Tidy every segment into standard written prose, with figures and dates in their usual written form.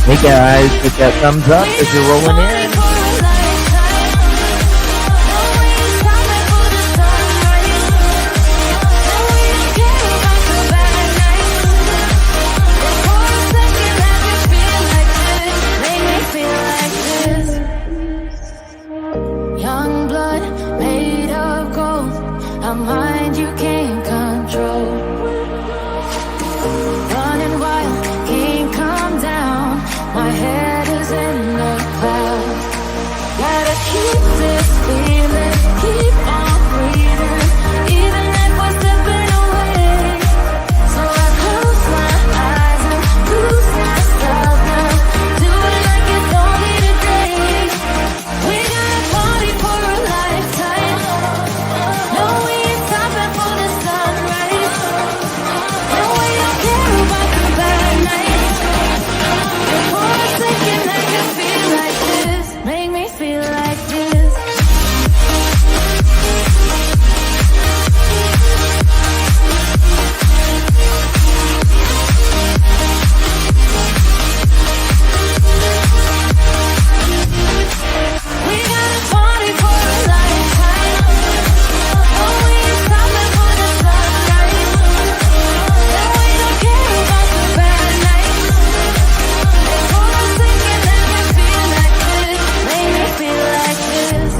Hey guys, hit that thumbs up if you're rolling in. Young blood made of gold, a mind you can't control. Running wild, can't come down. My head is in the clouds. Gotta keep this feeling, keep on breathing, even if we're slipping away. So I close my eyes and lose myself now. Do it like it's only today. We gotta party for a lifetime. No, we ain't stopping for the sunrise. No, we don't care about the bad nights. For a second, make me feel like this. Make me feel like this. We gotta party for a lifetime. No, we ain't stopping for the sunrise. No, we don't care about the bad nights. For a second, let me feel like this. Make me feel like this.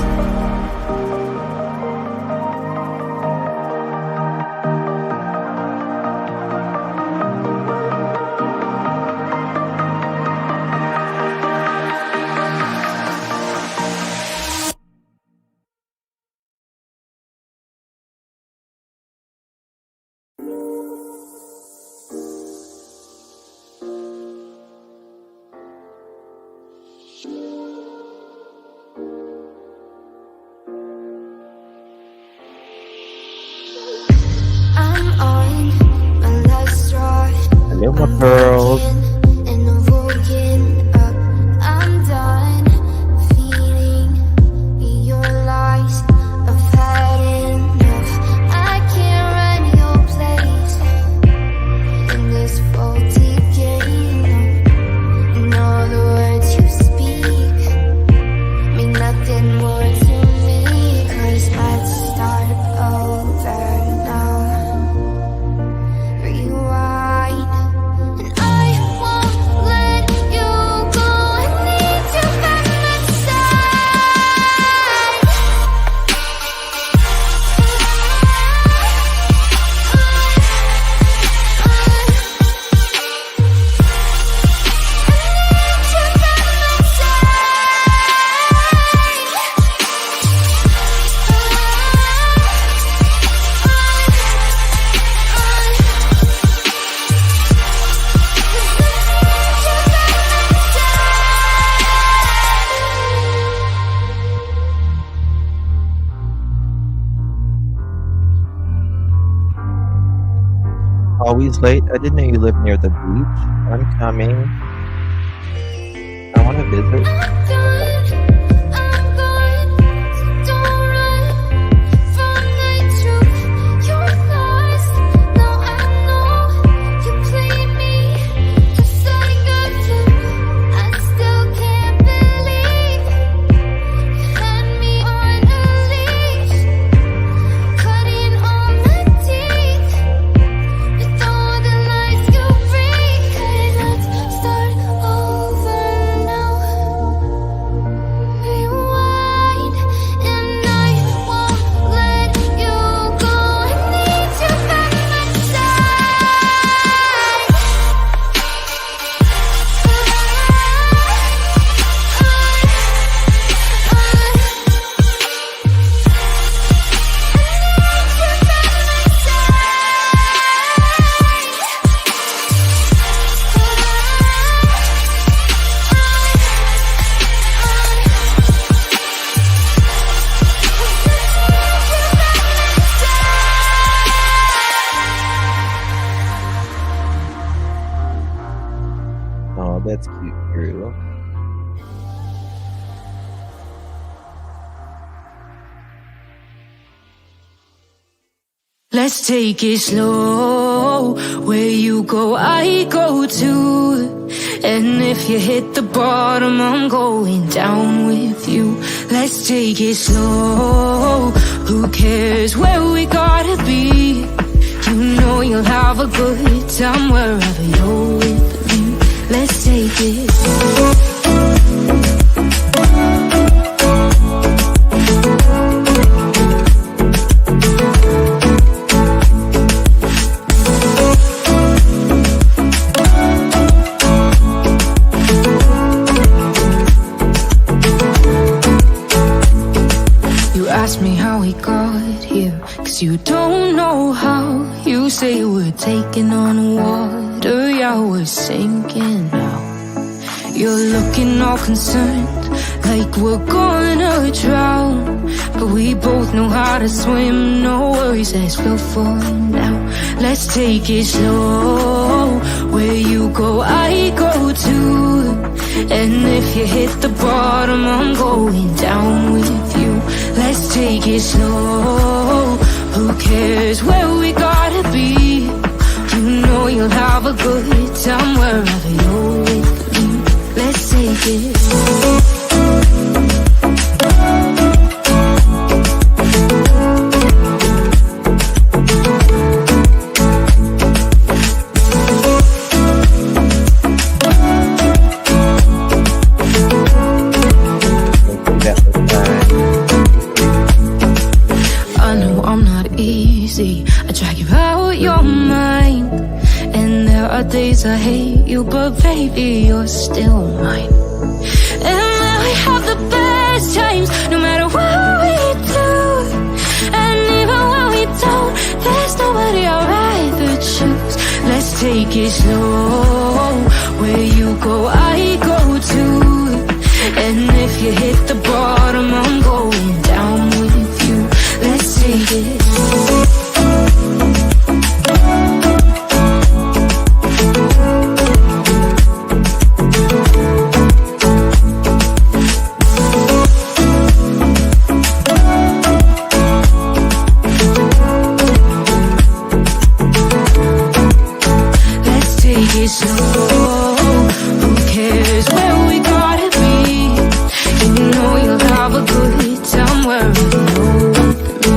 I'm on my last straw. Hello my pearls. And I'm woken up. I'm done feeding your lies. I've had enough. I can't run your place in this faulty game. And all the words you speak mean nothing more to me. 'Cause let's start over now. Rewind. And I won't let you go. I need you by my side. Always late. I didn't know you lived near the beach. I'm coming. I want to visit. I'm gone, don't run from the truth. You're lost, now I know you play me just like a flute. I still can't believe you had me on a leash, cutting all my teeth with all the lies you bring. 'Cause let's start over now. Rewind, and I won't let you go. I need you by my side. Oh, that's cute, Drew. Let's take it slow. Where you go, I go too. And if you hit the bottom, I'm going down with you. Let's take it slow. Who cares where we gotta be? You know you'll have a good time wherever you're with me. Let's take it slow. Ask me how we got here, 'cause you don't know how. You say we're taking on water, yeah, we're sinking now. You're looking all concerned, like we're gonna drown. But we both know how to swim, no worries as we'll fall now. Let's take it slow. Where you go, I go too. And if you hit the bottom, I'm going down with you. Let's take it slow. Who cares where we gotta be? You know you'll have a good time wherever you're with me. Let's take it slow. I drag you out your mind, and there are days I hate you, but baby, you're still mine. And then we have the best times, no matter what we do. And even when we don't, there's nobody I'd rather choose. Let's take it slow. Where you go, I go too. And if you hit the bottom, I'm going down with you. Let's take it slow. Slow. Who cares where we gotta be? You know you'll have a good time wherever you're with me.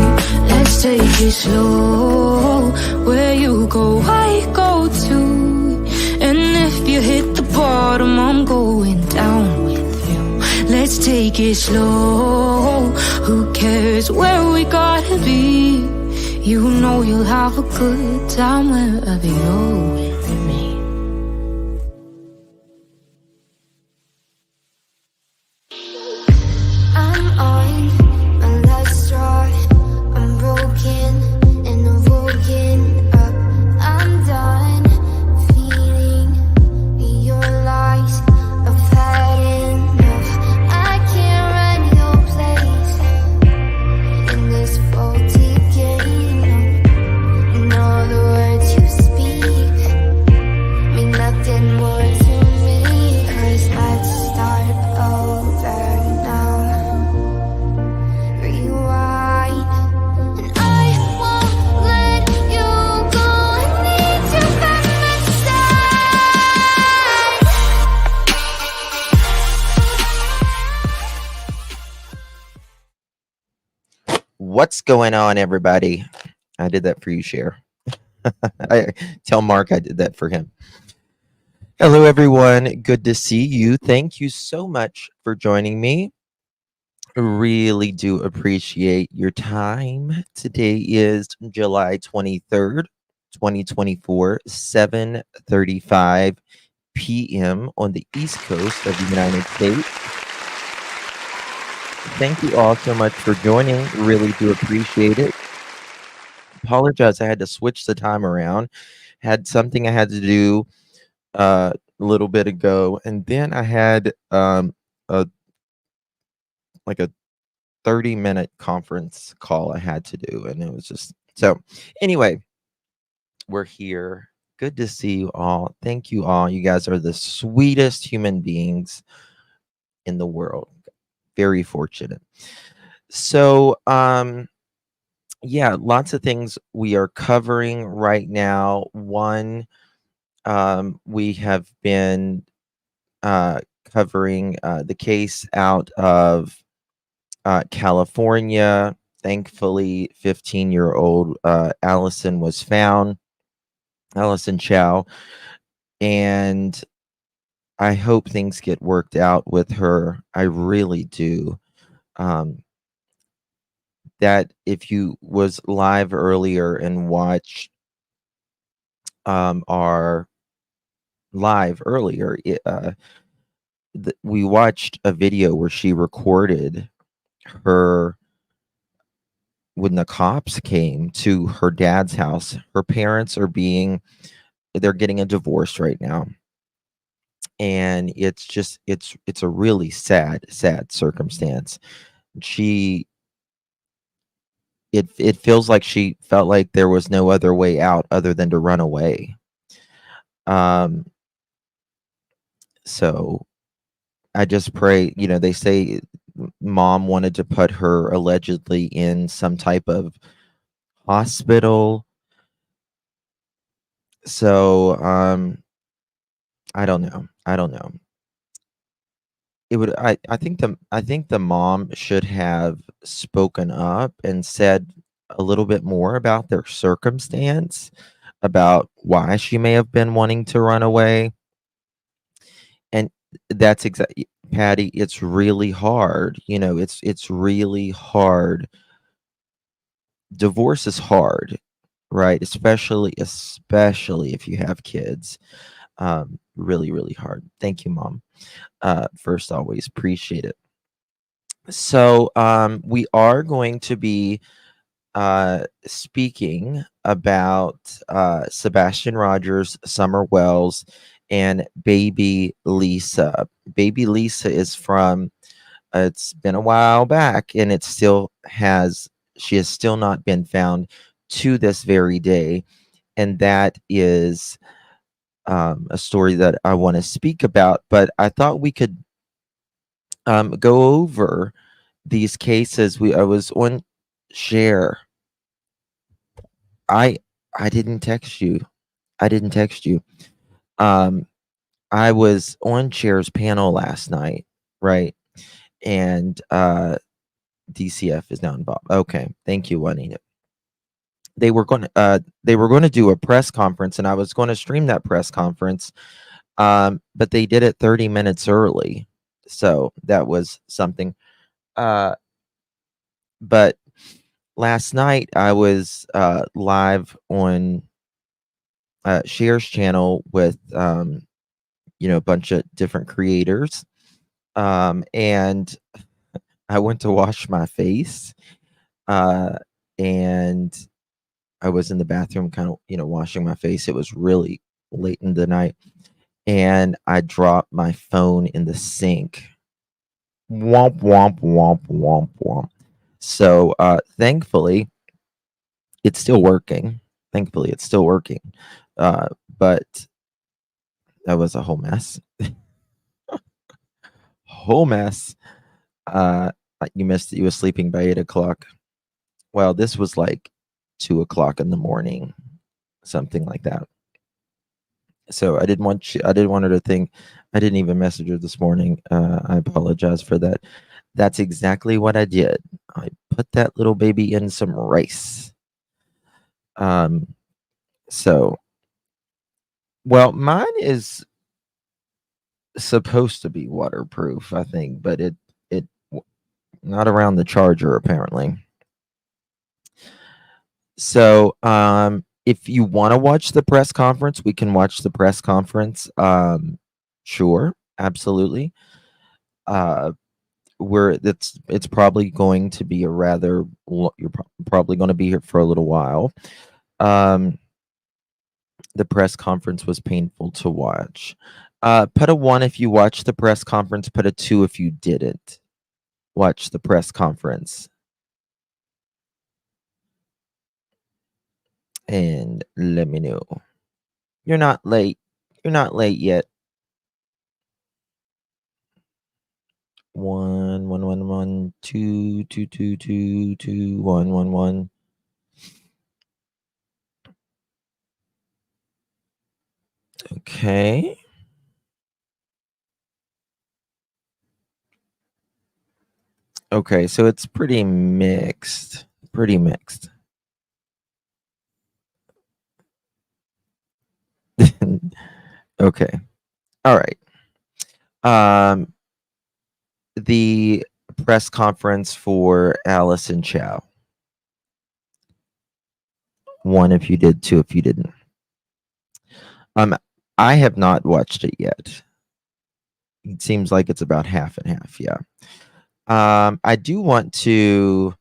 Let's take it slow. Where you go, I go too. And if you hit the bottom, I'm going down with you. Let's take it slow. Who cares where we gotta be? You know you'll have a good time wherever you're with me. What's going on, everybody? I did that for you, Cher. I tell Mark I did that for him. Hello, everyone. Good to see you. Thank you so much for joining me. Really do appreciate your time. Today is July 23rd, 2024, 7:35 p.m. on the East Coast of the United States. Thank you all so much for joining. Really do appreciate it. Apologize, I had to switch the time around. Had something I had to do a little bit ago, and then I had a 30-minute conference call I had to do, and it was just so. Anyway, we're here. Good to see you all. Thank you all. You guys are the sweetest human beings in the world. Very fortunate. So, yeah, lots of things we are covering right now. One, we have been uh, covering the case out of California. Thankfully, 15-year-old Allison was found, Allison Chow, and I hope things get worked out with her. I really do. Um, that if you was live earlier and watched our live earlier, we watched a video where she recorded her when the cops came to her dad's house. Her parents are they're getting a divorce right now, and it's just it's a really sad circumstance. She it feels like she felt like there was no other way out other than to run away. um so I just pray, they say mom wanted to put her allegedly in some type of hospital. So I don't know. I don't know. I think the mom should have spoken up and said a little bit more about their circumstance, about why she may have been wanting to run away. And that's exactly, Patty, it's really hard. It's really hard. Divorce is hard, right? Especially if you have kids. Really, really hard. Thank you, mom. First, always appreciate it. So, we are going to be speaking about Sebastian Rogers, Summer Wells, and Baby Lisa. Baby Lisa is from, it's been a while back, and she has still not been found to this very day. And that is a story that I want to speak about. But I thought we could go over these cases. I was on share. I I didn't text you. I didn't text you. Um, I was on Chair's panel last night, right? And DCF is now involved. Okay, thank you, Juanita. They were going to do a press conference, and I was going to stream that press conference. But they did it 30 minutes early, so that was something. But last night I was live on Cher's channel with a bunch of different creators, and I went to wash my face, uh, and I was in the bathroom, kind of washing my face. It was really late in the night, and I dropped my phone in the sink. Womp womp womp womp womp. So thankfully, it's still working. Thankfully, it's still working. But that was a whole mess. Whole mess. Uh, you missed it. You was sleeping by 8 o'clock. Well, this was like 2 o'clock in the morning, something like that. So I didn't want her to think I didn't even message her this morning. I apologize for that. That's exactly what I did. I put that little baby in some rice. Um, so, well, mine is supposed to be waterproof, I think, but it not around the charger apparently. So, if you want to watch the press conference, we can watch the press conference. Sure, absolutely. Uh, it's probably going to be a you're probably going to be here for a little while. Um, the press conference was painful to watch. Put a 1 if you watched the press conference. Put a 2 if you didn't watch the press conference. And let me know. You're not late. You're not late yet. 1 1 1 1 2 2 2 2 2 1 1 1. Okay. Okay, so it's pretty mixed. Pretty mixed. Okay. All right. The press conference for Allison Chow. 1 if you did, 2 if you didn't. I have not watched it yet. It seems like it's about half and half, yeah. I do want to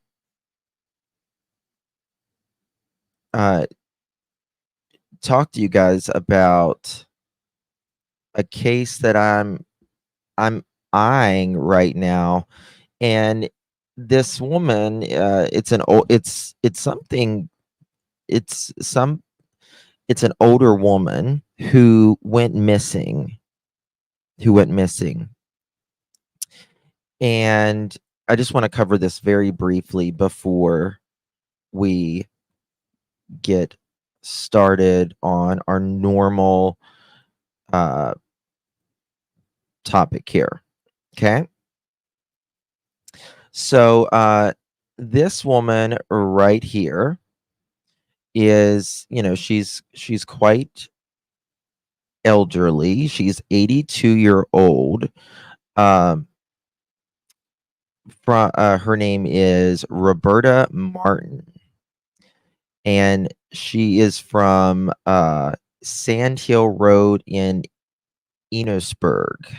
talk to you guys about a case that I'm eyeing right now, and this woman, it's an an older woman who went missing. And I just want to cover this very briefly before we get started on our normal topic here. Okay. So this woman right here is, she's quite elderly. She's 82-year-old. Her name is Roberta Martin, and she is from Sand Hill Road in Enosburg.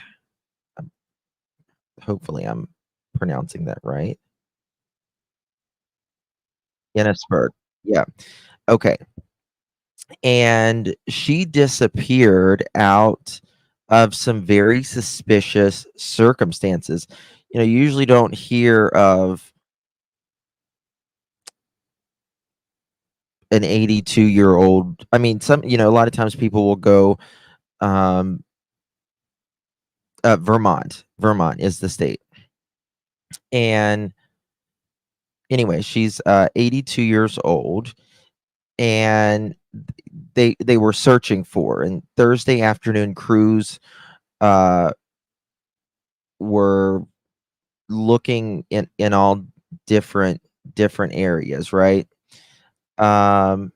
Hopefully I'm pronouncing that right. Enosburg. Yeah. Okay. And she disappeared out of some very suspicious circumstances. You usually don't hear of an 82-year-old. I mean, a lot of times people will go, Vermont is the state. And anyway, she's 82 years old, and they were searching for, and Thursday afternoon crews were looking in all different areas, right? Let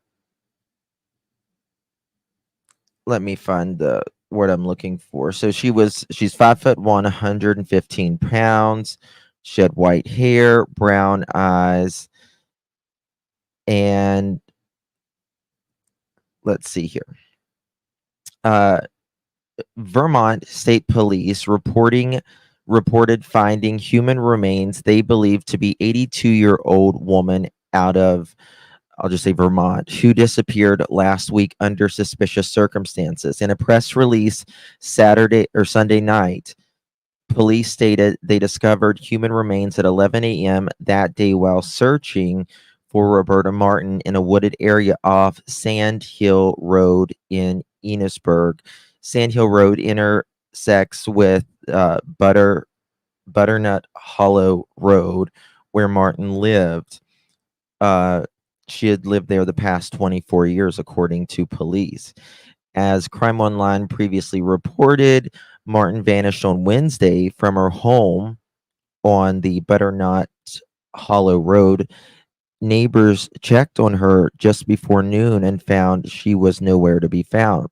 me find the word I'm looking for. So she's 5'1", 115 pounds. She had white hair, brown eyes, and let's see here. Vermont State Police reported finding human remains they believe to be 82-year-old woman out of, I'll just say Vermont, who disappeared last week under suspicious circumstances. In a press release Sunday night, police stated they discovered human remains at 11 a.m. that day while searching for Roberta Martin in a wooded area off Sand Hill Road in Enosburg. Sand Hill Road intersects with Butternut Hollow Road, where Martin lived. She had lived there the past 24 years, according to police. As Crime Online previously reported, Martin vanished on Wednesday from her home on the Butternut Hollow Road. Neighbors checked on her just before noon and found she was nowhere to be found.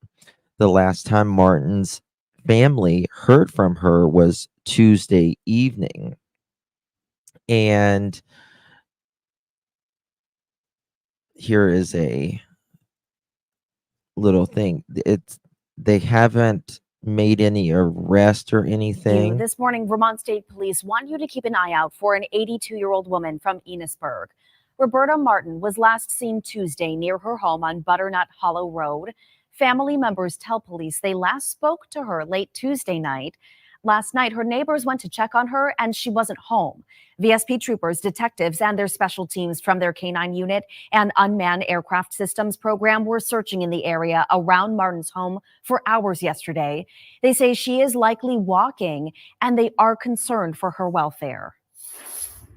The last time Martin's family heard from her was Tuesday evening. And here is a little thing. They haven't made any arrest or anything. This morning, Vermont State Police want you to keep an eye out for an 82-year-old woman from Enosburg. Roberta Martin was last seen Tuesday near her home on Butternut Hollow Road. Family members tell police they last spoke to her late Tuesday night. Last night, her neighbors went to check on her and she wasn't home. VSP troopers, detectives, and their special teams from their K-9 unit and unmanned aircraft systems program were searching in the area around Martin's home for hours yesterday. They say she is likely walking and they are concerned for her welfare.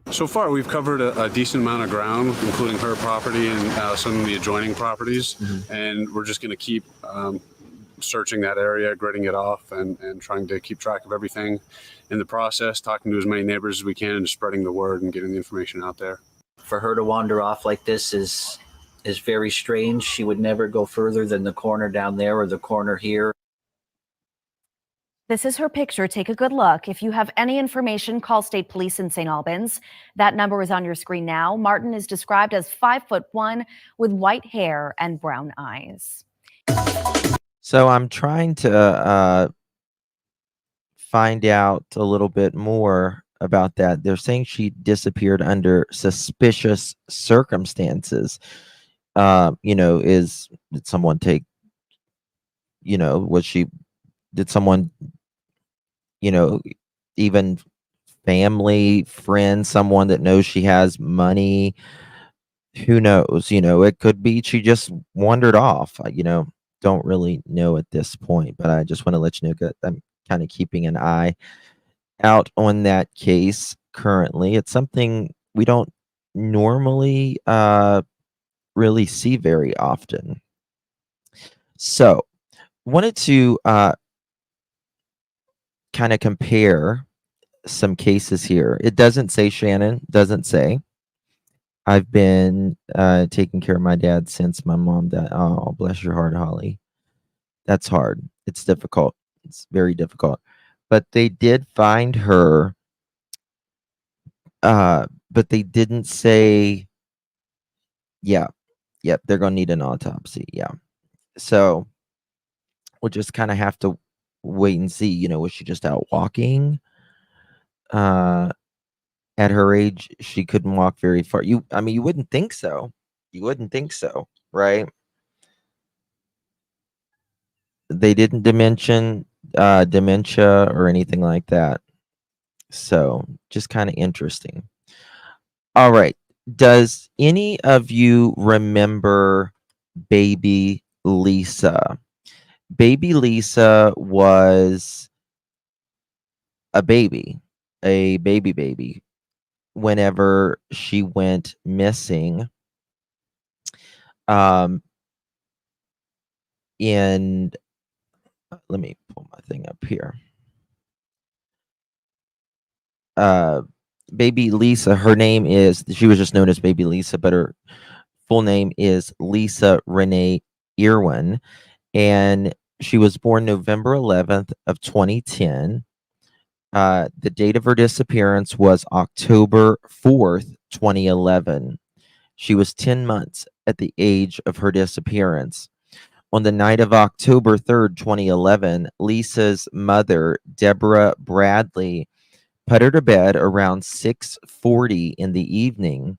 So far, we've covered a decent amount of ground, including her property and some of the adjoining properties. And we're just going to keep searching that area, gridding it off, and trying to keep track of everything in the process, talking to as many neighbors as we can, and spreading the word and getting the information out there. For her to wander off like this is very strange. She would never go further than the corner down there or the corner here. This is her picture. Take a good look. If you have any information, call State Police in St. Albans. That number is on your screen now. Martin is described as 5'1" with white hair and brown eyes. So I'm trying to find out a little bit more about that. They're saying she disappeared under suspicious circumstances. Did someone take, did someone, even family, friend, someone that knows she has money, who knows, it could be she just wandered off, don't really know at this point, but I just want to let you know that I'm kind of keeping an eye out on that case currently. It's something we don't normally really see very often. So wanted to kind of compare some cases here. It doesn't say, Shannon, doesn't say. I've been taking care of my dad since my mom died. Oh, bless your heart, Holly. That's hard. It's difficult. It's very difficult. But they did find her, but they didn't say, yeah, yep, they're going to need an autopsy. Yeah. So we'll just kind of have to wait and see, was she just out walking? At her age, she couldn't walk very far. You wouldn't think so. You wouldn't think so, right? They didn't mention dementia or anything like that. So just kind of interesting. All right. Does any of you remember baby Lisa? Baby Lisa was a baby whenever she went missing. Let me pull my thing up here. Baby Lisa, she was just known as Baby Lisa, but her full name is Lisa Renee Irwin, and she was born November 11th of 2010. The date of her disappearance was October 4th, 2011. She was 10 months at the age of her disappearance. On the night of October 3rd, 2011, Lisa's mother, Deborah Bradley, put her to bed around 6:40 in the evening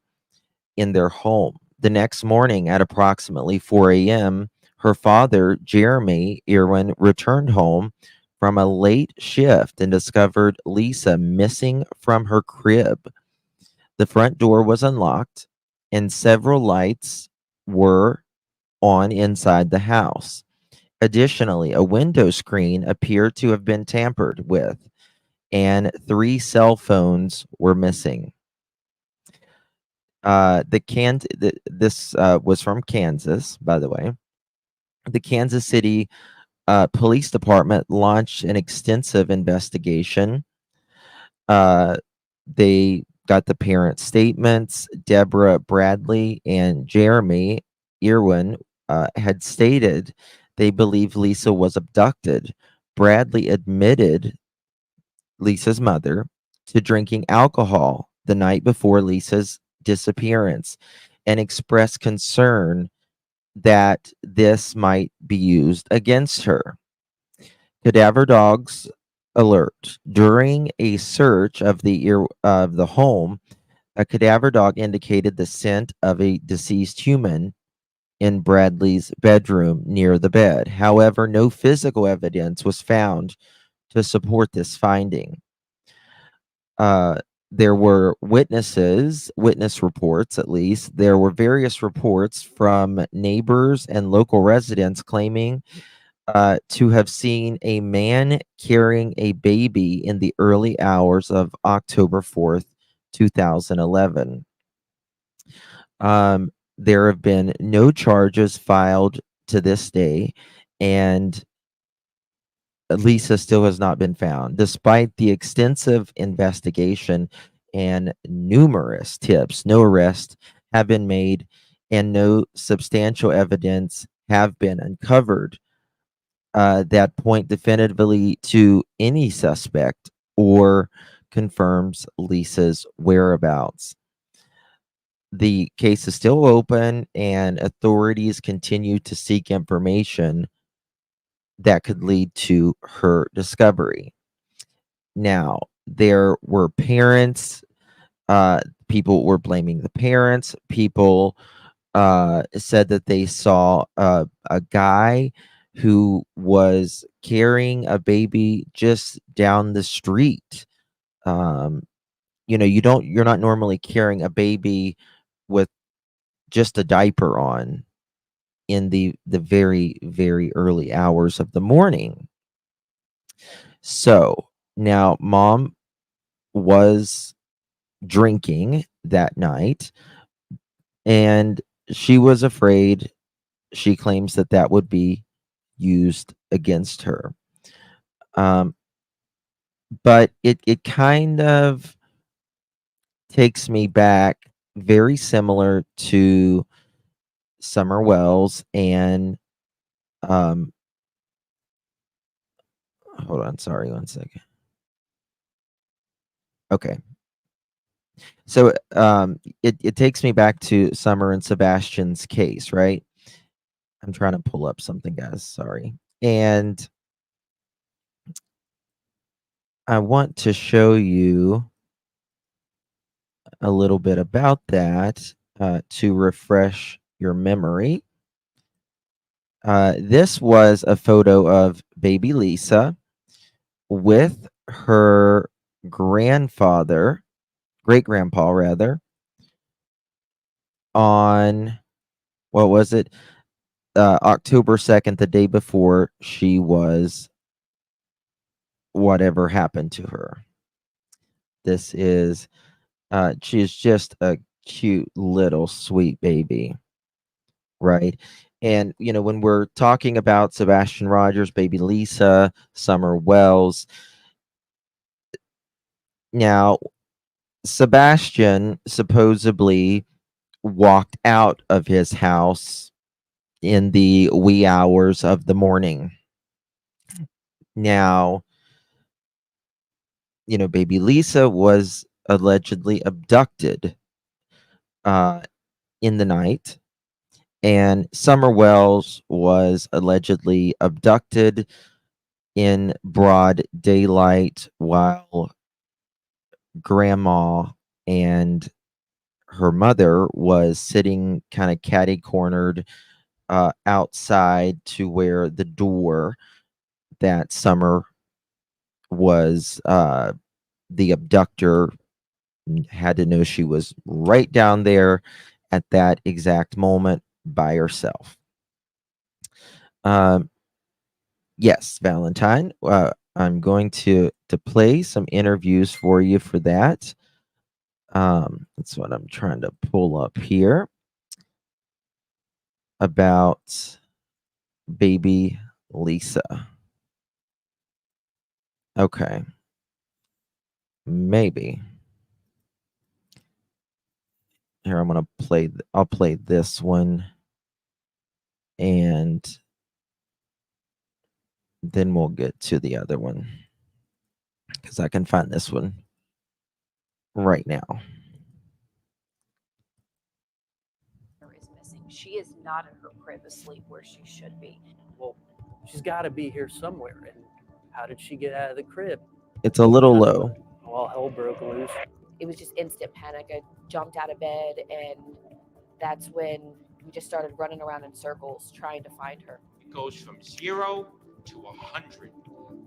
in their home. The next morning at approximately 4 a.m., her father, Jeremy Irwin, returned home from a late shift and discovered Lisa missing from her crib. The front door was unlocked and several lights were on inside the house. Additionally, a window screen appeared to have been tampered with, and 3 cell phones were missing. This was from Kansas, by the way. The Kansas City Police Department launched an extensive investigation. They got the parents' statements. Deborah Bradley and Jeremy Irwin had stated they believe Lisa was abducted. Bradley admitted, Lisa's mother, to drinking alcohol the night before Lisa's disappearance and expressed concern that this might be used against her. Cadaver dogs alert. During a search of the home, a cadaver dog indicated the scent of a deceased human in Bradley's bedroom near the bed. However, no physical evidence was found to support this finding. There were witness reports, at least. There were various reports from neighbors and local residents claiming to have seen a man carrying a baby in the early hours of October 4th, 2011. There have been no charges filed to this day, and Lisa still has not been found, despite the extensive investigation and numerous tips. No arrests have been made, and no substantial evidence have been uncovered that point definitively to any suspect or confirms Lisa's whereabouts. The case is still open, and authorities continue to seek information that could lead to her discovery. Now, there were parents, people were blaming the parents, people said that they saw a guy who was carrying a baby just down the street. Um, you're not normally carrying a baby with just a diaper on in the very, very early hours of the morning. So now mom was drinking that night, and she was afraid. She claims that that would be used against her. Um, but it kind of takes me back, very similar to Summer Wells and um, hold on, sorry, one second. Okay. So it takes me back to Summer and Sebastian's case, right? I'm trying to pull up something, guys. Sorry. And I want to show you a little bit about that to refresh your memory. This was a photo of baby Lisa with her grandfather, great grandpa, rather, on what was it? October 2nd, the day before she was whatever happened to her. This is, she's just a cute little sweet baby, right? And, when we're talking about Sebastian Rogers, baby Lisa, Summer Wells, now, Sebastian supposedly walked out of his house in the wee hours of the morning. Now, baby Lisa was allegedly abducted uh, in the night, and Summer Wells was allegedly abducted in broad daylight while grandma and her mother was sitting kind of catty cornered outside to where the door that Summer was the abductor had to know she was right down there at that exact moment by herself. Yes, Valentine. I'm going to play some interviews for you for that. That's what I'm trying to pull up here about baby Lisa. Okay. Maybe. Here, I'm going to play, I'll play this one. And then we'll get to the other one. Because I can find this one right now. Is missing. She is not in her crib asleep where she should be. Well, she's got to be here somewhere. And how did she get out of the crib? It's a little low. All hell broke loose. It was just instant panic. I jumped out of bed, and that's when we just started running around in circles trying to find her. It goes from 0 to 100.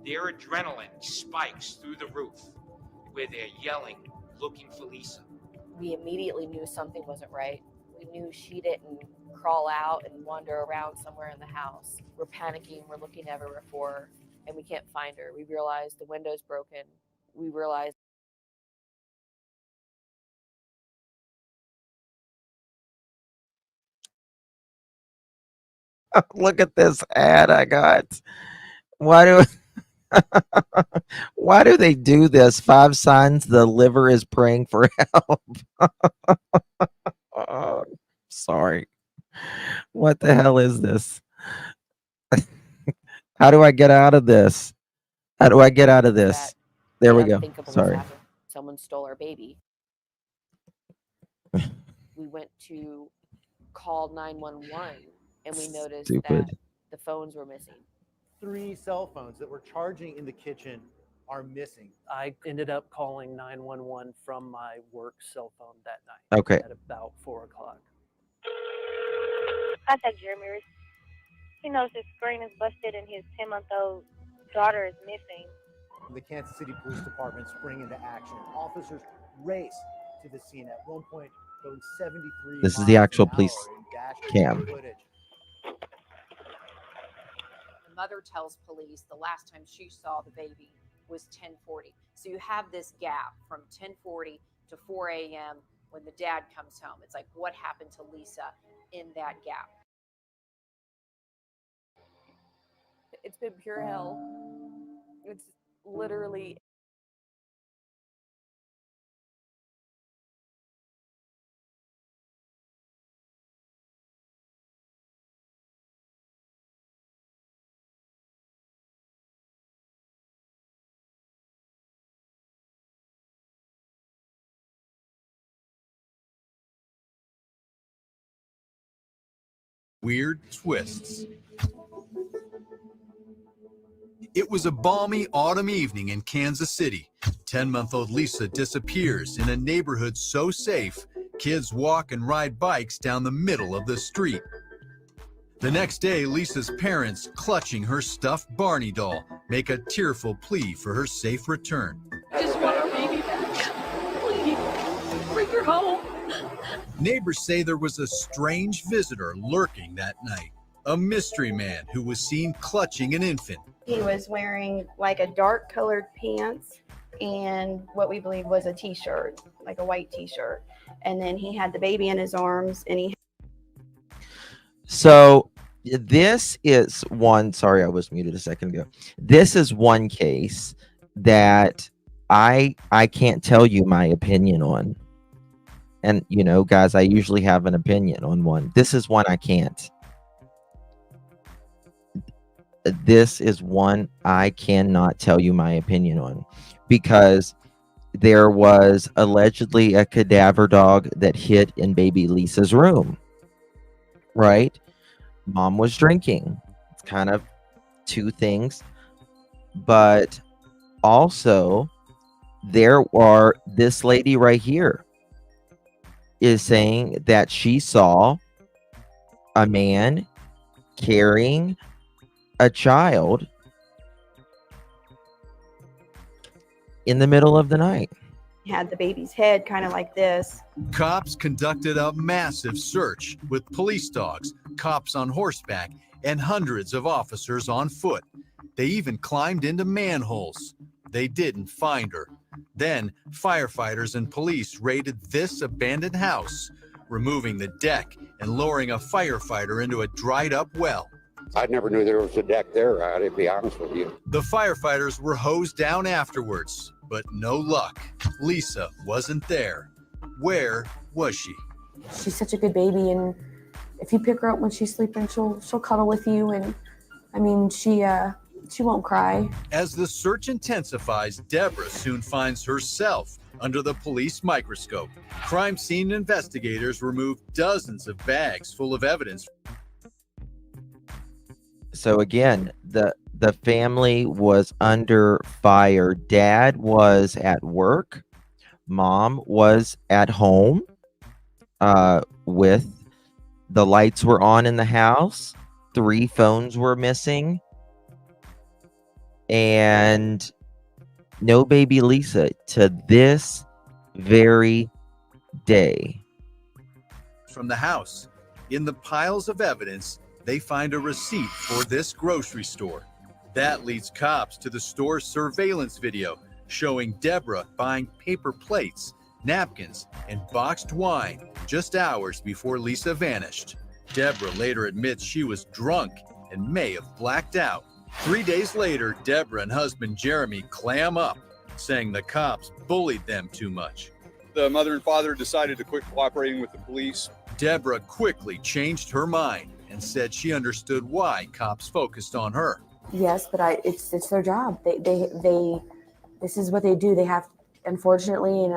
Their adrenaline spikes through the roof where they're yelling, looking for Lisa. We immediately knew something wasn't right. We knew she didn't crawl out and wander around somewhere in the house. We're panicking. We're looking everywhere for her, and we can't find her. We realized the window's broken. We realized Look at this ad I got. Why do Why do they do this? 5 signs the liver is praying for help. Oh, sorry. What the hell is this? How do I get out of this? How do I get out of this? There we go. Sorry. Someone stole our baby. We went to call 911 and we noticed Stupid. that the phones were missing. 3 cell phones that were charging in the kitchen are missing. I ended up calling 911 from my work cell phone that night. Okay. At about 4 o'clock. Contact Jeremy. He knows his screen is busted and his 10-month-old daughter is missing. The Kansas City Police Department spring into action. Officers race to the scene at one point, going 73. This is the actual police cam. The mother tells police the last time she saw the baby was 10:40. So you have this gap from 10:40 to 4 a.m. when the dad comes home. It's like, what happened to Lisa in that gap? It's been pure hell. It's literally. Weird twists. It was a balmy autumn evening in Kansas City. 10-month-old Lisa disappears in a neighborhood so safe, kids walk and ride bikes down the middle of the street. The next day, Lisa's parents, clutching her stuffed Barney doll, make a tearful plea for her safe return. Just want our baby back. Please, bring her home. Neighbors say there was a strange visitor lurking that night, a mystery man who was seen clutching an infant. He was wearing like a dark colored pants and what we believe was a t-shirt, like a white t-shirt. And then he had the baby in his arms and he. So this is one, sorry, I was muted a second ago. This is one case that I can't tell you my opinion on. And, you know, guys, I usually have an opinion on one. This is one I can't. This is one I cannot tell you my opinion on because there was allegedly a cadaver dog that hid in baby Lisa's room, right? Mom was drinking. It's kind of two things. But also, there are this lady right here is saying that she saw a man carrying a child in the middle of the night. He had the baby's head kind of like this. Cops conducted a massive search with police dogs, cops on horseback, and hundreds of officers on foot. They even climbed into manholes. They didn't find her. Then, firefighters and police raided this abandoned house, removing the deck and lowering a firefighter into a dried-up well. I never knew there was a deck there, to be honest with you. The firefighters were hosed down afterwards, but no luck. Lisa wasn't there. Where was she? She's such a good baby, and if you pick her up when she's sleeping, she'll cuddle with you, and I mean, she won't cry. As the search intensifies, Deborah soon finds herself under the police microscope. Crime scene investigators removed dozens of bags full of evidence. So again, the family was under fire. Dad was at work. Mom was at home with the lights were on in the house. 3 phones were missing. And no baby Lisa to this very day. From the house, in the piles of evidence, they find a receipt for this grocery store. That leads cops to the store's surveillance video showing Deborah buying paper plates, napkins, and boxed wine just hours before Lisa vanished. Deborah later admits she was drunk and may have blacked out. 3 days later, Deborah and husband Jeremy clam up, saying the cops bullied them too much. The mother and father decided to quit cooperating with the police. Deborah quickly changed her mind and said she understood why cops focused on her. Yes, but it's their job. They this is what they do. They have, unfortunately,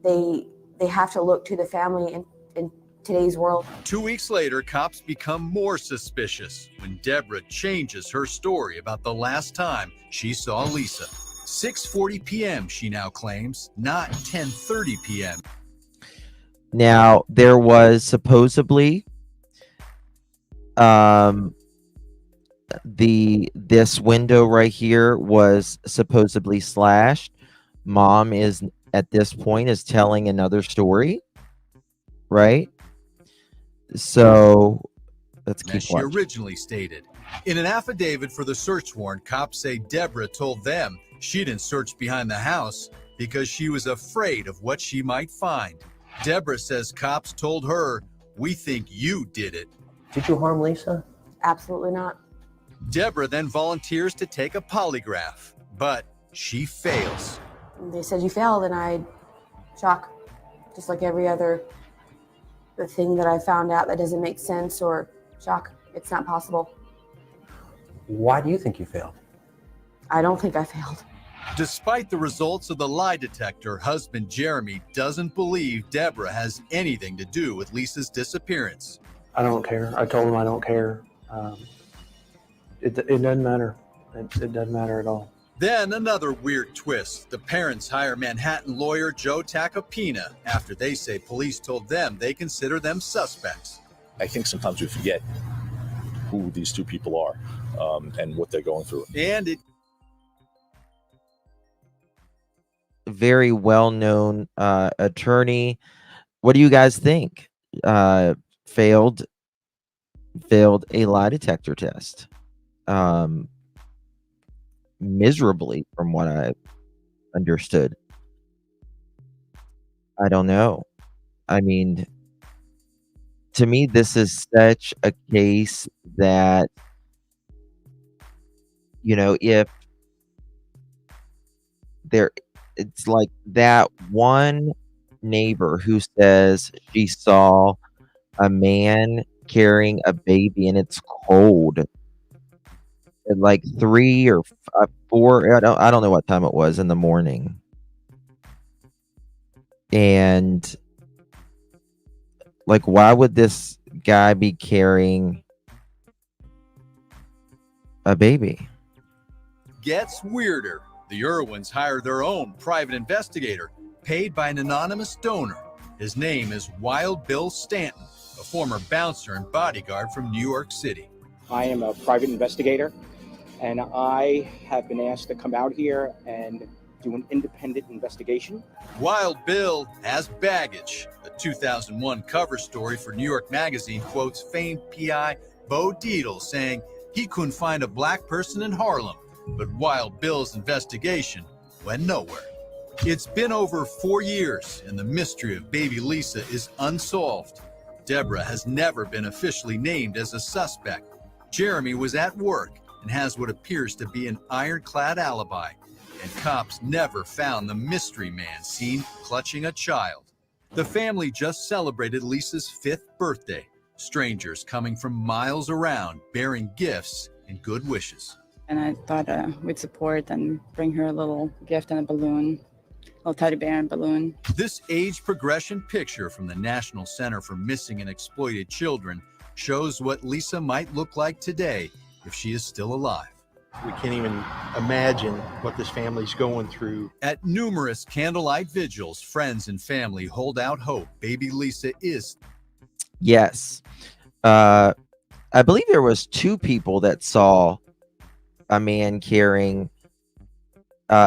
they have to look to the family in today's world. 2 weeks later, cops become more suspicious when Deborah changes her story about the last time she saw Lisa. 6:40 p.m. she now claims, not 10:30 p.m. Now, there was supposedly this window right here was supposedly slashed. Mom is at this point is telling another story, right? So let's keep as she watching. originally stated. In an affidavit for the search warrant, cops say Deborah told them she didn't search behind the house because she was afraid of what she might find. Deborah says cops told her, "We think you did it." Did you harm Lisa? Absolutely not. Deborah then volunteers to take a polygraph, but she fails. They said you failed, and I shock, just like every other the thing that I found out that doesn't make sense, or shock. It's not possible. Why do you think you failed? I don't think I failed. Despite the results of the lie detector, husband Jeremy doesn't believe Deborah has anything to do with Lisa's disappearance. I don't care. I told him I don't care. It doesn't matter. It doesn't matter at all. Then another weird twist. The parents hire Manhattan lawyer Joe Tacopina after they say police told them they consider them suspects. I think sometimes we forget who these two people are and what they're going through. And it very well-known attorney. What do you guys think? Failed a lie detector test miserably, from what I understood. I don't know. I mean, to me, this is such a case that, you know, if there, it's like that one neighbor who says she saw a man carrying a baby and it's cold at like 3 or 4. I don't know what time it was in the morning. And like, why would this guy be carrying a baby? gets weirder. The Irwins hire their own private investigator, paid by an anonymous donor. His name is Wild Bill Stanton, a former bouncer and bodyguard from New York City. I am a private investigator, and I have been asked to come out here and do an independent investigation. Wild Bill has baggage. The 2001 cover story for New York Magazine quotes famed PI Bo Dietl saying he couldn't find a black person in Harlem, but Wild Bill's investigation went nowhere. It's been over 4 years, and the mystery of baby Lisa is unsolved. Deborah has never been officially named as a suspect. Jeremy was at work and has what appears to be an ironclad alibi, and cops never found the mystery man seen clutching a child. The family just celebrated Lisa's 5th birthday. Strangers coming from miles around bearing gifts and good wishes. And I thought we'd support and bring her a little gift and a balloon, a little teddy bear and balloon. This age progression picture from the National Center for Missing and Exploited Children shows what Lisa might look like today if she is still alive. We can't even imagine what this family's going through. At numerous candlelight vigils, friends and family hold out hope baby Lisa is. Yes. I believe there was 2 people that saw a man carrying.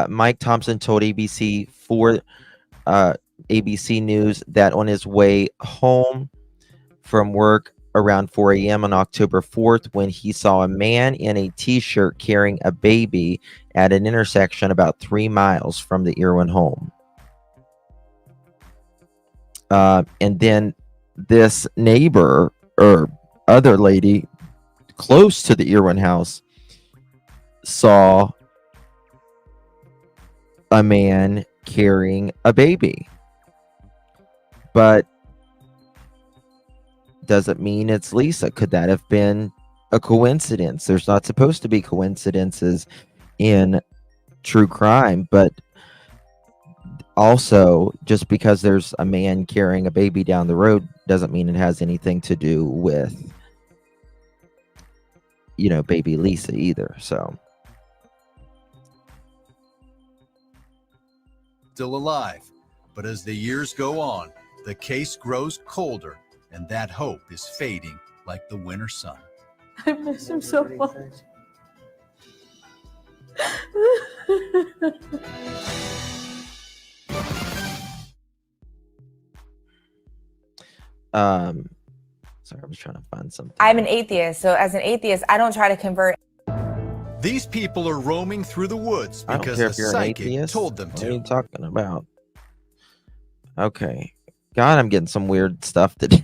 Mike Thompson told ABC News that on his way home from work around 4 a.m. on October 4th, when he saw a man in a t-shirt carrying a baby at an intersection about 3 miles from the Irwin home. And then this neighbor or other lady close to the Irwin house saw a man carrying a baby. But doesn't mean it's Lisa. Could that have been a coincidence? There's not supposed to be coincidences in true crime, but also just because there's a man carrying a baby down the road doesn't mean it has anything to do with, you know, baby Lisa either. So Still alive, but as the years go on, the case grows colder, and that hope is fading like the winter sun. I miss him so much. Sorry, I was trying to find something. I'm an atheist, so as an atheist, I don't try to convert. These people are roaming through the woods I don't because care a if you're an psychic atheist. told them What are you to. talking about? Okay. God, I'm getting some weird stuff that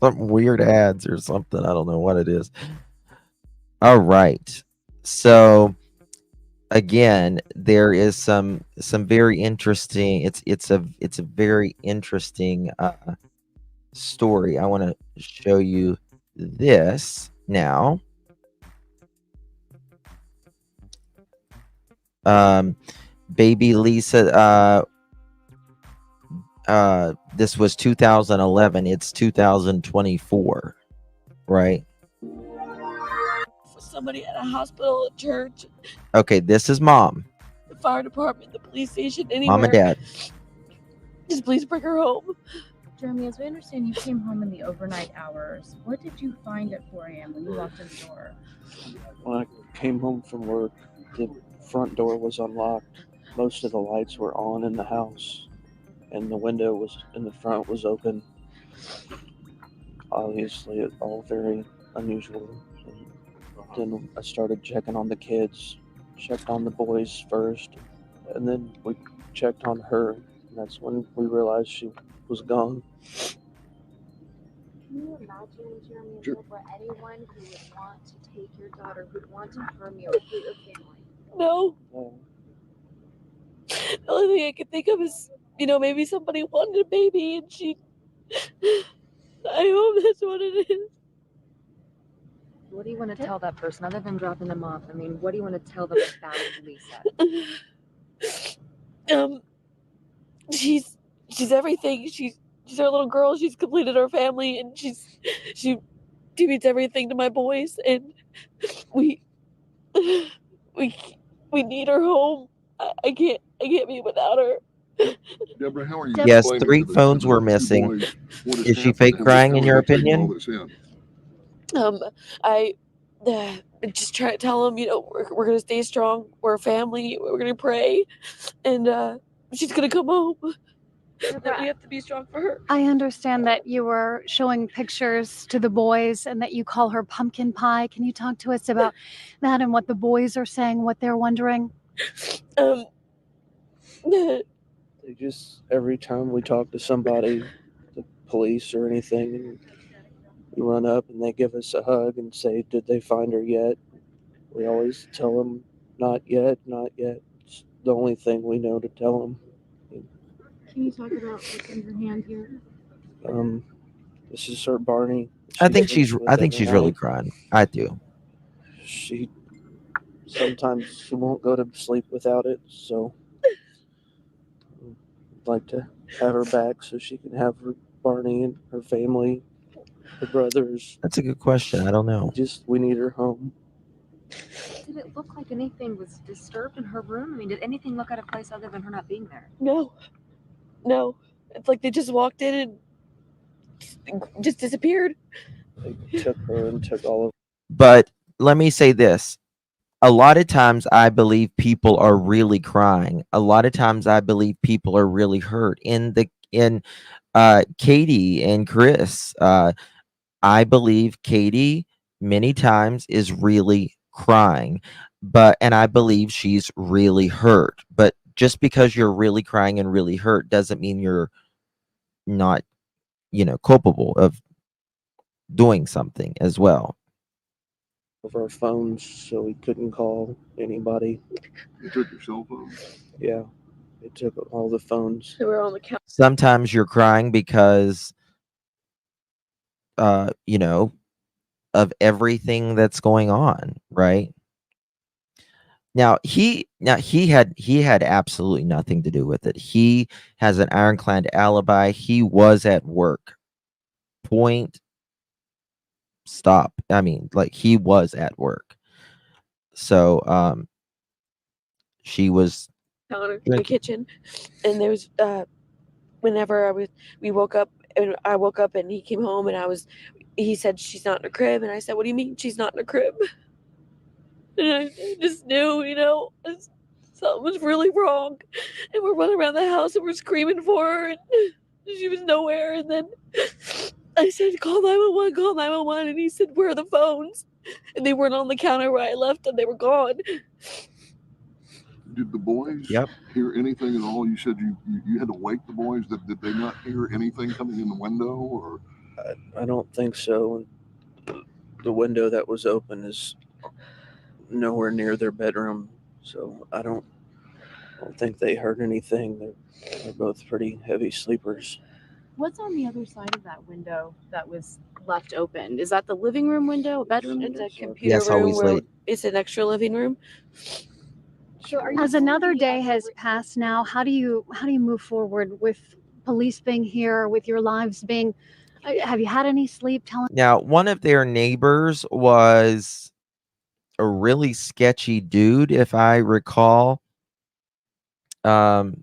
some weird ads or something. I don't know what it is. All right. So again, there is some very interesting. It's a very interesting story. I want to show you this now. Baby Lisa. This was 2011. It's 2024, right? Somebody at a hospital, a church, Okay, this is mom. the fire department, the police station, anywhere. Mom and dad. Just please bring her home. Jeremy, as we understand, you came home in the overnight hours. What did you find at 4 a.m. when you walked in the door? When I came home from work, the front door was unlocked. Most of the lights were on in the house, and the window was in the front was open. Obviously, it's all very unusual. And then I started checking on the kids, checked on the boys first, and then we checked on her. And that's when we realized she was gone. Can you imagine, Jeremy, if there were anyone who would want to take your daughter, who'd want to harm you or hate your family? No. The only thing I can think of is, you know, maybe somebody wanted a baby and she. I hope that's what it is. What do you want to tell that person other than dropping them off? I mean, what do you want to tell them about Lisa? She's everything. She's our little girl. She's completed our family, and she means everything to my boys, and we need her home. I can't be without her. Deborah, how are you? Yes, explaining 3 to the- phones to were the two missing. boys what has Is she happened fake and crying how in are your they taking all opinion? this in? I just try to tell them, you know, we're gonna stay strong. We're a family. We're gonna pray, and she's gonna come home. That we have to be strong for her. I understand that you were showing pictures to the boys and that you call her pumpkin pie. Can you talk to us about that and what the boys are saying, what they're wondering? They just, every time we talk to somebody, the police or anything, and we run up and they give us a hug and say, did they find her yet? We always tell them, not yet, not yet. It's the only thing we know to tell them. Can you talk about what's in your hand here? This is her Barney. I think sleeps with I think every she's really night. crying. I do. She sometimes she won't go to sleep without it, so I'd like to have her back so she can have her Barney and her family, her brothers. That's a good question. I don't know. We need her home. Did it look like anything was disturbed in her room? I mean, did anything look out of place other than her not being there? No, it's like they just walked in and just disappeared. They took her and took all of. But let me say this. A lot of times I believe people are really crying. A lot of times I believe people are really hurt. In Katie and Chris, I believe Katie many times is really crying, and I believe she's really hurt. But just because you're really crying and really hurt doesn't mean you're not, culpable of doing something as well. of our phones, so we couldn't call anybody. They took your cell phone? Yeah, they took all the phones. They were on the couch. Sometimes you're crying because, of everything that's going on, right? Now he had absolutely nothing to do with it. He has an ironclad alibi. He was at work. Point. Stop. I mean, like, he was at work. So she was counter in the drinking. kitchen, and there was whenever we woke up, and I woke up and he came home, and he said she's not in her crib, and I said, what do you mean she's not in her crib? And I just knew, something was really wrong, and we're running around the house and we're screaming for her, and she was nowhere. And then I said, call 911, call 911, and he said, where are the phones? And they weren't on the counter where I left them. They were gone. Did the boys hear anything at all? You said you had to wake the boys. Did they not hear anything coming in the window? Or I don't think so. The window that was open is nowhere near their bedroom, so I don't think they heard anything. They're both pretty heavy sleepers. What's on the other side of that window that was left open? Is that the living room window, a bedroom? It's a computer Yes, room always where late. it's an extra living room. So As another day has passed now, how do you move forward with police being here, with your lives being? Have you had any sleep? Now, one of their neighbors was a really sketchy dude, if I recall. He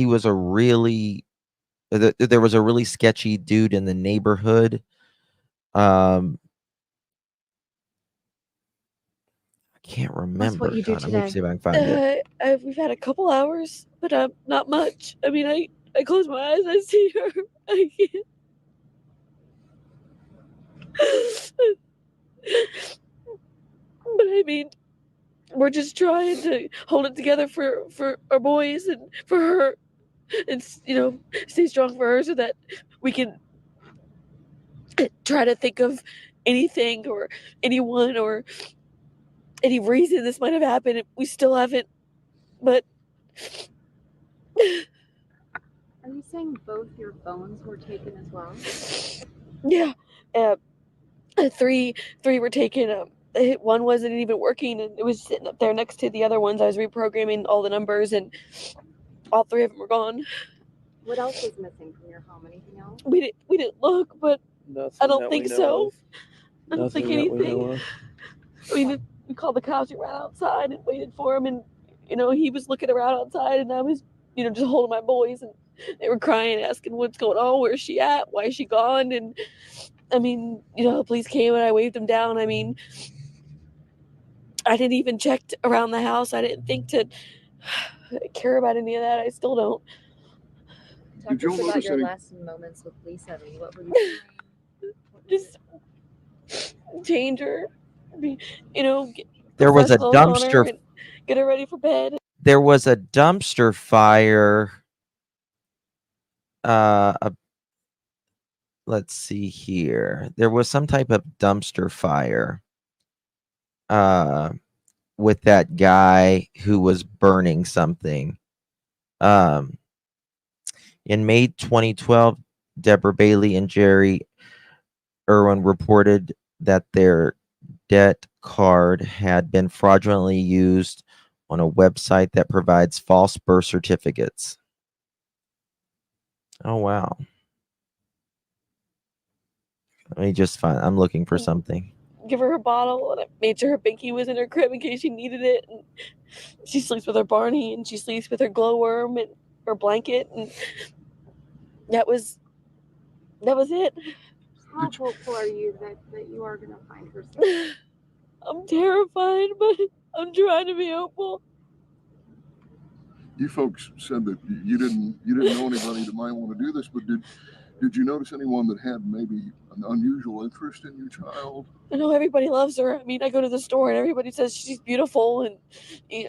was a really there was a really sketchy dude in the neighborhood. I can't remember. what you do Let me see if I can find it. We've had a couple hours, but not much. I mean, I close my eyes, I see her. I can't. But I mean, we're just trying to hold it together for our boys and for her, and stay strong for her so that we can try to think of anything or anyone or any reason this might have happened. We still haven't, but Are you saying both your phones were taken as well? yeah, three were taken. One wasn't even working, and it was sitting up there next to the other ones. I was reprogramming all the numbers, and all three of them were gone. What else was missing from your home? Anything else? We didn't look, but Nothing I don't that think we know so. of. I don't think Nothing that we know anything. of. I mean, we called the cops. We ran outside and waited for him, and he was looking around outside, and I was, just holding my boys, and they were crying, asking what's going on, where's she at, why is she gone? And I mean, the police came and I waved them down. I mean, I didn't even check around the house. I didn't think to care about any of that. I still don't. Talk to us about your last moments with Lisa. I mean, what were you doing? Just change her. I mean, There was a fresh clothes on her dumpster. and get her ready for bed. There was a dumpster fire. Let's see here. There was some type of dumpster fire. With that guy who was burning something. In May 2012, Deborah Bailey and Jerry Irwin reported that their debt card had been fraudulently used on a website that provides false birth certificates. Oh, wow. Let me just find, I'm looking for something. Give her bottle, and I made sure her binky was in her crib in case she needed it. And she sleeps with her Barney, and she sleeps with her glowworm and her blanket, and that was it. How hopeful are you that you are going to find her? I'm terrified, but I'm trying to be hopeful. you folks said that you didn't know anybody that might want to do this, but did you notice anyone that had maybe an unusual interest in your child? I know everybody loves her. I mean, I go to the store and everybody says she's beautiful, and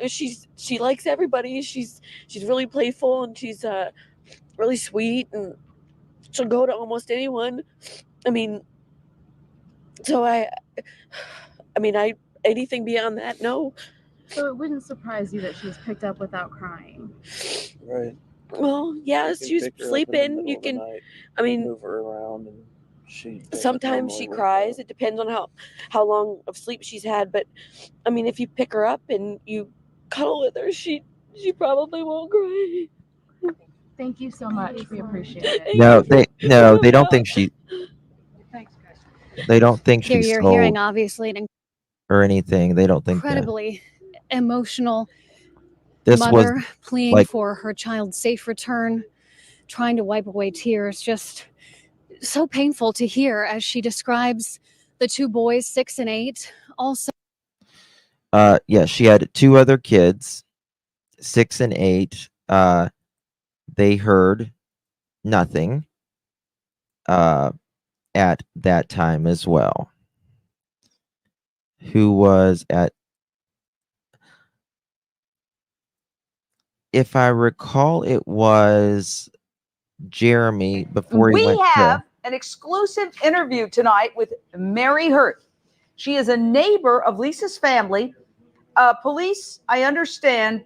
she likes everybody. She's really playful, and she's really sweet, and she'll go to almost anyone. I mean, So I mean, anything beyond that, no. So it wouldn't surprise you that she was picked up without crying. Right. Well, yeah, You can she's pick her up in the sleeping. middle You of the can, night, I mean, move her around, and she doesn't sometimes she normally wake cries. up. It depends on how long of sleep she's had. But I mean, if you pick her up and you cuddle with her, she probably won't cry. Thank you so much. We appreciate it. No, they don't think she. Thanks, guys. They don't think Here she's you're sold hearing obviously an or anything. They don't think that. incredibly emotional This was mother pleading like for her child's safe return, trying to wipe away tears. Just so painful to hear as she describes the two boys, 6 and 8. Also, yeah, she had 2 other kids, 6 and 8. They heard nothing at that time as well. Who was at, if I recall, it was Jeremy before he We went have to. an exclusive interview tonight with Mary Hurt. She is a neighbor of Lisa's family. Police, I understand,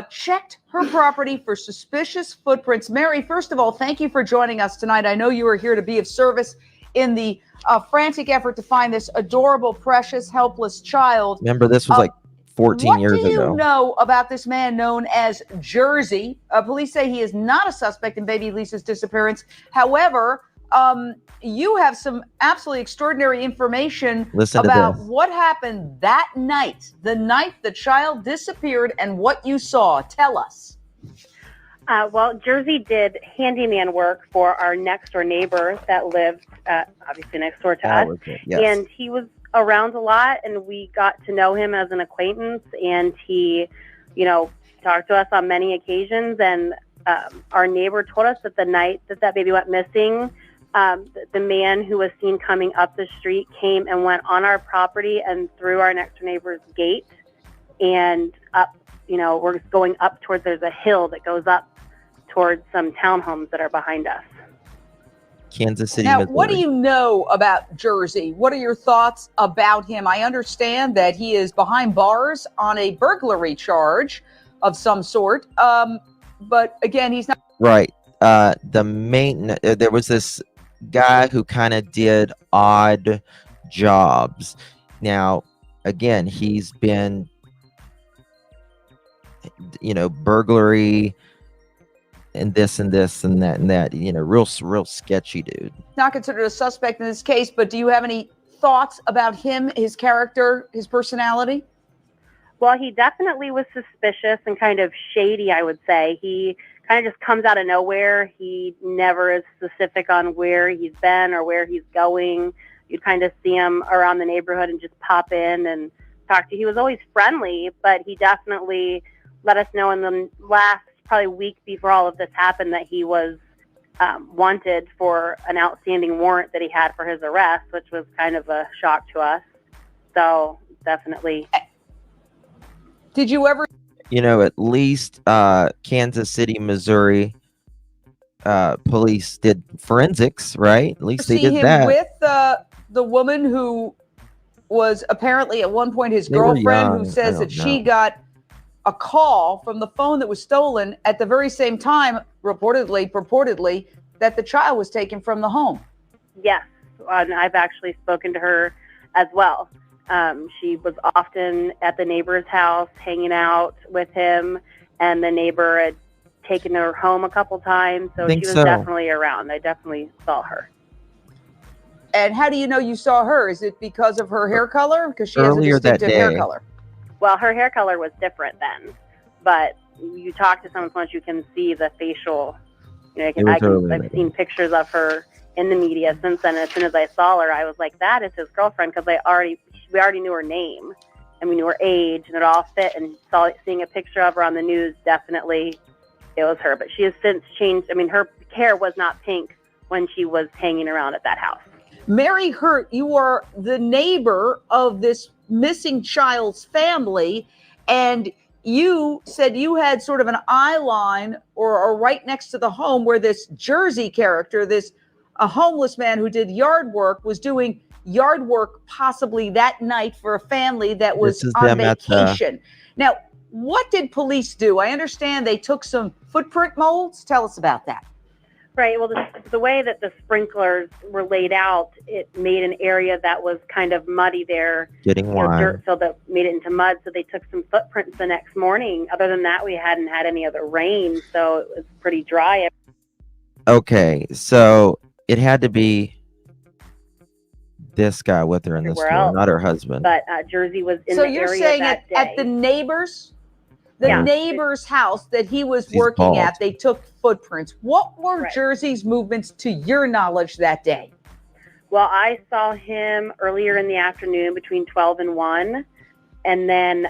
checked her property for suspicious footprints. Mary, first of all, thank you for joining us tonight. I know you are here to be of service in the frantic effort to find this adorable, precious, helpless child. Remember, this was like 14 years What do you ago. know about this man known as Jersey? Police say he is not a suspect in baby Lisa's disappearance. However, you have some absolutely extraordinary information Listen to about this. what happened that night, the night the child disappeared, and what you saw. Tell us. Well, Jersey did handyman work for our next door neighbor that lived obviously next door to That us. was it, yes. And he was around a lot, and we got to know him as an acquaintance, and he, talked to us on many occasions. And our neighbor told us that the night that baby went missing, the man who was seen coming up the street came and went on our property and through our next door neighbor's gate and up, we're going up towards, there's a hill that goes up towards some townhomes that are behind us. Kansas City, Now, Missouri. what do you know about Jersey? What are your thoughts about him? I understand that he is behind bars on a burglary charge of some sort. But again, he's not. Right. There was this guy who kind of did odd jobs. Now, again, he's been, burglary and this and this and that and that, real sketchy dude. Not considered a suspect in this case, but do you have any thoughts about him, his character, his personality? Well, he definitely was suspicious and kind of shady, I would say. He kind of just comes out of nowhere. He never is specific on where he's been or where he's going. You'd kind of see him around the neighborhood and just pop in and talk to you. He was always friendly, but he definitely let us know in the last probably week before all of this happened that he was wanted for an outstanding warrant that he had for his arrest, which was kind of a shock to us. So definitely. Did you ever? At least Kansas City, Missouri police did forensics, right? At least they see did him that. with the woman who was apparently at one point his They were girlfriend, who young. says I that don't she know. got a call from the phone that was stolen at the very same time, purportedly, that the child was taken from the home. Yes, and I've actually spoken to her as well. She was often at the neighbor's house hanging out with him, and the neighbor had taken her home a couple times, so she was definitely around. I definitely saw her. And how do you know you saw her? Is it because of her hair color? Because she Earlier has a that distinctive hair day. color. Well, her hair color was different then, but you talk to someone once you can see the facial. It was earlier I've that seen pictures of her in the media since then. As soon as I saw her, I was like, that is his girlfriend, because we already knew her name and we knew her age, and it all fit. And seeing a picture of her on the news, definitely it was her. But she has since changed. I mean, her hair was not pink when she was hanging around at that house. Mary Hurt, you are the neighbor of this missing child's family, and you said you had sort of an eye line or right next to the home where this Jersey character, a homeless man who did yard work, was doing yard work possibly that night for a family that was This is on them at the- vacation. Now, what did police do? I understand they took some footprint molds. Tell us about that. Right. Well, the way that the sprinklers were laid out, it made an area that was kind of muddy there. Getting wine. Dirt filled up, made it into mud. So they took some footprints the next morning. Other than that, we hadn't had any other rain, so it was pretty dry. Okay, so it had to be this guy with her in the Everywhere store, else. not her husband. But Jersey was in So the you're area saying that day. at the neighbor's house that he was He's working bald. at, they took footprints. What were Right. Jersey's movements to your knowledge that day? Well, I saw him earlier in the afternoon between 12 and 1. And then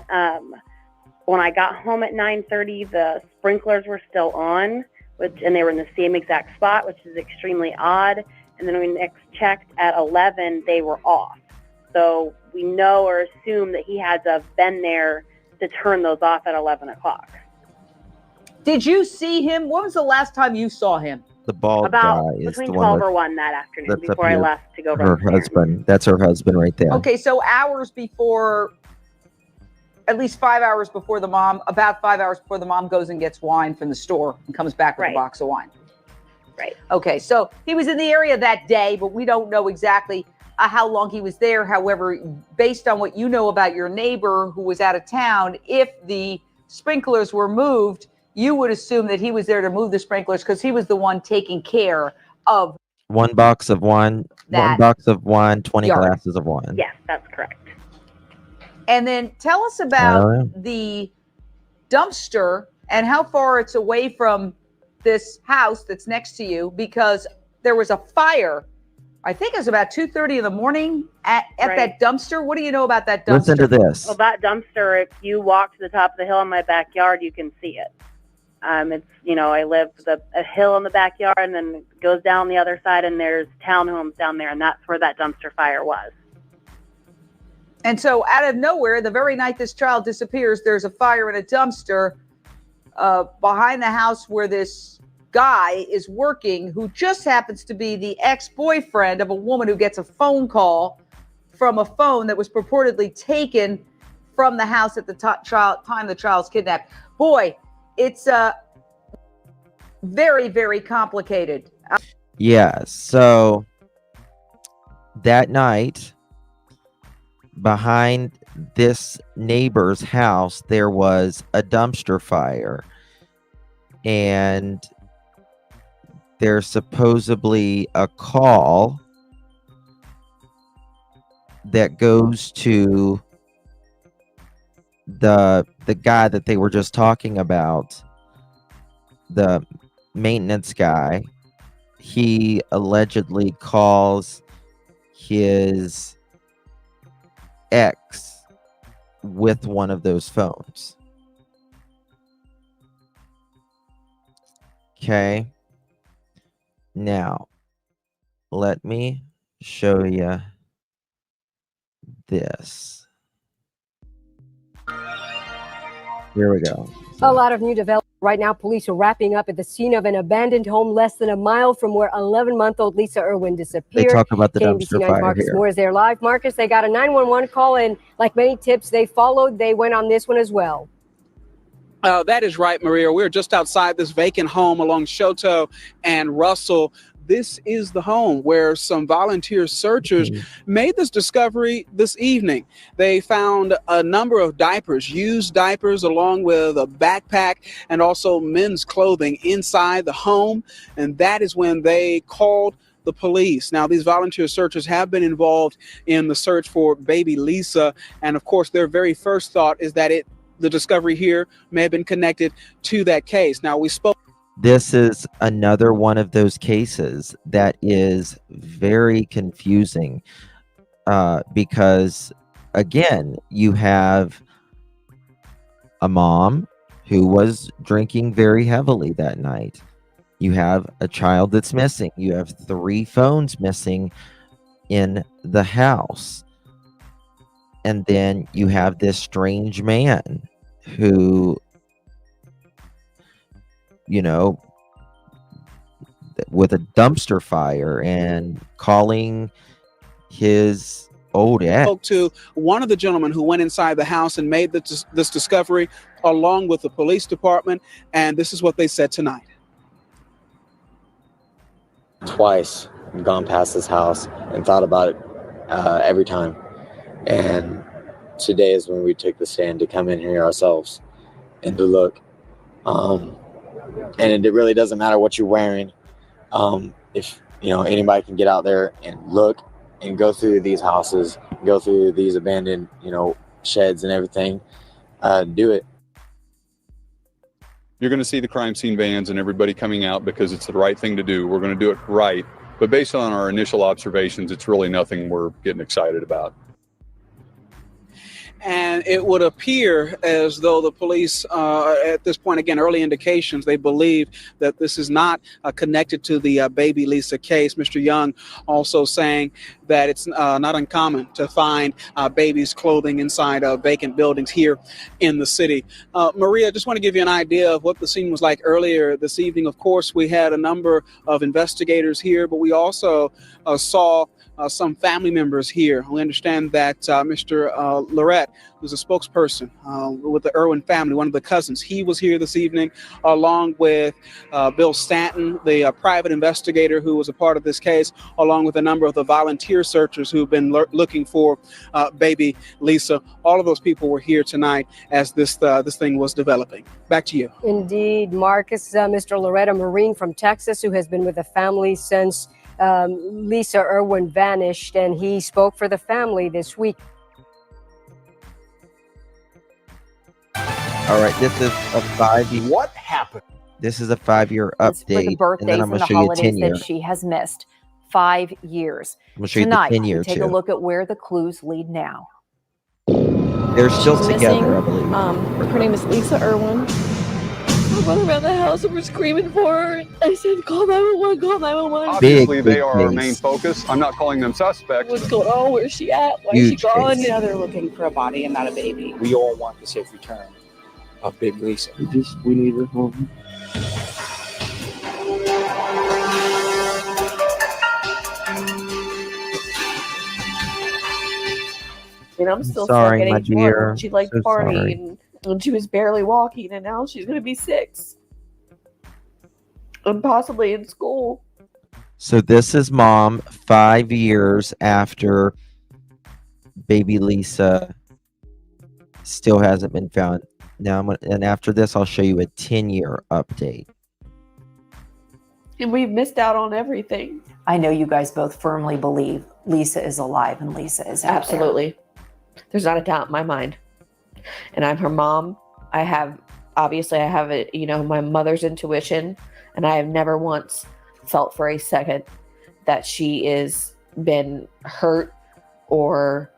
when I got home at 9:30, the sprinklers were still on, and they were in the same exact spot, which is extremely odd. And then when we next checked at 11, they were off. So we know or assume that he had to have been there to turn those off at 11 o'clock. Did you see him? When was the last time you saw him? The bald About guy is between the 12 one or 1 that afternoon that's up before I here. left to go Her run. husband. That's her husband right there. Okay, so hours before, at least 5 hours before the mom, about 5 hours before the mom goes and gets wine from the store and comes back with a Right. box of wine. Right. Okay, so he was in the area that day, but we don't know exactly how long he was there. However, based on what you know about your neighbor who was out of town, if the sprinklers were moved, you would assume that he was there to move the sprinklers because he was the one taking care of 1 box of wine, That 1 box of wine, 20 yard. glasses of wine. Yes, that's correct. And then tell us I about don't know. the dumpster and how far it's away from this house that's next to you, because there was a fire. I think it was about 2:30 in the morning at Right. that dumpster. What do you know about that dumpster? Listen to this. Well, that dumpster, if you walk to the top of the hill in my backyard, you can see it. It's, I live with a hill in the backyard, and then it goes down the other side, and there's townhomes down there, and that's where that dumpster fire was. And so out of nowhere, the very night this child disappears, there's a fire in a dumpster behind the house where this guy is working, who just happens to be the ex-boyfriend of a woman who gets a phone call from a phone that was purportedly taken from the house at the time the child's kidnapped. Boy, it's very, very complicated. Yeah, so that night, behind this neighbor's house, there was a dumpster fire. And there's supposedly a call that goes to the guy that they were just talking about, the maintenance guy. He allegedly calls his ex with one of those phones. Okay. Now, let me show you this. Here we go. A lot of new development. Right now, police are wrapping up at the scene of an abandoned home less than a mile from where 11-month-old Lisa Irwin disappeared. They talk about the KMBC dumpster 9's fire Marcus here. Moore is there live. Marcus, they got a 911 call, and like many tips they followed, they went on this one as well. That is right, Maria. We're just outside this vacant home along Shoto and Russell. This is the home where some volunteer searchers made this discovery this evening. They found a number of diapers, used diapers, along with a backpack and also men's clothing inside the home. And that is when they called the police. Now, these volunteer searchers have been involved in the search for baby Lisa. And of course, their very first thought is that the discovery here may have been connected to that case. Now, we spoke. This is another one of those cases that is very confusing because, again, you have a mom who was drinking very heavily that night. You have a child that's missing. You have 3 phones missing in the house. And then you have this strange man who, with a dumpster fire and calling his old ex. Spoke to one of the gentlemen who went inside the house and made this discovery along with the police department, and this is what they said tonight. Twice gone past this house and thought about it every time, and today is when we took the stand to come in here ourselves and to look, and it really doesn't matter what you're wearing. If anybody can get out there and look and go through these houses, go through these abandoned sheds and everything, do it. You're going to see the crime scene vans and everybody coming out because it's the right thing to do. We're going to do it right. But based on our initial observations, it's really nothing we're getting excited about. And it would appear as though the police, at this point, again, early indications, they believe that this is not connected to the baby Lisa case. Mr. Young also saying that it's not uncommon to find babies' clothing inside vacant buildings here in the city. Maria, I just want to give you an idea of what the scene was like earlier this evening. Of course, we had a number of investigators here, but we also saw some family members here. We understand that Mr. Lorette, who's a spokesperson with the Irwin family, one of the cousins, he was here this evening, along with Bill Stanton, the private investigator who was a part of this case, along with a number of the volunteer searchers who've been looking for baby Lisa. All of those people were here tonight as this thing was developing. Back to you. Indeed, Marcus, Mr. Loretta Marine from Texas, who has been with the family since Lisa Irwin vanished, and he spoke for the family this week. All right, this is a 5-year. What happened? This is a 5-year For update, the birthdays and then I'm and going to the show you a holidays 10-year. that she has missed. 5 years. I'm going to show you the Tonight, 10-year we take too. a look at where the clues lead now. They're still She's together, missing. I believe. Her name is Lisa Irwin. We went around the house and we're screaming for her. I said, call 911, call 911. Obviously, Big they are our case. main focus. I'm not calling them suspects. What's going on? Where's she at? Why Huge is she gone? case. Now they're looking for a body and not a baby. We all want the safe return of baby Lisa. We need her home. And I'm still Sorry, stuck my at age 1 dear. when she liked So partying and she was barely walking, and now she's going to be 6 and possibly in school. So this is mom 5 years after baby Lisa still hasn't been found. Now and after this, I'll show you a 10-year update. And we've missed out on everything. I know you guys both firmly believe Lisa is alive and Lisa is out there. Absolutely. There's not a doubt in my mind. And I'm her mom. I have my mother's intuition, and I have never once felt for a second that she is been hurt or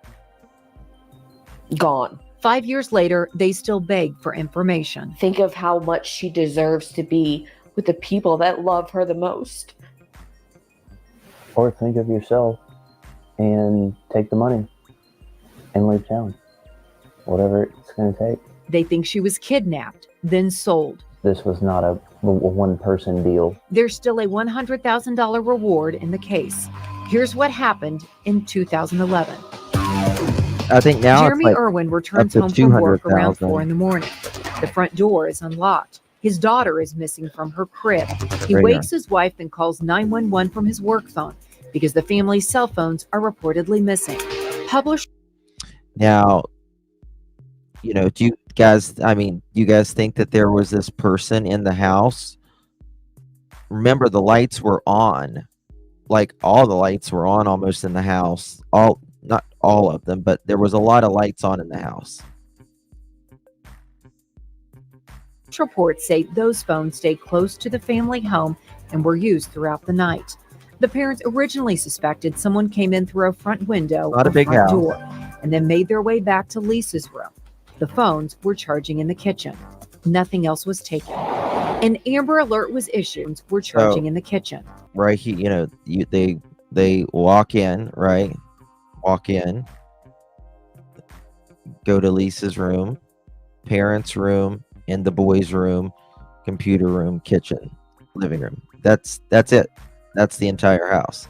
gone. 5 years later, they still beg for information. Think of how much she deserves to be with the people that love her the most. Or think of yourself and take the money and leave town. Whatever it's going to take. They think she was kidnapped, then sold. This was not a one-person deal. There's still a $100,000 reward in the case. Here's what happened in 2011. I think now Jeremy it's like Irwin returns up to home from work around 200,000. 4 in the morning. The front door is unlocked. His daughter is missing from her crib. He Right wakes his wife and calls 911 from his work phone because the family's cell phones are reportedly missing. Published. Now, do you guys think that there was this person in the house? Remember, the lights were on. Like, all the lights were on almost in the house. Not all of them, but there was a lot of lights on in the house. Reports say those phones stayed close to the family home and were used throughout the night. The parents originally suspected someone came in through a front window Not a or big front house. door and then made their way back to Lisa's room. The phones were charging in the kitchen. Nothing else was taken. An Amber Alert was issued. Were charging in the kitchen. Right, they walk in, right? Walk in, go to Lisa's room, parents' room, and the boys' room, computer room, kitchen, living room. That's it. That's the entire house.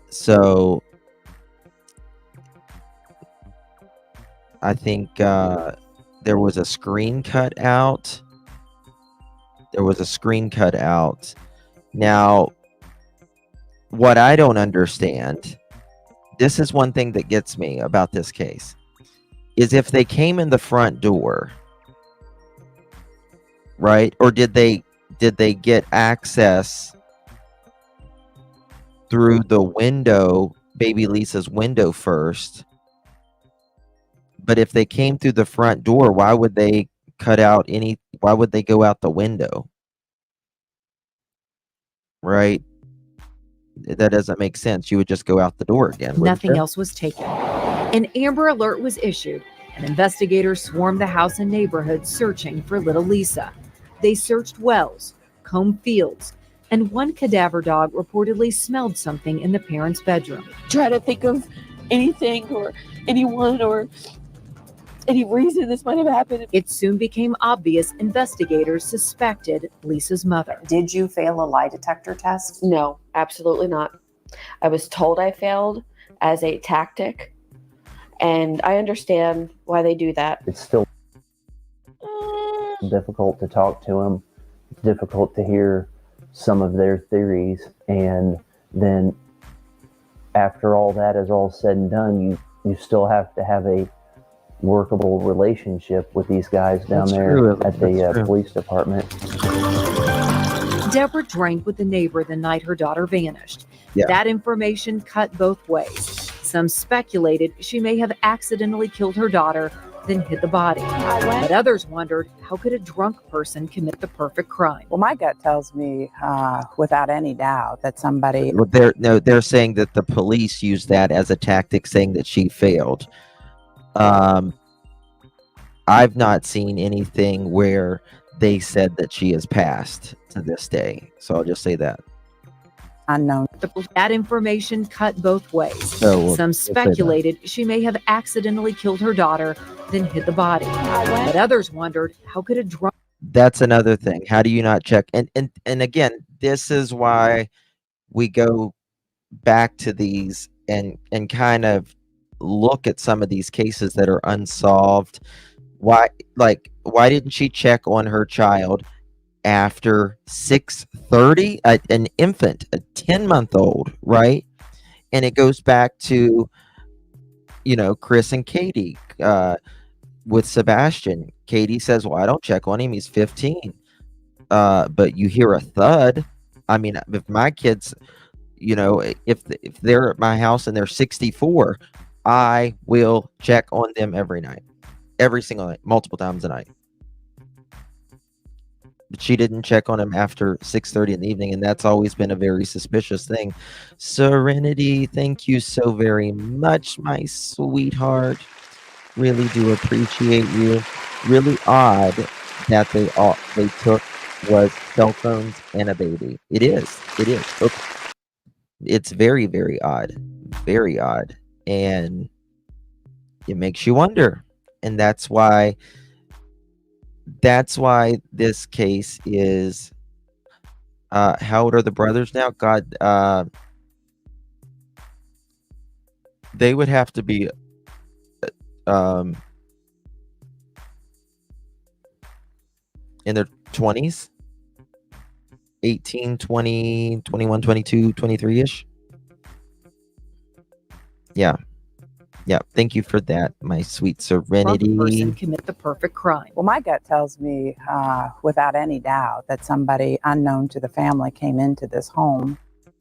So I think there was a screen cut out. Now, what I don't understand, this is one thing that gets me about this case, is if they came in the front door, right? Or did they get access through the window, baby Lisa's window first? But if they came through the front door, why would they why would they go out the window? Right? That doesn't make sense. You would just go out the door again. Nothing else was taken. An Amber Alert was issued, and investigators swarmed the house and neighborhood searching for little Lisa. They searched wells, combed fields, and one cadaver dog reportedly smelled something in the parents' bedroom. Try to think of anything or anyone or any reason this might have happened. It soon became obvious investigators suspected Lisa's mother. Did you fail a lie detector test? No, absolutely not. I was told I failed as a tactic, and I understand why they do that. It's still difficult to talk to them. It's difficult to hear some of their theories, and then after all that is all said and done, you still have to have a workable relationship with these guys down there at the police department. Deborah drank with the neighbor the night her daughter vanished. Yeah. That information cut both ways. Some speculated she may have accidentally killed her daughter, then hid the body. But others wondered, how could a drunk person commit the perfect crime? Well, my gut tells me, without any doubt, that somebody. Well, they're saying that the police used that as a tactic, saying that she failed. I've not seen anything where they said that she has passed to this day. So I'll just say that. Unknown. That information cut both ways. So Some speculated she may have accidentally killed her daughter, then hid the body. But others wondered, how could a drunk... That's another thing. How do you not check? And again, this is why we go back to these and kind of look at some of these cases that are unsolved. Why didn't she check on her child after 6:30? An infant, a 10-month-old, right? And it goes back to, Chris and Katie with Sebastian. Katie says, well, I don't check on him. He's 15. But you hear a thud. I mean, if my kids, if they're at my house and they're 64, I will check on them every night. Every single night, multiple times a night. But she didn't check on him after 6:30 in the evening, and that's always been a very suspicious thing. Serenity, thank you so very much, my sweetheart. Really do appreciate you. Really odd that they took was cell phones and a baby. It is. Okay. It's very, very odd. Very odd. And it makes you wonder. And that's why this case is how old are the brothers now? God, they would have to be in their 20s, 18, 20, 21, 22, 23-ish. Yeah. Thank you for that, my sweet Serenity. person commit the perfect crime? Well, my gut tells me, without any doubt, that somebody unknown to the family came into this home.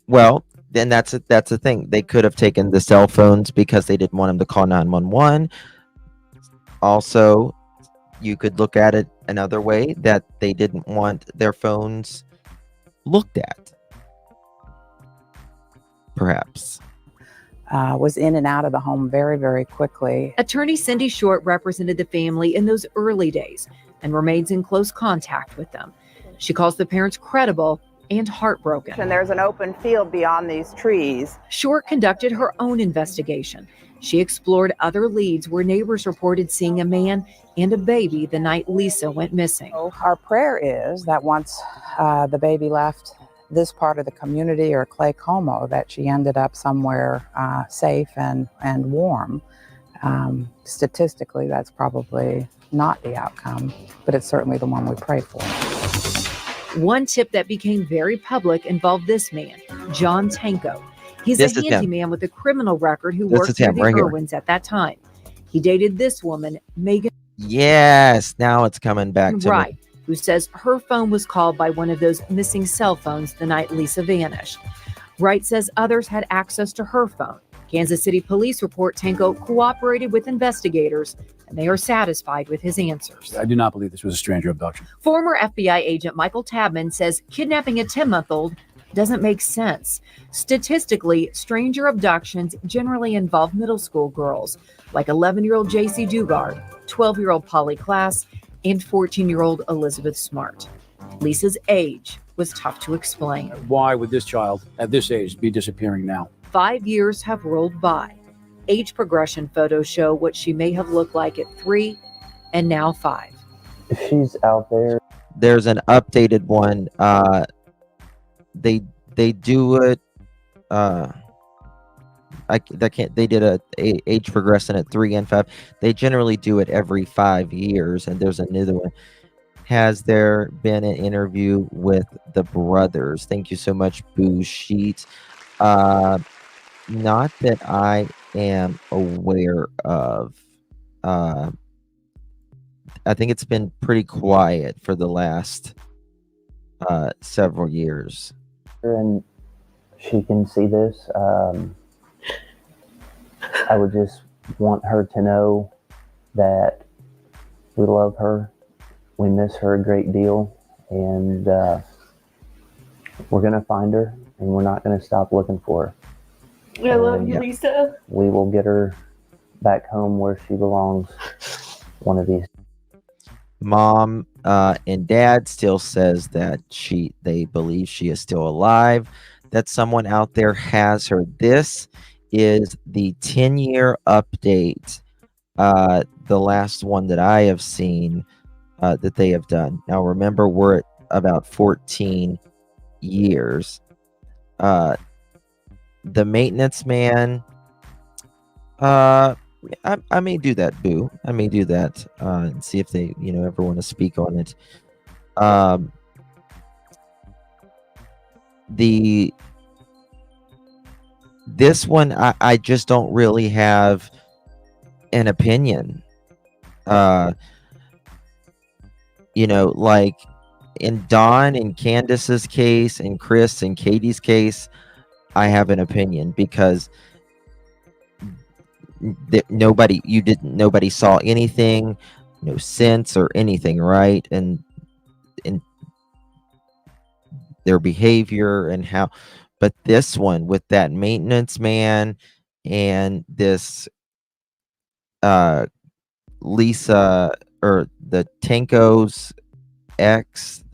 Well, then that's the thing. They could have taken the cell phones because they didn't want them to call 911. Also, you could look at it another way, that they didn't want their phones looked at. Perhaps. Was in and out of the home very, very quickly. Attorney Cindy Short represented the family in those early days and remains in close contact with them. She calls the parents credible and heartbroken. And there's an open field beyond these trees. Short conducted her own investigation. She explored other leads where neighbors reported seeing a man and a baby the night Lisa went missing. Our prayer is that once the baby left this part of the community or Clay Como that she ended up somewhere safe and warm. Statistically, that's probably not the outcome, but it's certainly the one we pray for. One tip that became very public involved this man, John Tanko. He's This a is him. handyman with a criminal record who This worked is near him the right here. Irwins at that time. He dated this woman, Megan Yes, now it's coming back to Wright, me. who says her phone was called by one of those missing cell phones the night Lisa vanished. Wright says others had access to her phone. Kansas City police report Tanko cooperated with investigators, and they are satisfied with his answers. I do not believe this was a stranger abduction. Former FBI agent Michael Tabman says kidnapping a 10-month-old doesn't make sense. Statistically, stranger abductions generally involve middle school girls, like 11-year-old J.C. Dugard, 12-year-old Polly Klass, and 14-year-old Elizabeth Smart. Lisa's age was tough to explain. Why would this child at this age be disappearing now? 5 years have rolled by. Age progression photos show what she may have looked like at 3 and now 5. If she's out there, There's an updated one. They do it. They did a age progression at 3 and 5. They generally do it every 5 years, and there's another one. Has there been an interview with the brothers? Thank you so much, Boo Sheet. Not that I am aware of. I think it's been pretty quiet for the last several years. and she can see this, I would just want her to know that we love her. We miss her a great deal, and we're going to find her, and we're not going to stop looking for her. I love you, Lisa. We will get her back home where she belongs one of these. Mom and dad still says that they believe she is still alive, that someone out there has her. This is the 10-year update, the last one that I have seen that they have done. Now remember, we're at about 14 years. The maintenance man, I may do that, Boo. I may do that and see if they, ever want to speak on it. This one, I just don't really have an opinion. Like in Dawn and Candace's case, and Chris and Katie's case, I have an opinion because nobody saw anything, no sense or anything, right? And their behavior and how, but this one with that maintenance man and this Lisa, or the Tanko's ex,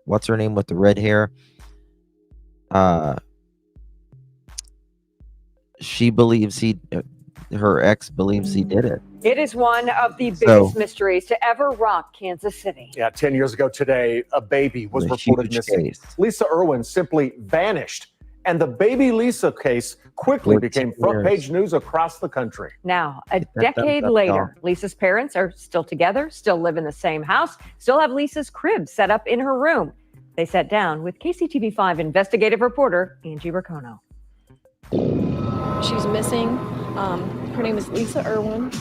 what's her name with the red hair? She believes her ex believes he did it. It is one of the biggest mysteries to ever rock Kansas City. Yeah, 10 years ago today, a baby was A reported huge missing. case. Lisa Irwin simply vanished, and the baby Lisa case quickly 14 became front page news across the country. Now, a that thumbs decade up, later, y'all. Lisa's parents are still together, still live in the same house, still have Lisa's crib set up in her room. They sat down with KCTV5 investigative reporter Angie Racono. She's missing. Her name is Lisa Irwin.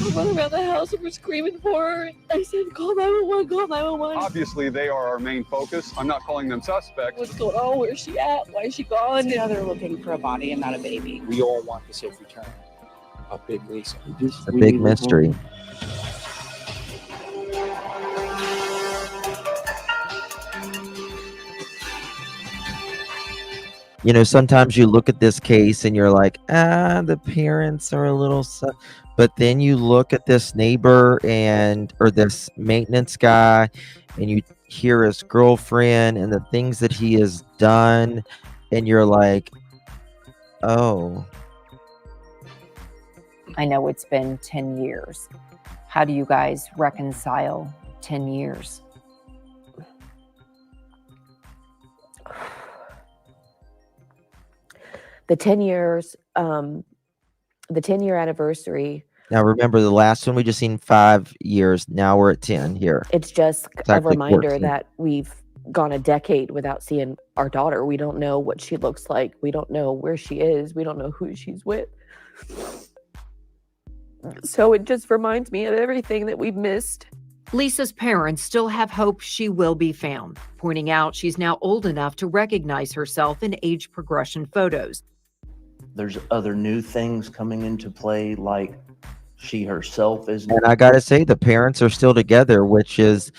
We're running around the house and we're screaming for her. I said, call 911, call 911. Obviously, they are our main focus. I'm not calling them suspects. What's going on? Where's she at? Why is she gone? Now they're looking for a body and not a baby. We all want the safe return of Big Lisa. It's a big mystery. Sometimes you look at this case and you're like, the parents are a little, but then you look at this neighbor or this maintenance guy, and you hear his girlfriend and the things that he has done, and you're like, oh. I know it's been 10 years. How do you guys reconcile 10 years? The 10 years, the 10-year anniversary. Now remember, the last one we just seen 5 years. Now we're at 10 here. It's just It's a actually reminder 14. that we've gone a decade without seeing our daughter. We don't know what she looks like. We don't know where she is. We don't know who she's with. So it just reminds me of everything that we've missed. Lisa's parents still have hope she will be found, pointing out she's now old enough to recognize herself in age progression photos. There's other new things coming into play, like she herself is. And I gotta say, the parents are still together, which is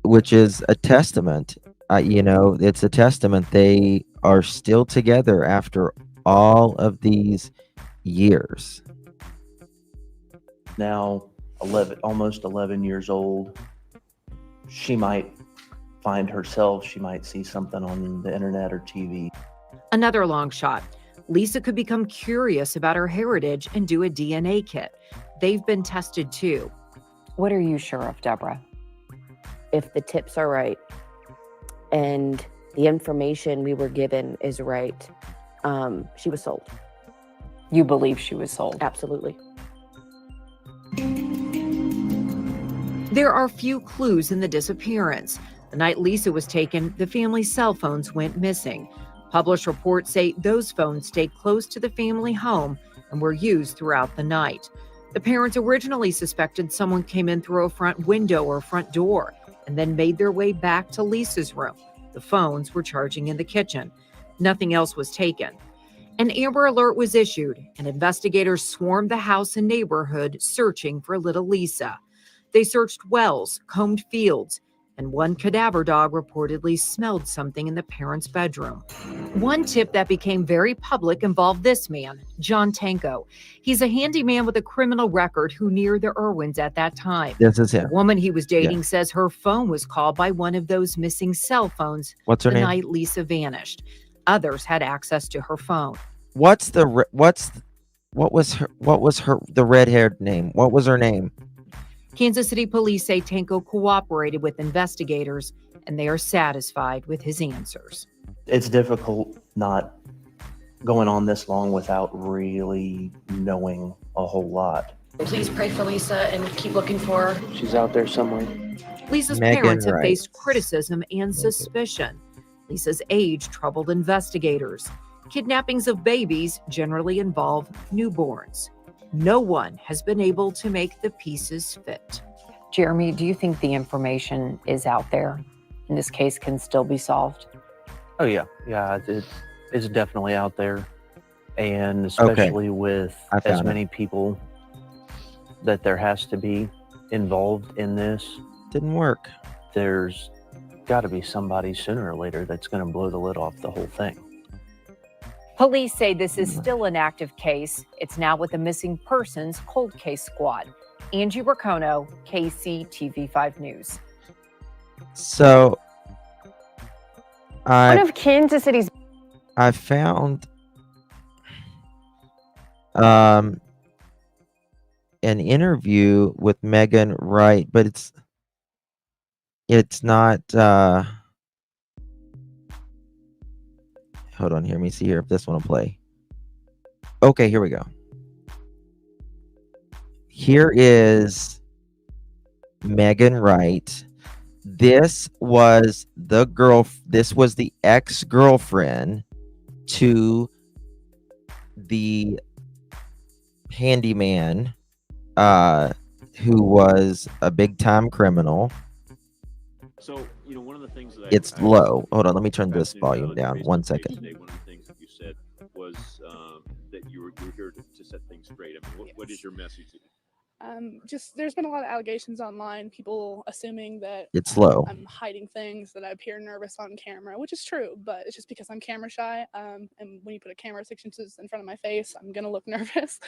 a testament. It's a testament. They are still together after all of these years. Now 11, almost 11 years old. She might find herself, she might see something on the internet or TV. Another long shot. Lisa could become curious about her heritage and do a DNA kit. They've been tested too. What are you sure of, Deborah? If the tips are right and the information we were given is right, she was sold. You believe she was sold? Absolutely. There are few clues in the disappearance. The night Lisa was taken, the family's cell phones went missing. Published reports say those phones stayed close to the family home and were used throughout the night. The parents originally suspected someone came in through a front window or front door and then made their way back to Lisa's room. The phones were charging in the kitchen. Nothing else was taken. An Amber Alert was issued, and investigators swarmed the house and neighborhood searching for little Lisa. They searched wells, combed fields, and one cadaver dog reportedly smelled something in the parents' bedroom. One tip that became very public involved this man, John Tanko. He's a handyman with a criminal record who knew the Irwins at that time. This is him. The woman he was dating Yeah. says her phone was called by one of those missing cell phones What's her the name? night Lisa vanished. Others had access to her phone. What was the red-haired name? What was her name? Kansas City police say Tanko cooperated with investigators, and they are satisfied with his answers. It's difficult not going on this long without really knowing a whole lot. Please pray for Lisa and keep looking for her. She's out there somewhere. Lisa's Megan parents have Wright. faced criticism and suspicion. Lisa's age troubled investigators. Kidnappings of babies generally involve newborns. No one has been able to make the pieces fit. Jeremy, do you think the information is out there and this case can still be solved? Oh yeah, it's definitely out there, and especially with I as found it. many people that there has to be involved in this. Didn't work. There's got to be somebody sooner or later that's going to blow the lid off the whole thing. Police say this is still an active case. It's now with the Missing Persons Cold Case Squad. Angie Racono, KCTV5 News. So One of Kansas City's I found an interview with Megan Wright, but it's not hold on here. Let me see here if this one will play. Okay, here we go. Here is Megan Wright. This was the ex-girlfriend to the handyman who was a big-time criminal. So, one of the things that It's low. Hold on, let me turn this volume down. 1 second. Today, one of the things that you said was that you were here to set things straight. I mean, what is your message? Just there's been a lot of allegations online, people assuming that It's low. I'm hiding things, that I appear nervous on camera, which is true, but it's just because I'm camera shy. And when you put a camera 6 inches in front of my face, I'm gonna look nervous.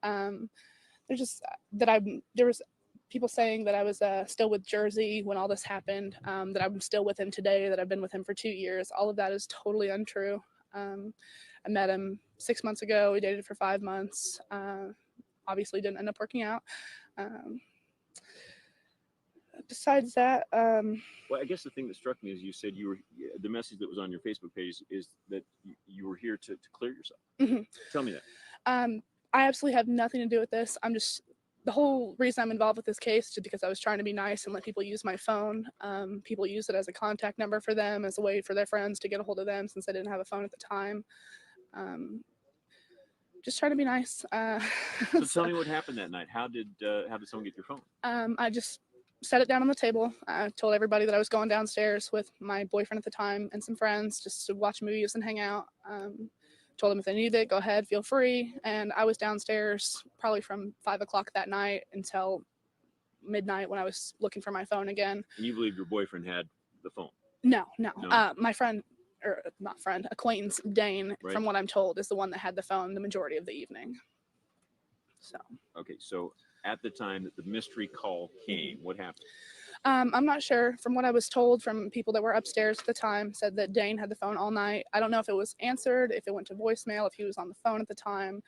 There's just there was people saying that I was still with Jersey when all this happened, that I'm still with him today, that I've been with him for 2 years. All of that is totally untrue. I met him 6 months ago. We dated for 5 months. Obviously didn't end up working out. Besides that, Well, I guess the thing that struck me is you said the message that was on your Facebook page is that you were here to clear yourself. mhm. Tell me that. I absolutely have nothing to do with this. The whole reason I'm involved with this case is because I was trying to be nice and let people use my phone. People use it as a contact number for them, as a way for their friends to get a hold of them since I didn't have a phone at the time. Just trying to be nice. So tell me what happened that night. How did someone get your phone? I just set it down on the table. I told everybody that I was going downstairs with my boyfriend at the time and some friends just to watch movies and hang out. Told them if they needed it, go ahead, feel free. And I was downstairs probably from 5 o'clock that night until midnight when I was looking for my phone again. And you believe your boyfriend had the phone? No. No? My friend, or not friend, acquaintance Dane, Right. from what I'm told, is the one that had the phone the majority of the evening. So. Okay, so at the time that the mystery call came, what happened? I'm not sure. From what I was told from people that were upstairs at the time, said that Dane had the phone all night. I don't know if it was answered, if it went to voicemail, if he was on the phone at the time.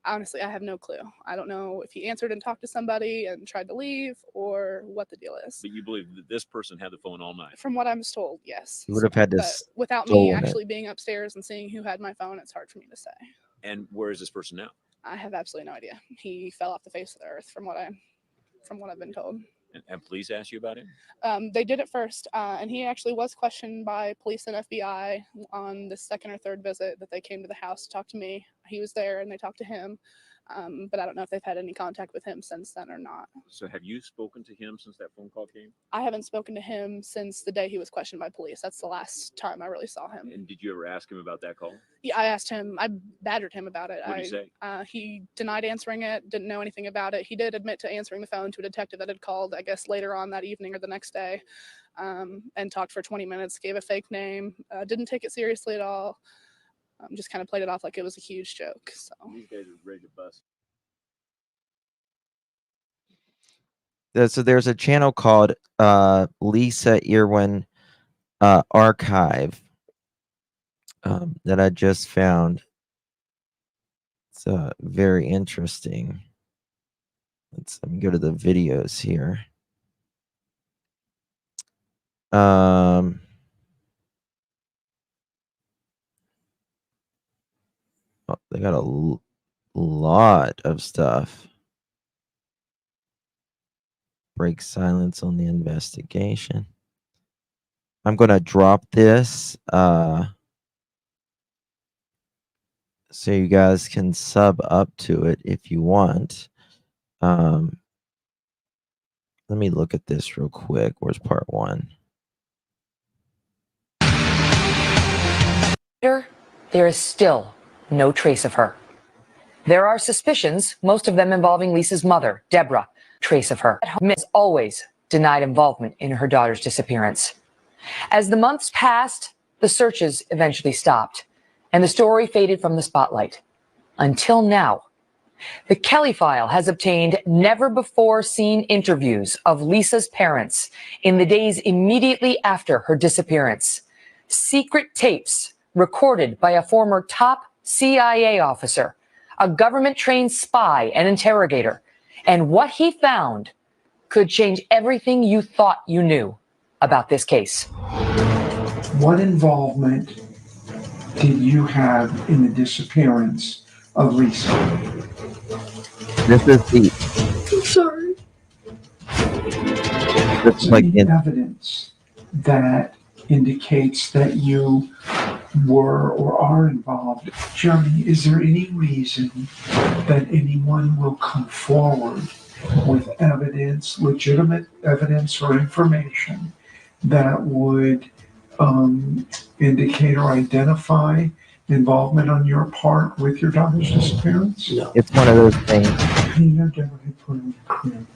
Honestly, I have no clue. I don't know if he answered and talked to somebody and tried to leave or what the deal is. But you believe that this person had the phone all night? From what I was told, yes. You would have had to But without me stolen actually it. being upstairs and seeing who had my phone, it's hard for me to say. And where is this person now? I have absolutely no idea. He fell off the face of the earth from what I've been told. And have police asked you about him? They did at first, and he actually was questioned by police and FBI on the second or third visit that they came to the house to talk to me. He was there and they talked to him, but I don't know if they've had any contact with him since then or not. So have you spoken to him since that phone call came? I haven't spoken to him since the day he was questioned by police. That's the last time I really saw him. And did you ever ask him about that call? Yeah, I asked him, I badgered him about it. What did he say? He denied answering it, didn't know anything about it. He did admit to answering the phone to a detective that had called, I guess, later on that evening or the next day, and talked for 20 minutes, gave a fake name, didn't take it seriously at all, just kind of played it off like it was a huge joke. So These guys are ready to bust. So there's a channel called Lisa Irwin Archive that I just found. It's very interesting. Let me go to the videos here. They got a lot of stuff. Break silence on the investigation. I'm going to drop this so you guys can sub up to it if you want. Let me look at this real quick. Where's part one? There is still no trace of her. There are suspicions, most of them involving Lisa's mother, Deborah. Trace of her. Has always denied involvement in her daughter's disappearance. As the months passed, the searches eventually stopped, and the story faded from the spotlight. Until now, the Kelly file has obtained never-before-seen interviews of Lisa's parents in the days immediately after her disappearance. Secret tapes recorded by a former top CIA officer, a government-trained spy and interrogator. And what he found could change everything you thought you knew about this case. What involvement did you have in the disappearance of Lisa? This is the. I'm sorry. This is like evidence that indicates that you were or are involved. Jeremy, is there any reason that anyone will come forward with evidence, legitimate evidence or information that would indicate or identify involvement on your part with your daughter's disappearance? No. It's one of those things. How do you know Deborah had put her in the crib?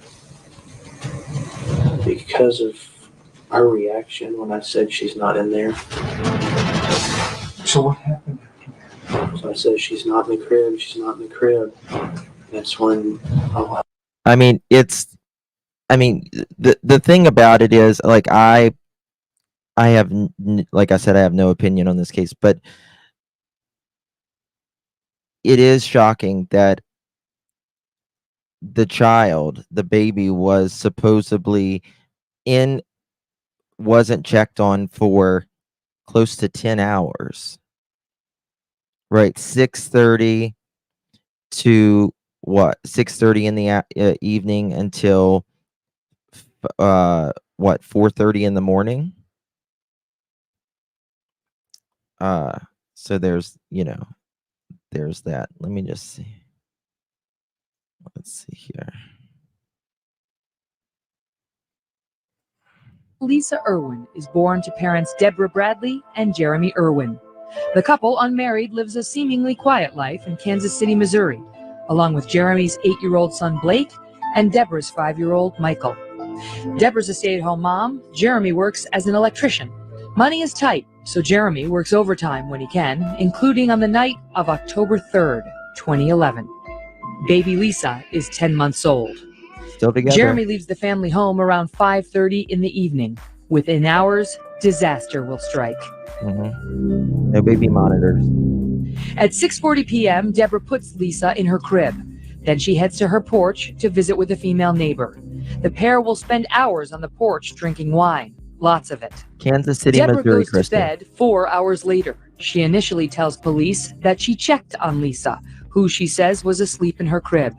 Because of our reaction when I said she's not in there. So what happened? So I said she's not in the crib. She's not in the crib. That's when. I mean, the thing about it is, like, I have, like I said, I have no opinion on this case, but it is shocking that the child, the baby, was supposedly in wasn't checked on for close to 10 hours. Right, 6:30 to what? 6:30 in the evening until 4:30 in the morning. So there's there's that. Let me just see. Let's see here. Lisa Irwin is born to parents Deborah Bradley and Jeremy Irwin. The couple, unmarried, lives a seemingly quiet life in Kansas City, Missouri, along with Jeremy's 8-year-old son Blake and Deborah's 5-year-old Michael. Deborah's a stay-at-home mom. Jeremy works as an electrician. Money is tight, so Jeremy works overtime when he can, including on the night of October 3rd, 2011. Baby Lisa is 10 months old. Still together. Jeremy leaves the family home around 5:30 in the evening. Within hours, disaster will strike. No baby monitors. At 6:40 p.m., Deborah puts Lisa in her crib. Then she heads to her porch to visit with a female neighbor. The pair will spend hours on the porch drinking wine, lots of it. Kansas City, Deborah Missouri, goes to bed 4 hours later. She initially tells police that she checked on Lisa, who she says was asleep in her crib.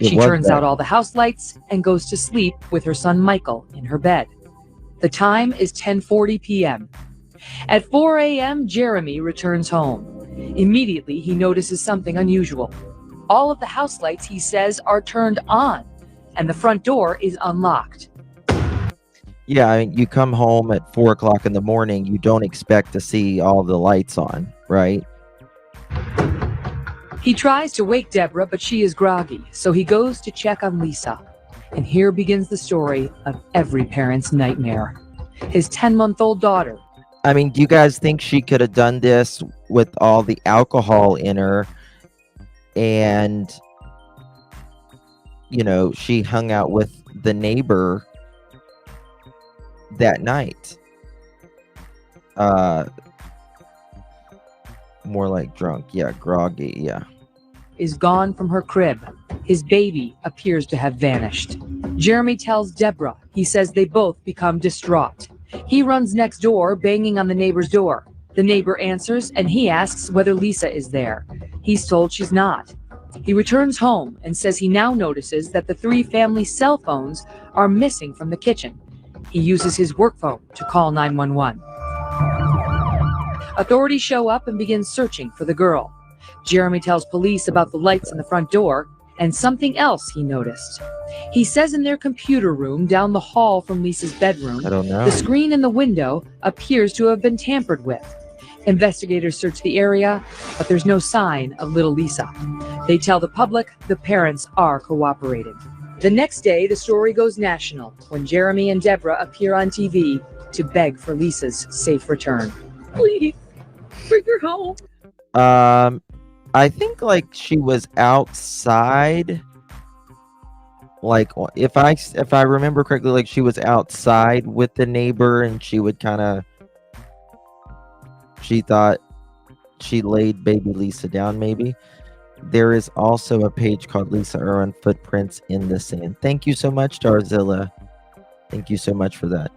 She turns out all the house lights and goes to sleep with her son Michael in her bed. The time is 10:40 p.m. At 4 a.m., Jeremy returns home. Immediately, he notices something unusual. All of the house lights, he says, are turned on, and the front door is unlocked. Yeah, I mean, you come home at 4 o'clock in the morning, you don't expect to see all the lights on, right? He tries to wake Deborah, but she is groggy, so he goes to check on Lisa. And here begins the story of every parent's nightmare. His 10-month-old daughter. I mean, do you guys think she could have done this with all the alcohol in her and, she hung out with the neighbor that night? More like drunk. Yeah, groggy. Yeah. Is gone from her crib. His baby appears to have vanished. Jeremy tells Deborah. He says they both become distraught. He runs next door, banging on the neighbor's door. The neighbor answers, and he asks whether Lisa is there. He's told she's not. He returns home and says he now notices that the 3 family cell phones are missing from the kitchen. He uses his work phone to call 911. Authorities show up and begin searching for the girl. Jeremy tells police about the lights in the front door and something else he noticed. He says in their computer room down the hall from Lisa's bedroom, I don't know. the screen in the window appears to have been tampered with. Investigators search the area, but there's no sign of little Lisa. They tell the public the parents are cooperating. The next day, the story goes national when Jeremy and Deborah appear on TV to beg for Lisa's safe return. Please, bring her home. I think she was outside. If I remember correctly, she was outside with the neighbor, and she thought she laid baby Lisa down. Maybe there is also a page called Lisa Irwin Footprints in the Sand. Thank you so much, Darzilla. Thank you so much for that.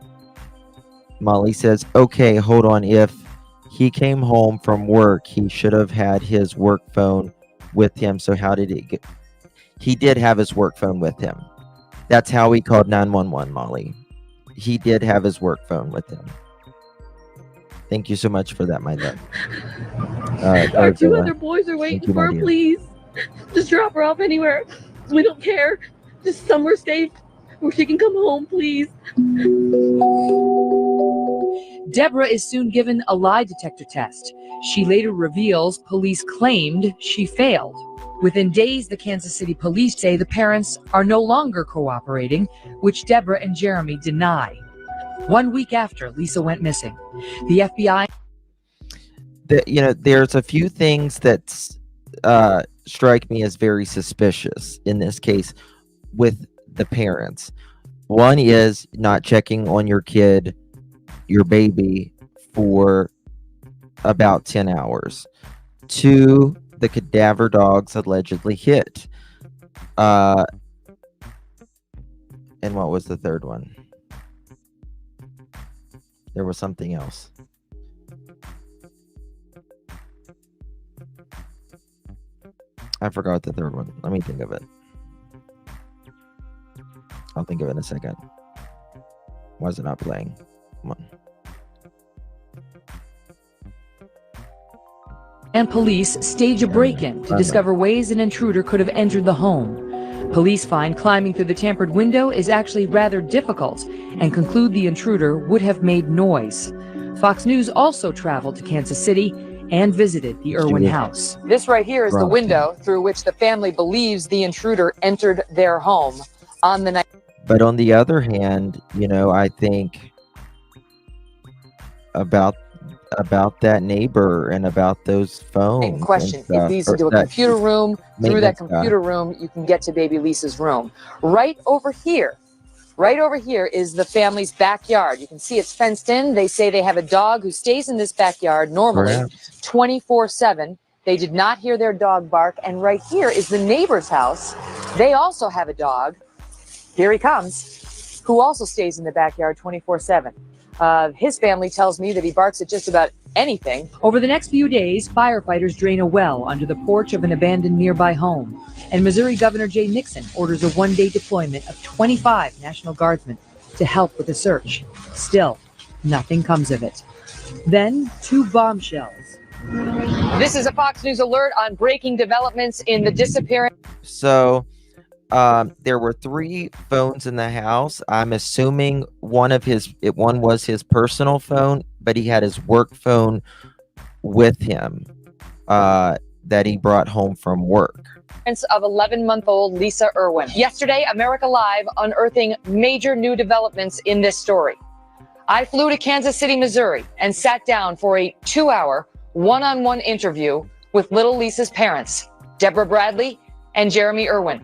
Molly says, "Okay, hold on. If he came home from work, he should have had his work phone with him. So how did it get?" He did have his work phone with him. That's how he called 911, Molly. He did have his work phone with him. Thank you so much for that, my love. Our 2 other boys are waiting for her, please. Just drop her off anywhere. We don't care. Just somewhere safe where she can come home, please. Deborah is soon given a lie detector test. She later reveals police claimed she failed. Within days, the Kansas City police say the parents are no longer cooperating, which Deborah and Jeremy deny. 1 week after Lisa went missing, the FBI... There's a few things that strike me as very suspicious in this case with the parents. One is not checking on your kid, your baby, for about 10 hours. 2, the cadaver dogs allegedly hit. And what was the third one? There was something else. I forgot the third one. Let me think of it. I'll think of it in a second. Why is it not playing? Come on. And police stage a break-in to discover ways an intruder could have entered the home. Police find climbing through the tampered window is actually rather difficult and conclude the intruder would have made noise. Fox News also traveled to Kansas City and visited the Irwin house. This right here is the window through which the family believes the intruder entered their home on the night. But on the other hand, you know, I think about that neighbor and about those phones. Question. It leads into a computer room. Through that computer room, you can get to baby Lisa's room. Right over here is the family's backyard. You can see it's fenced in. They say they have a dog who stays in this backyard normally 24/7. They did not hear their dog bark. And right here is the neighbor's house. They also have a dog. Here he comes, who also stays in the backyard 24/7. His family tells me that he barks at just about anything. Over the next few days, firefighters drain a well under the porch of an abandoned nearby home. And Missouri Governor Jay Nixon orders a one-day deployment of 25 National Guardsmen to help with the search. Still, nothing comes of it. Then, 2 bombshells. This is a Fox News alert on breaking developments in the disappearance. So there were 3 phones in the house. I'm assuming one was his personal phone, but he had his work phone with him that he brought home from work. Of 11-month-old Lisa Irwin. Yesterday, America Live unearthing major new developments in this story. I flew to Kansas City, Missouri, and sat down for a 2-hour one-on-one interview with little Lisa's parents, Deborah Bradley and Jeremy Irwin.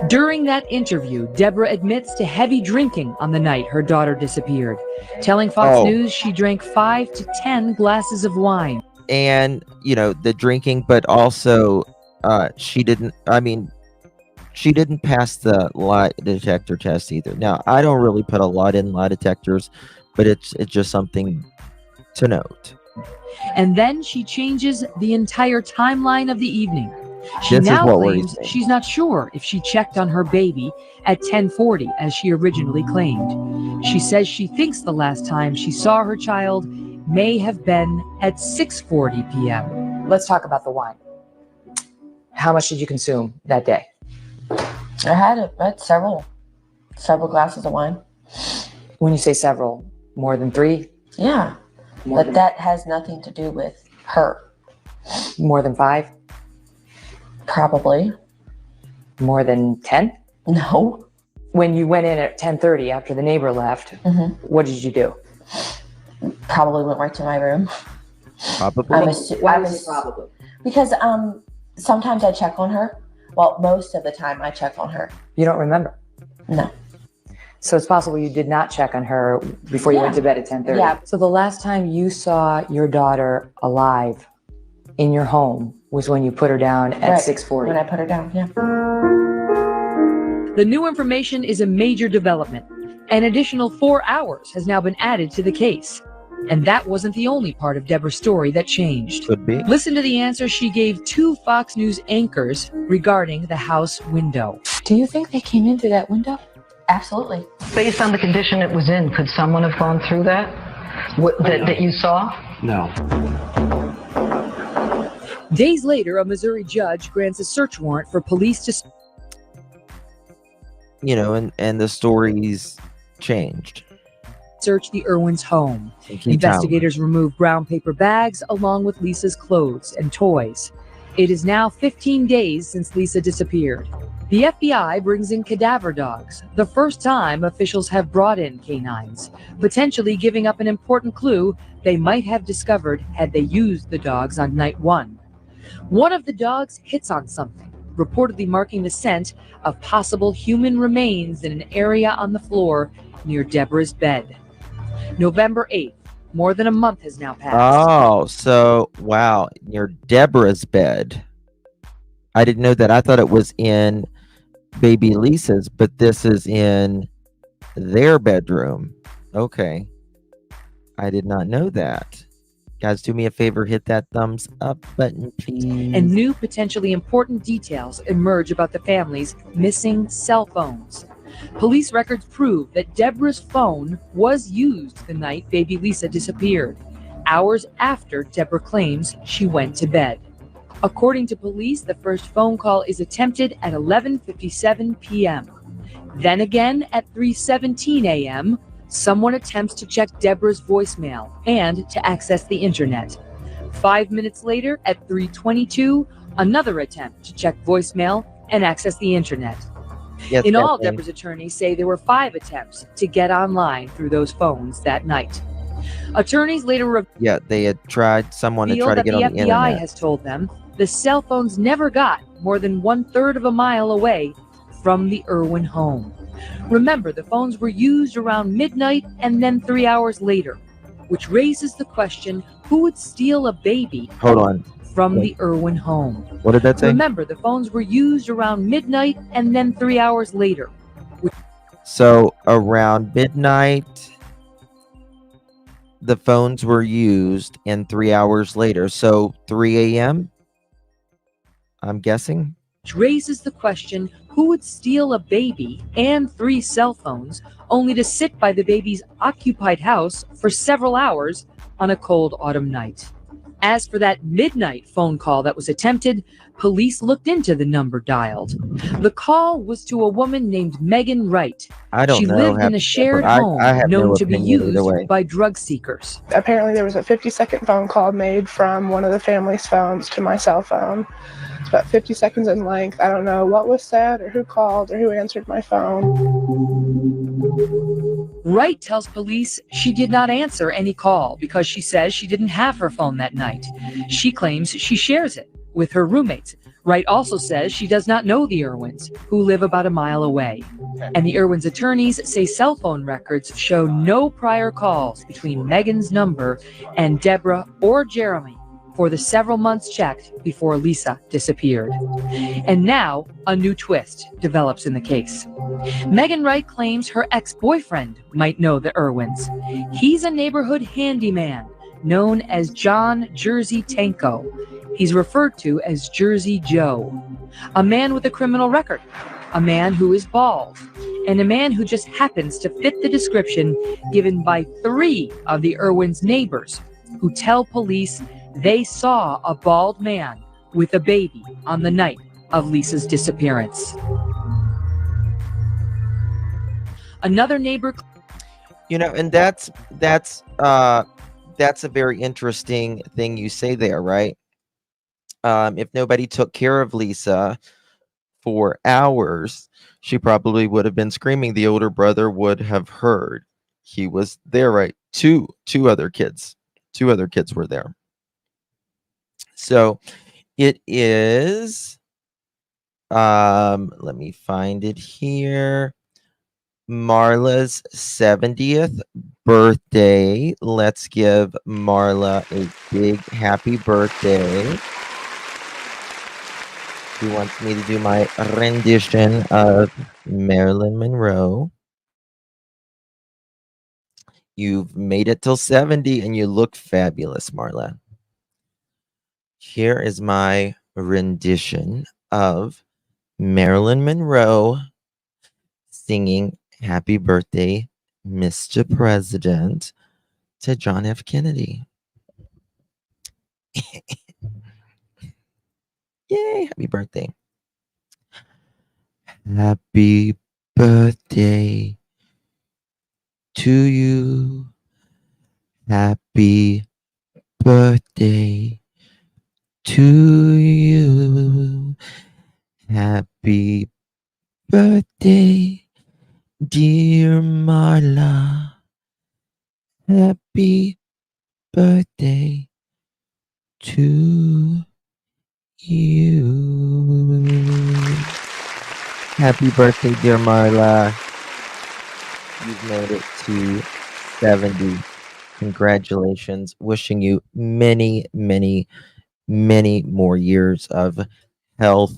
During that interview, Deborah admits to heavy drinking on the night her daughter disappeared, telling Fox News she drank 5 to 10 glasses of wine. And, you know, the drinking, but also she didn't pass the lie detector test either. Now, I don't really put a lot in lie detectors, but it's just something to note. And then she changes the entire timeline of the evening. She now claims she's not sure if she checked on her baby at 10:40 as she originally claimed. She says she thinks the last time she saw her child may have been at 6:40 p.m. Let's talk about the wine. How much did you consume that day? I had several glasses of wine. When you say several, more than 3? Yeah, but that has nothing to do with her. More than 5? Probably. More than 10? No. When you went in at 10:30 after the neighbor left, what did you do? Probably went right to my room. Probably? Why was it probably? Because sometimes I check on her. Well, most of the time I check on her. You don't remember? No. So it's possible you did not check on her before you went to bed at 10:30? Yeah. So the last time you saw your daughter alive in your home was when you put her down at 6:40? When I put her down, yeah. The new information is a major development. An additional 4 hours has now been added to the case. And that wasn't the only part of Deborah's story that changed. Could be. Listen to the answer she gave 2 Fox News anchors regarding the house window. Do you think they came in through that window? Absolutely. Based on the condition it was in, could someone have gone through that? That you saw? No. Days later, a Missouri judge grants a search warrant for police to... You know, and the stories changed. Search the Irwins' home. Investigators removed brown paper bags along with Lisa's clothes and toys. It is now 15 days since Lisa disappeared. The FBI brings in cadaver dogs, the first time officials have brought in canines, potentially giving up an important clue they might have discovered had they used the dogs on night 1. One of the dogs hits on something, reportedly marking the scent of possible human remains in an area on the floor near Deborah's bed. November 8th, more than a month has now passed. Oh, so, wow, near Deborah's bed. I didn't know that. I thought it was in baby Lisa's, but this is in their bedroom. Okay. I did not know that. Guys, do me a favor, hit that thumbs up button, please. And new potentially important details emerge about the family's missing cell phones. Police records prove that Deborah's phone was used the night baby Lisa disappeared, hours after Deborah claims she went to bed. According to police, the first phone call is attempted at 11:57 p.m. Then again at 3:17 a.m., someone attempts to check Deborah's voicemail and to access the internet. 5 minutes later at 3:22, another attempt to check voicemail and access the internet. Yes, In all, Kathleen. Deborah's attorneys say there were 5 attempts to get online through those phones that night. Attorneys later Yeah, they had tried, someone had revealed tried to that get the on the FBI internet. has told them the cell phones never got more than 1/3 of a mile away from the Irwin home. Remember, the phones were used around midnight and then 3 hours later, which raises the question, who would steal a baby Hold on. from the Irwin home? What did that say? Remember, the phones were used around midnight and then 3 hours later. So around midnight, the phones were used, and 3 hours later, so 3 a.m., I'm guessing. Which raises the question, who would steal a baby and 3 cell phones only to sit by the baby's occupied house for several hours on a cold autumn night? As for that midnight phone call that was attempted, police looked into the number dialed. The call was to a woman named Megan Wright. I don't She know. lived in Happy a shared Deborah. home I have known no to be opinion either used way. by drug seekers. Apparently there was a 50-second phone call made from one of the family's phones to my cell phone. It's about 50 seconds in length. I don't know what was said or who called or who answered my phone. Wright tells police she did not answer any call because she says she didn't have her phone that night. She claims she shares it with her roommates. Wright also says she does not know the Irwins, who live about a mile away. And the Irwins' attorneys say cell phone records show no prior calls between Megan's number and Deborah or Jeremy for the several months checked before Lisa disappeared. And now, a new twist develops in the case. Megan Wright claims her ex-boyfriend might know the Irwins. He's a neighborhood handyman known as John Jersey Tanko. He's referred to as Jersey Joe. A man with a criminal record, a man who is bald, and a man who just happens to fit the description given by 3 of the Irwins' neighbors who tell police they saw a bald man with a baby on the night of Lisa's disappearance. Another neighbor, You know, and that's a very interesting thing you say there, right? If nobody took care of Lisa for hours, she probably would have been screaming. The older brother would have heard. He was there, right? Two other kids were there. So it is, let me find it here. Marla's 70th birthday. Let's give Marla a big happy birthday. She wants me to do my rendition of Marilyn Monroe. You've made it till 70 and you look fabulous, Marla. Here is my rendition of Marilyn Monroe singing Happy Birthday, Mr. President, to John F. Kennedy. Yay, happy birthday. Happy birthday to you. Happy birthday to you. Happy birthday, dear Marla. Happy birthday to you. Happy birthday, dear Marla. You've made it to 70. Congratulations. Wishing you many, many, many more years of health,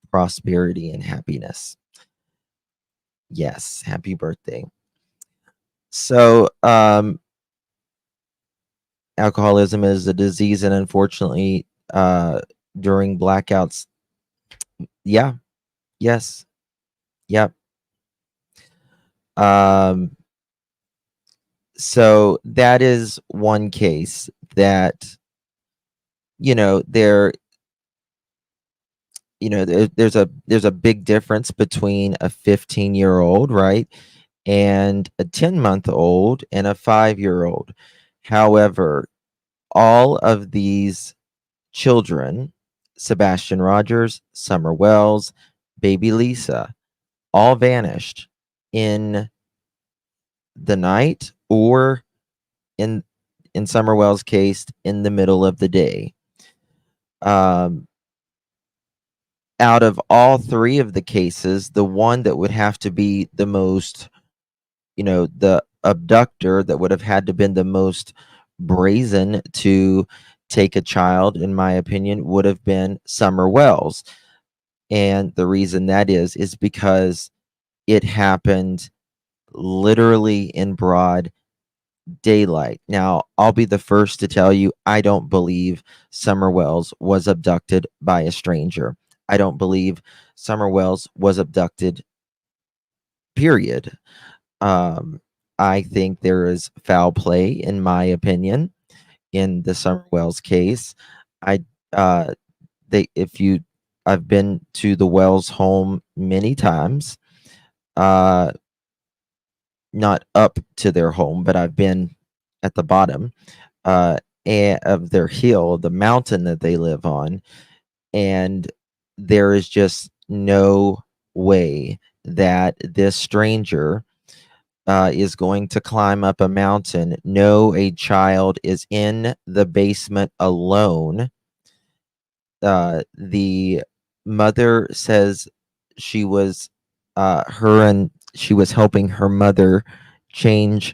prosperity, and happiness. Yes, happy birthday. So, alcoholism is a disease, and unfortunately, during blackouts, yeah, yes, yep. So that is one case that, there, there's a big difference between a 15-year-old, right, and a 10-month-old and a 5-year-old. However, all of these children, Sebastian Rogers, Summer Wells, baby Lisa, all vanished in the night, or in Summer Wells' case, in the middle of the day. Out of all three of the cases, the one that would have to be the most, the abductor that would have had to been the most brazen to take a child, in my opinion, would have been Summer Wells. And the reason that is because it happened literally in broad daylight. Now, I'll be the first to tell you, I don't believe Summer Wells was abducted by a stranger. I don't believe Summer Wells was abducted, period. I think there is foul play, in my opinion, in the Summer Wells case. I they if you I've been to the Wells home many times. Not up to their home, but I've been at the bottom of their hill, the mountain that they live on, and there is just no way that this stranger is going to climb up a mountain. No, a child is in the basement alone. The mother says she was she was helping her mother change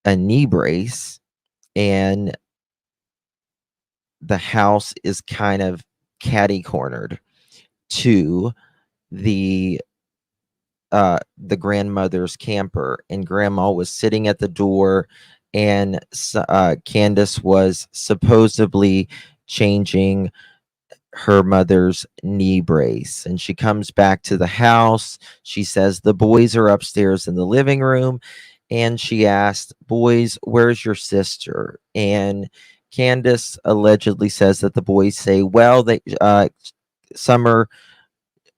a knee brace, and the house is kind of catty cornered to the grandmother's camper, and grandma was sitting at the door, and Candace was supposedly changing her mother's knee brace. And she comes back to the house. She says the boys are upstairs in the living room, and she asked, "Boys, where's your sister?" And Candace allegedly says that the boys say, "Well, Summer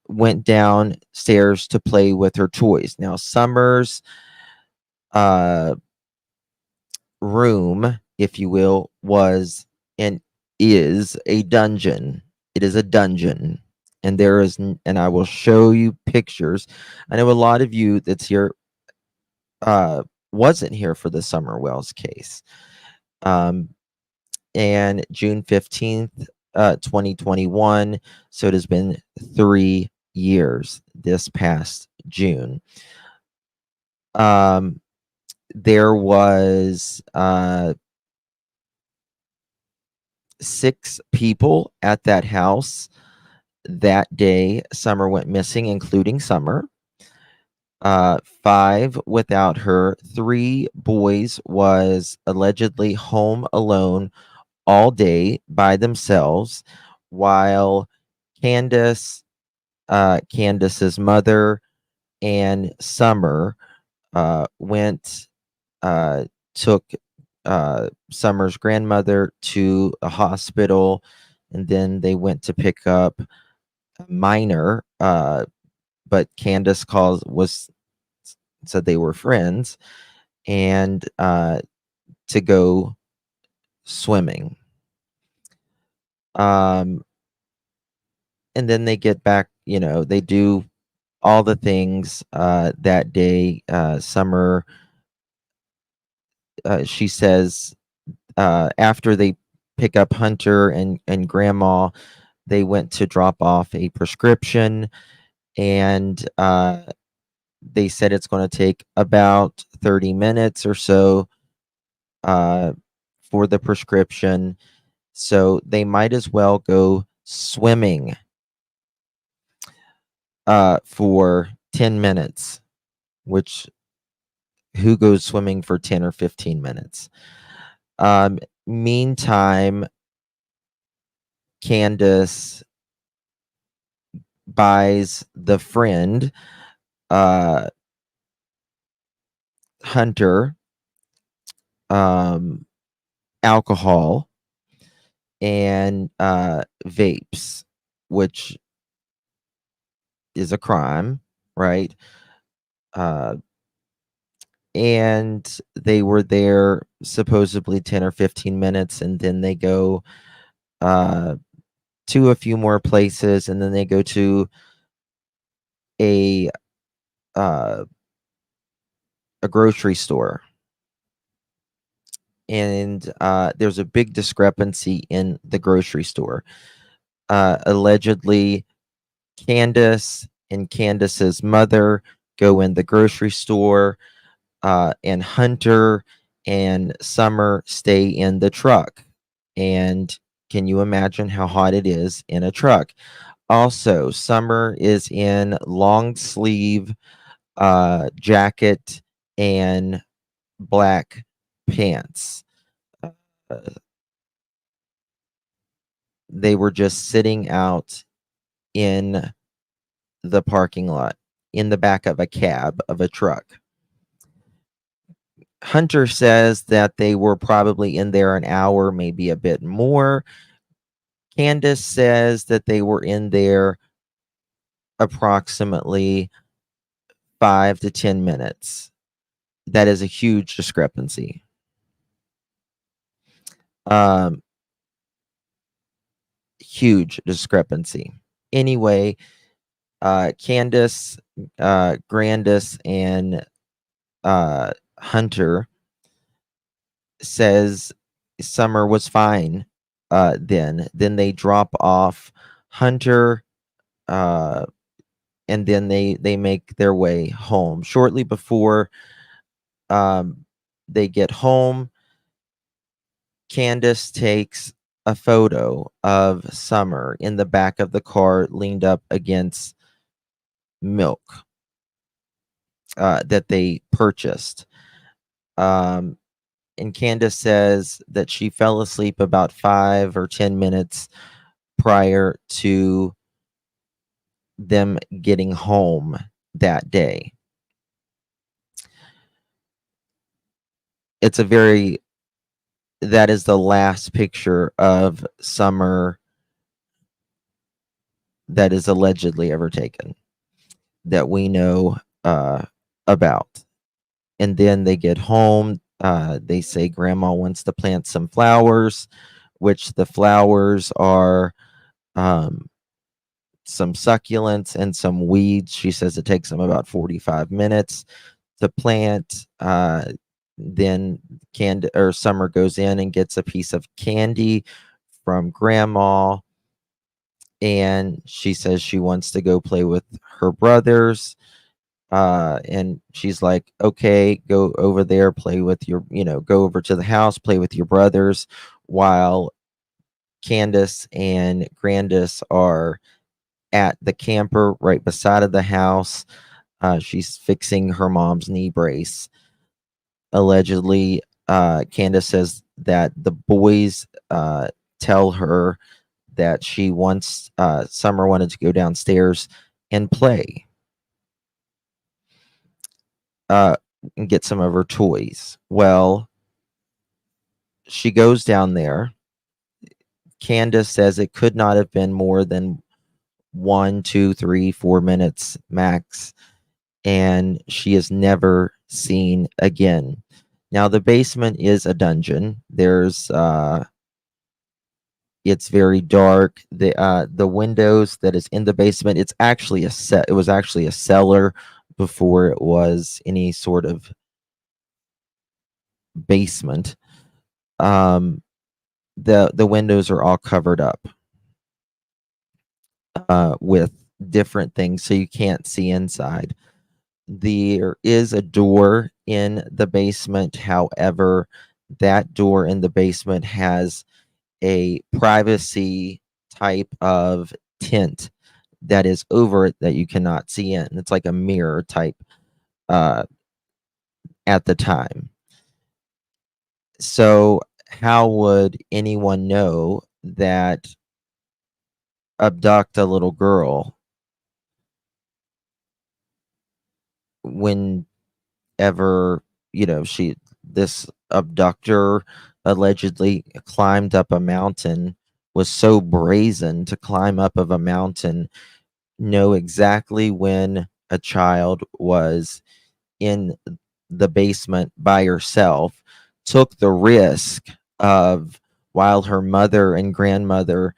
went downstairs to play with her toys." Now, Summer's room, if you will, was and is a dungeon. It is a dungeon, and and I will show you pictures. I know a lot of you that's here wasn't here for the Summer Wells case. And June 15th, 2021. So it has been 3 years this past June. There was 6 people at that house that day Summer went missing, including Summer. 5 without her. 3 boys was allegedly home alone all day by themselves, while Candace's mother and Summer took Summer's grandmother to a hospital, and then they went to pick up a minor, but Candace said they were friends, and to go swimming. And then they get back, they do all the things that day. Summer, she says, after they pick up Hunter and Grandma, they went to drop off a prescription, and they said it's going to take about 30 minutes or so for the prescription. So they might as well go swimming for 10 minutes, which who goes swimming for 10 or 15 minutes. Meantime, Candace buys the friend, Hunter, alcohol and vapes, which is a crime, right? And they were there supposedly 10 or 15 minutes, and then they go to a few more places, and then they go to a grocery store. And there's a big discrepancy in the grocery store. Allegedly, Candace and Candace's mother go in the grocery store, and Hunter and Summer stay in the truck. And can you imagine how hot it is in a truck? Also, Summer is in long sleeve jacket and black pants. They were just sitting out in the parking lot in the back of a cab of a truck. Hunter says that they were probably in there an hour, maybe a bit more. Candace says that they were in there approximately 5 to 10 minutes. That is a huge discrepancy. Huge discrepancy. Anyway, Candace, Grandis, and Hunter says Summer was fine. Then they drop off Hunter, and then they make their way home. Shortly before they get home, Candace takes a photo of Summer in the back of the car, leaned up against milk that they purchased. And Candace says that she fell asleep about 5 or 10 minutes prior to them getting home that day. That is the last picture of Summer that is allegedly ever taken that we know about. And then they get home. They say Grandma wants to plant some flowers, which the flowers are some succulents and some weeds. She says it takes them about 45 minutes to plant. Then Summer goes in and gets a piece of candy from Grandma, and she says she wants to go play with her brothers. And she's like, okay, go over there, play with your, go over to the house, play with your brothers, while Candace and Grandis are at the camper right beside of the house. She's fixing her mom's knee brace. Allegedly, Candace says that the boys tell her that she wants Summer wanted to go downstairs and play, and get some of her toys. Well, she goes down there. Candace says it could not have been more than 1, 2, 3, 4 minutes max, and she is never seen again. Now, the basement is a dungeon. There's it's very dark. The windows that is in the basement, it was actually a cellar before it was any sort of basement. The windows are all covered up with different things, so you can't see inside. There is a door in the basement. However, that door in the basement has a privacy type of tint that is over it that you cannot see in. It's like a mirror type at the time. So how would anyone know that abduct a little girl whenever, this abductor allegedly climbed up a mountain, was so brazen to climb up of a mountain, know exactly when a child was in the basement by herself, took the risk of, while her mother and grandmother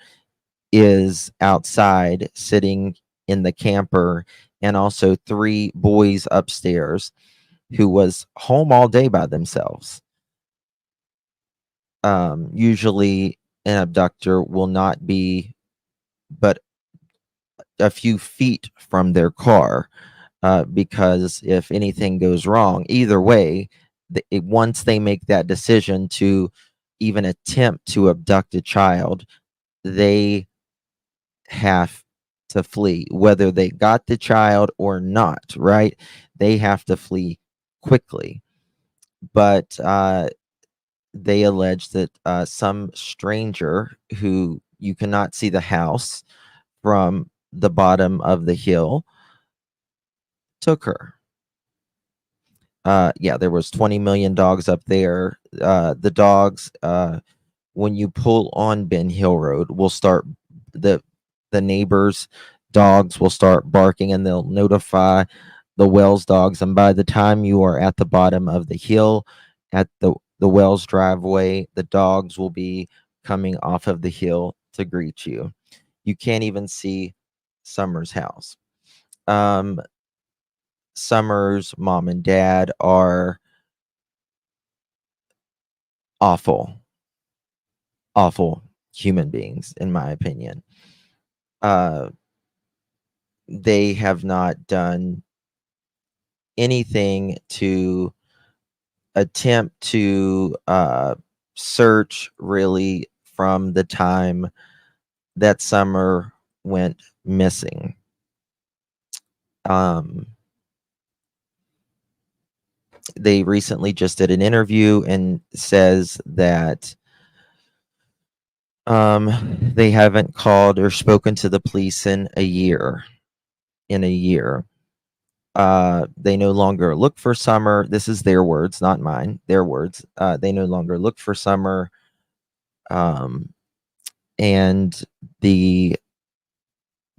is outside sitting in the camper, and also 3 boys upstairs, who was home all day by themselves. Usually an abductor will not be but a few feet from their car, because if anything goes wrong, either way, once they make that decision to even attempt to abduct a child, they have to flee, whether they got the child or not, right? They have to flee quickly. But they allege that some stranger, who you cannot see the house from the bottom of the hill, took her. Yeah, there was 20 million dogs up there. The dogs, when you pull on Ben Hill Road, will start, the neighbors' dogs will start barking, and they'll notify the Wells dogs. And by the time you are at the bottom of the hill, at the Wells driveway, the dogs will be coming off of the hill to greet you. You can't even see Summer's house. Summer's mom and dad are awful human beings, in my opinion. They have not done anything to attempt to search, really, from the time that Summer went missing. They recently just did an interview and says that they haven't called or spoken to the police in a year. They no longer look for Summer. This is their words, not mine. Their words. They no longer look for Summer. And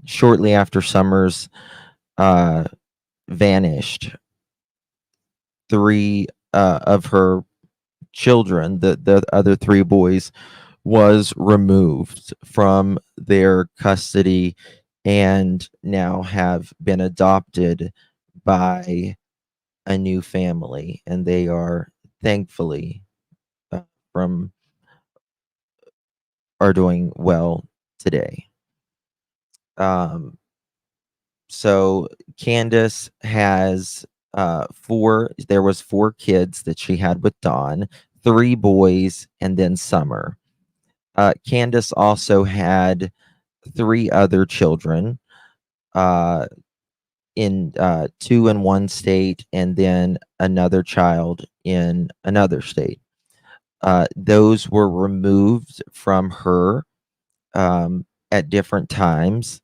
shortly after Summer's vanished, 3 of her children, the other 3 boys, was removed from their custody and now have been adopted by a new family, and they are thankfully are doing well today. So Candace has 4 kids that she had with Dawn, 3 boys, and then Summer. Candace also had 3 other children, in 2 in one state, and then another child in another state. Those were removed from her at different times,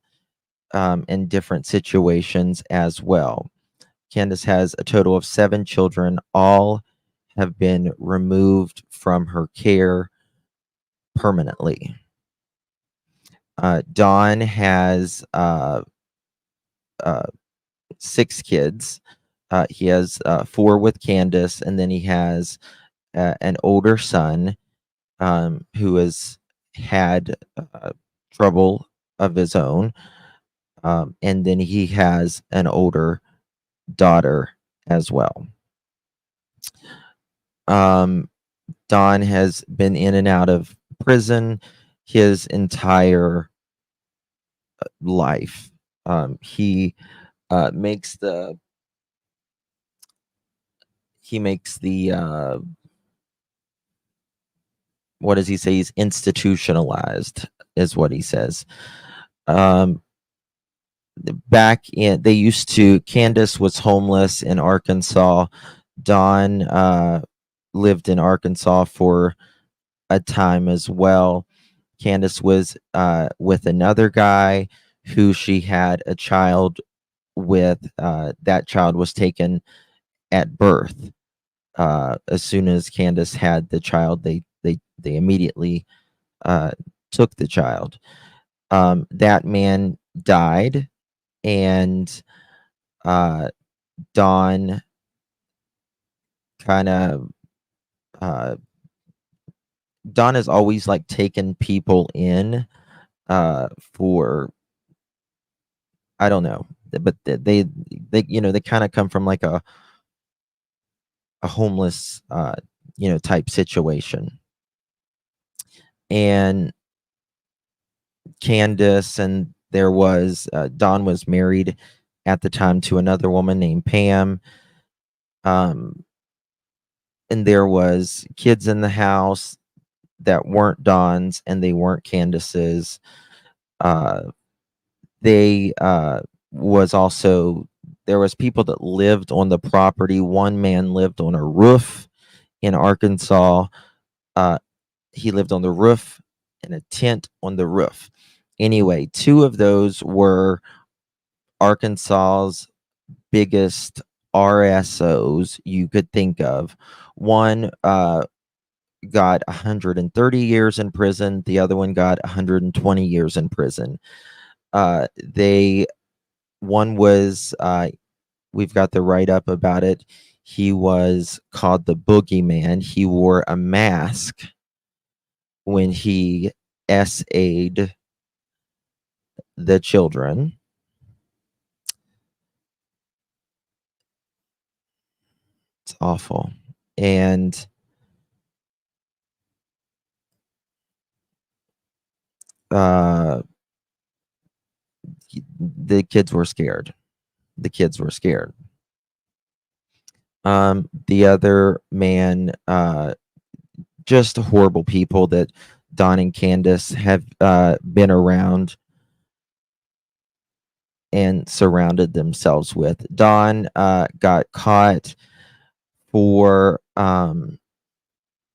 in different situations as well. Candace has a total of 7 children. All have been removed from her care permanently. Don has 6 kids. He has 4 with Candace, and then he has an older son who has had trouble of his own. And then he has an older daughter as well. Don has been in and out of prison his entire life. He makes the what does he say? He's institutionalized, is what he says. Candace was homeless in Arkansas Dawn lived in Arkansas for a time as well. Candace was with another guy who she had a child with. That child was taken at birth. As soon as Candace had the child, they immediately took the child. That man died, and Dawn kind of Dawn has always like taken people in for, I don't know, but they they kind of come from like a homeless type situation. And Candace, and there was Dawn was married at the time to another woman named Pam. And there was kids in the house that weren't Dawn's and they weren't Candace's. They was also, there was people that lived on the property. One man lived on a roof in Arkansas. He lived on the roof in a tent on the roof. Anyway, two of those were Arkansas's biggest RSOs you could think of. One got 130 years in prison. The other one got 120 years in prison. One was, we've got the write-up about it. He was called the Boogeyman. He wore a mask when he SA'd the children. It's awful. And the kids were scared. The kids were scared. The other man, just horrible people that Dawn and Candace have been around and surrounded themselves with. Dawn got caught for,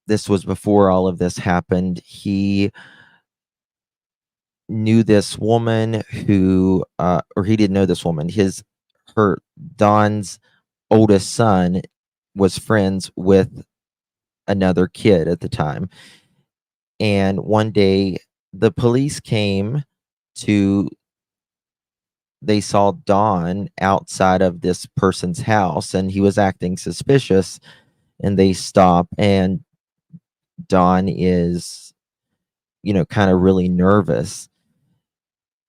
this was before all of this happened. He knew this woman who, or he didn't know this woman. Dawn's oldest son was friends with another kid at the time. And one day the police came to, they saw Dawn outside of this person's house and he was acting suspicious, and they stop, and Dawn is, kind of really nervous.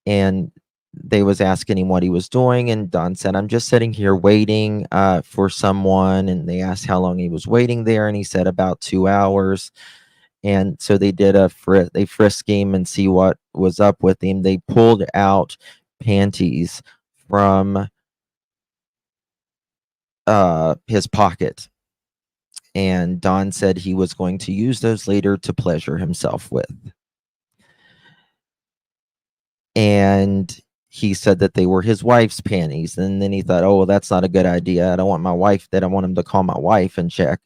And they was asking him what he was doing, and Dawn said, "I'm just sitting here waiting for someone." And they asked how long he was waiting there, and he said about 2 hours. And so they did they frisked him and see what was up with him. They pulled out panties from his pocket, and Dawn said he was going to use those later to pleasure himself with. And he said that they were his wife's panties. And then he thought, oh, well, that's not a good idea. I don't want my wife, that I want him to call my wife and check.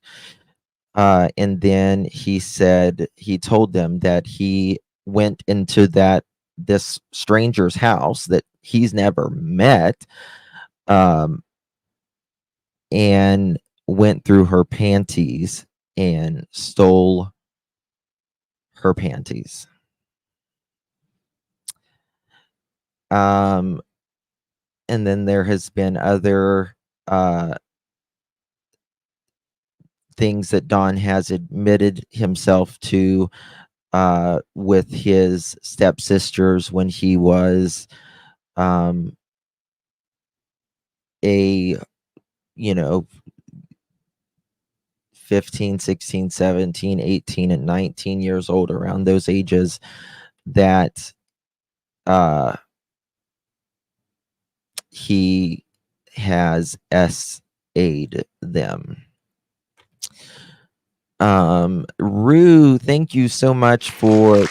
And then he said, he told them that he went into this stranger's house that he's never met, and went through her panties and stole her panties. And then there has been other things that Dawn has admitted himself to with his stepsisters when he was a 15, 16, 17, 18, and 19 years old, around those ages, that he has SA'd them. Rue, thank you so much for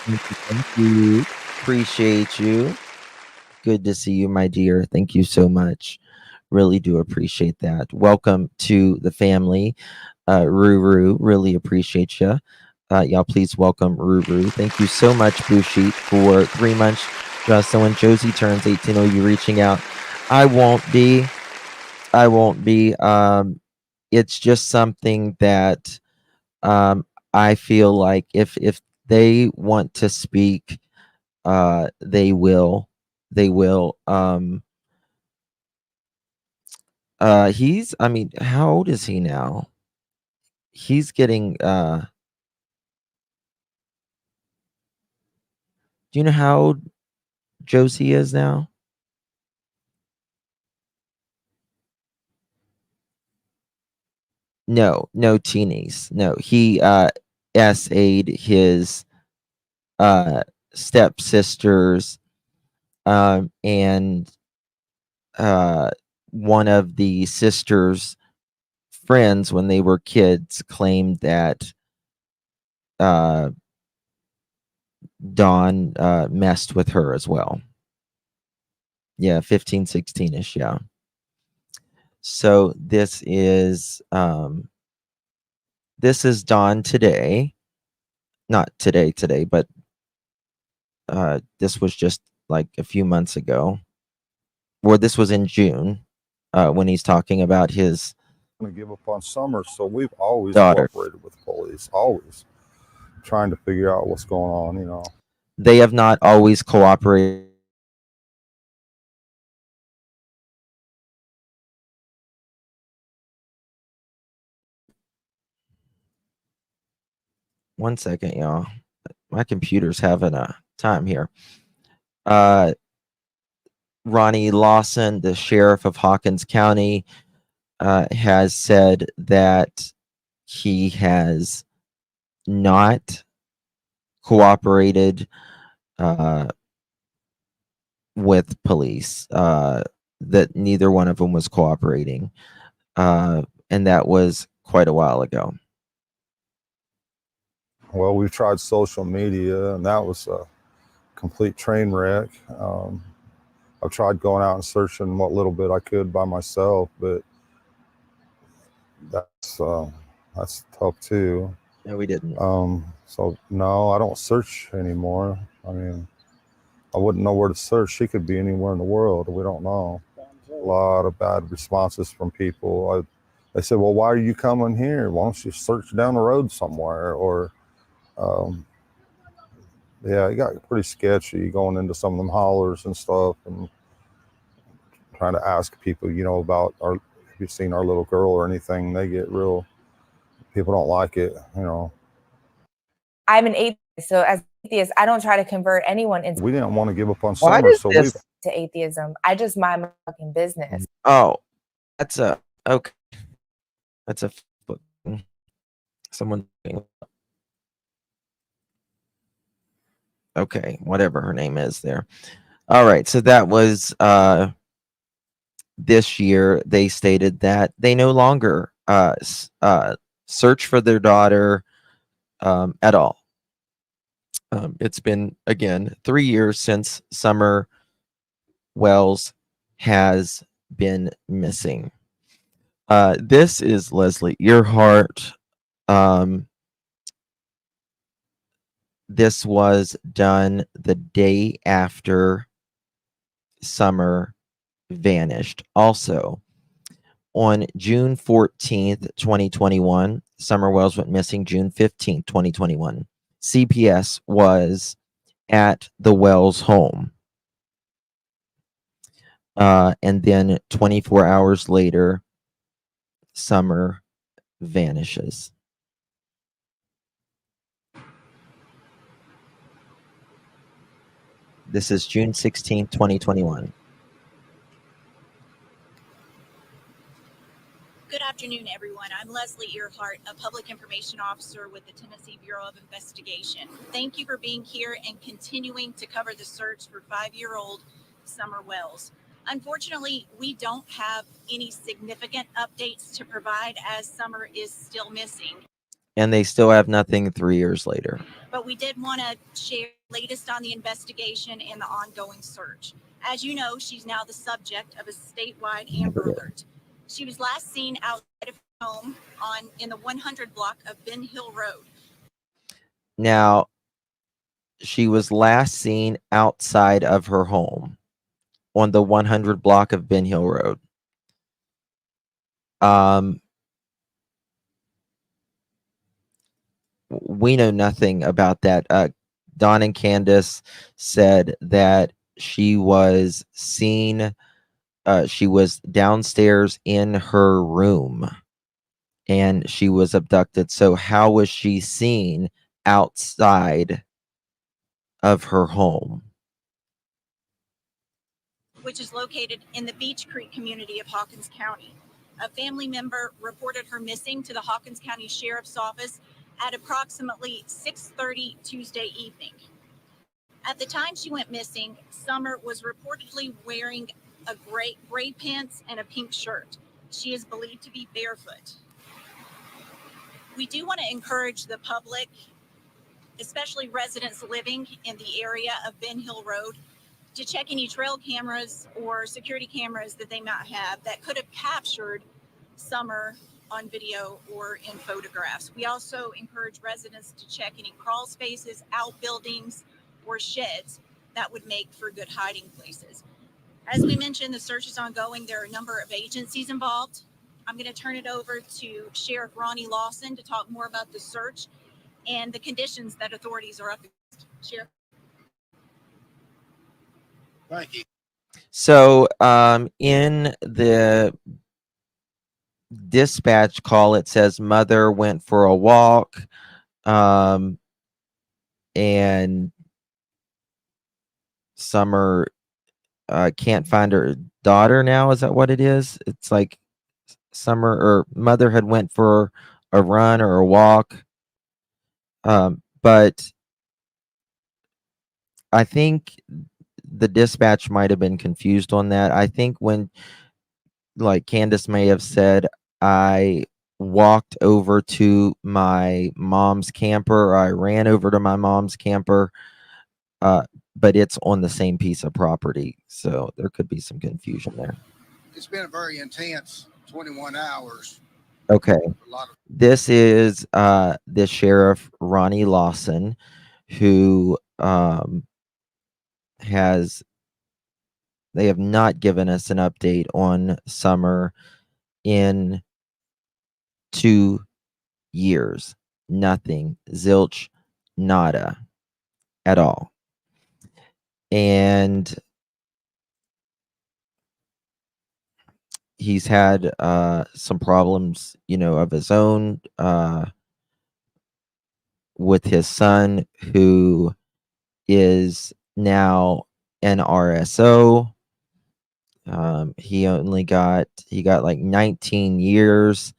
thank you. Appreciate you. good to see you, my dear. Thank you so much. Really do appreciate that. Welcome to the family. Ruru, really appreciate you. Y'all, please welcome Ruru. Thank you so much, Bushi, for 3 months. So when Josie turns 18, are you reaching out? I won't be. It's just something that I feel like if they want to speak, they will. They will. He's, I mean, how old is he now? He's getting do you know how old Josie is now? No, no teenies. No, he SA'd his stepsisters, and one of the sisters' friends when they were kids claimed that Dawn messed with her as well. Yeah, 15, 16-ish, yeah. So this is Dawn today. Not today, but this was just like a few months ago. Or this was in June, when he's talking about his to give up on Summer, so we've always daughter. cooperated with police, always trying to figure out what's going on, you know. They have not always cooperated. One second, y'all. My computer's having a time here. Ronnie Lawson, the sheriff of Hawkins County, has said that he has not cooperated with police, that neither one of them was cooperating, and that was quite a while ago. Well, we've tried social media, and that was a complete train wreck. I've tried going out and searching what little bit I could by myself, but that's tough too. No, we didn't. So no, I don't search anymore. I mean, I wouldn't know where to search. She could be anywhere in the world. We don't know. A lot of bad responses from people. They said, well, why are you coming here? Why don't you search down the road somewhere? Or, yeah, it got pretty sketchy going into some of them hollers and stuff and trying to ask people, you know, about have you seen our little girl or anything? They get real, people don't like it, you know. I'm an atheist, so as an atheist, I don't try to convert anyone into. We didn't want to give up on Why Summer, does so this- to atheism. I just mind my fucking business. Oh, that's a okay. That's a someone. Okay, whatever her name is there. All right, so that was this year. They stated that they no longer search for their daughter at all. It's been, again, 3 years since Summer Wells has been missing. This is Leslie Earhart. This was done the day after Summer vanished. Also, on June 14th, 2021, Summer Wells went missing June 15th, 2021. CPS was at the Wells home. And then 24 hours later, Summer vanishes. This is June 16th, 2021. Good afternoon, everyone. I'm Leslie Earhart, a public information officer with the Tennessee Bureau of Investigation. Thank you for being here and continuing to cover the search for 5-year-old Summer Wells. Unfortunately, we don't have any significant updates to provide as Summer is still missing. And they still have nothing 3 years later. But we did want to share the latest on the investigation and the ongoing search. As you know, she's now the subject of a statewide Amber Alert. She was last seen outside of her home in the 100 block of Ben Hill Road. Now, she was last seen outside of her home on the 100 block of Ben Hill Road. We know nothing about that. Don and Candace said that she was seen, she was downstairs in her room and she was abducted. So how was she seen outside of her home? Which is located in the Beach Creek community of Hawkins County. A family member reported her missing to the Hawkins County Sheriff's Office at approximately 6:30 Tuesday evening. At the time she went missing, Summer was reportedly wearing a gray pants and a pink shirt. She is believed to be barefoot. We do want to encourage the public, especially residents living in the area of Ben Hill Road, to check any trail cameras or security cameras that they might have that could have captured Summer on video or in photographs. We also encourage residents to check any crawl spaces, outbuildings, or sheds that would make for good hiding places. As we mentioned, the search is ongoing. There are a number of agencies involved. I'm going to turn it over to Sheriff Ronnie Lawson to talk more about the search and the conditions that authorities are up against. Sheriff. Thank you. So in the dispatch call, it says mother went for a walk and Summer can't find her daughter now. Is that what it is? It's like Summer or mother had went for a run or a walk. But I think the dispatch might have been confused on that. I think when, like Candace may have said, I walked over to my mom's camper, or I ran over to my mom's camper, but it's on the same piece of property. So there could be some confusion there. It's been a very intense 21 hours. Okay. This is the Sheriff Ronnie Lawson, who they have not given us an update on Summer in 2 years. Nothing. Zilch. Nada. At all. And he's had some problems, of his own with his son, who is now an RSO. He got like 19 years,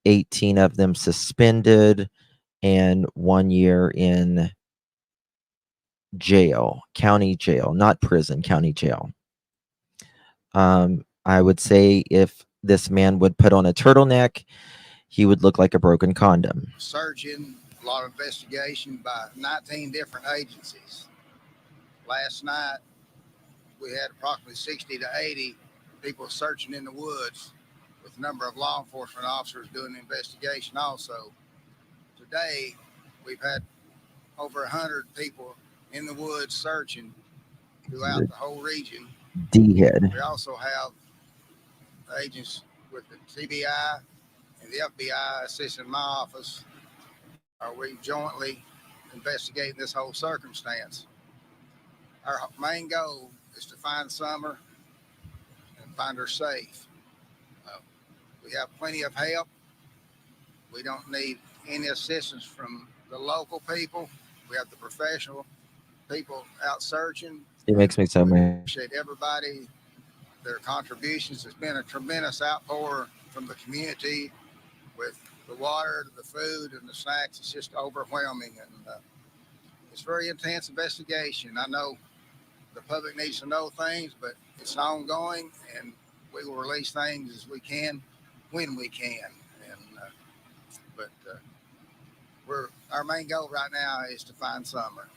18 of them suspended, and 1 year in jail, county jail, not prison, county jail. I would say if this man would put on a turtleneck, he would look like a broken condom. Searching, a lot of investigation by 19 different agencies. Last night, we had approximately 60 to 80 people searching in the woods, with a number of law enforcement officers doing the investigation also. Today, we've had over 100 people in the woods searching throughout the whole region. D-head. We also have agents with the TBI and the FBI assisting my office. We jointly investigating this whole circumstance. Our main goal is to find Summer and find her safe. We have plenty of help. We don't need any assistance from the local people. We have the professional people out searching. It makes me so mad. Appreciate everybody, their contributions. It's been a tremendous outpour from the community with the water, the food, and the snacks. It's just overwhelming, and it's a very intense investigation. I know the public needs to know things, but it's ongoing, and we will release things as we can when we can. But our main goal right now is to find Summer.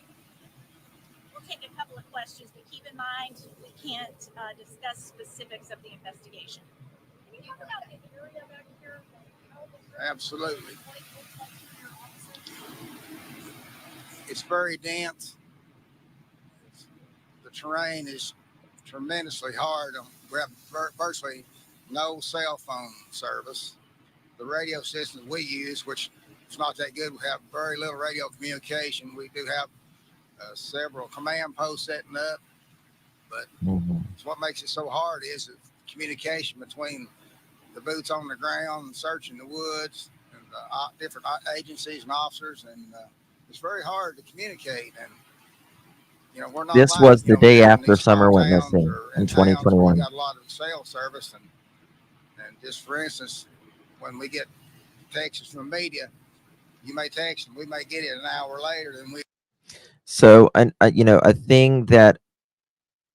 We'll take a couple of questions, but keep in mind mind, we can't discuss specifics of the investigation. Can you talk about the area back here? Absolutely. It's very dense. The terrain is tremendously hard. We have virtually no cell phone service. The radio systems we use, which is not that good, we have very little radio communication. We do have several command posts setting up, but what makes it so hard is the communication between the boots on the ground, searching the woods, and different agencies and officers, and it's very hard to communicate. And we're not. This like, was the day in after these small Summer went towns missing or in towns where you 2021. got a lot of cell service, and just for instance, when we get texts from the media, you may text and we may get it an hour later than we. So, a thing that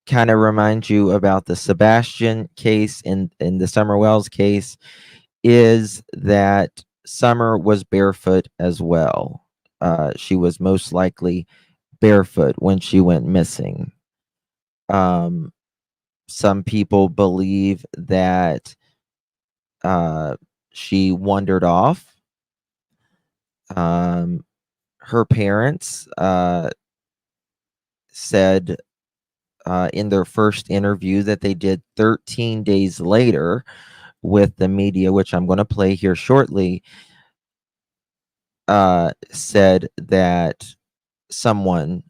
kind of reminds you about the Sebastian case and the Summer Wells case is that Summer was barefoot as well. She was most likely barefoot when she went missing. Some people believe that she wandered off. Her parents said in their first interview that they did 13 days later with the media, which I'm going to play here shortly, said that someone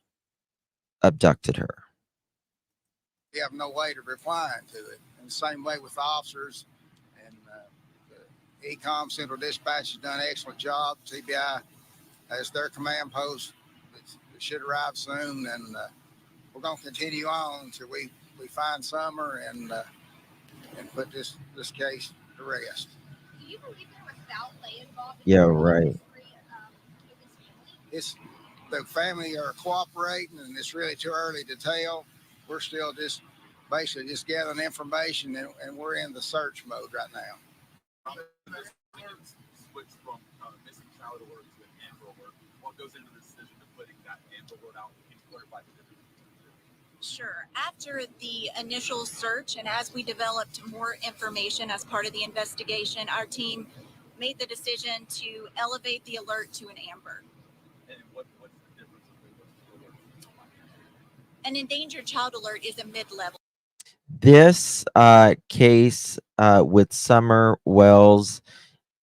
abducted her. We have no way to reply to it. And the same way with the officers, and the ECOM Central Dispatch has done an excellent job. TBI has their command post. It should arrive soon, and we're going to continue on until we find Summer and put this case to rest. Do you believe there was foul play involved? Yeah, right. The family are cooperating, and it's really too early to tell. We're still basically just gathering information, and we're in the search mode right now. Switch from missing child alert to an Amber alert. What goes into the decision of putting that Amber alert out? Can you clarify the difference? Sure. After the initial search and as we developed more information as part of the investigation, our team made the decision to elevate the alert to an Amber. And what's the difference between those two alerts? An endangered child alert is a mid-level. This case with Summer Wells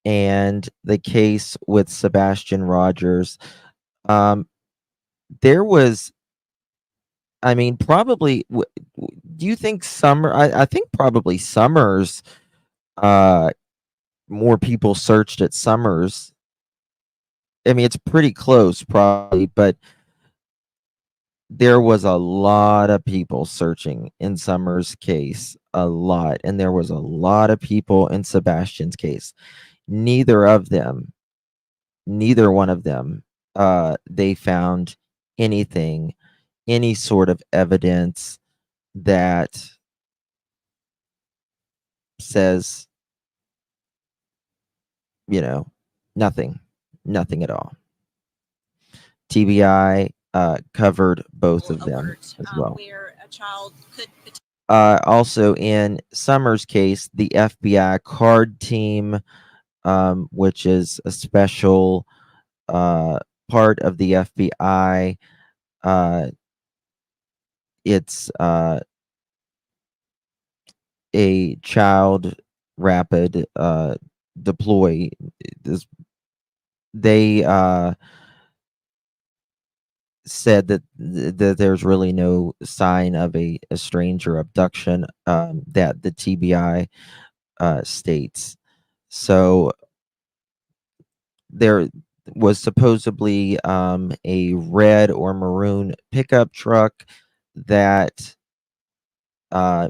and the case with Sebastian Rogers, there was, probably, do you think Summer, I think probably Summers, more people searched at Summers. It's pretty close probably, but there was a lot of people searching in Summers' case, a lot. And there was a lot of people in Sebastian's case. Neither one of them, they found anything, any sort of evidence that says, nothing at all. TBI covered both of them as well. Where a child could also in Summers' case, the FBI card team, which is a special part of the FBI, it's a child rapid deploy. They said that there's really no sign of a stranger abduction that the TBI states. So there was supposedly a red or maroon pickup truck that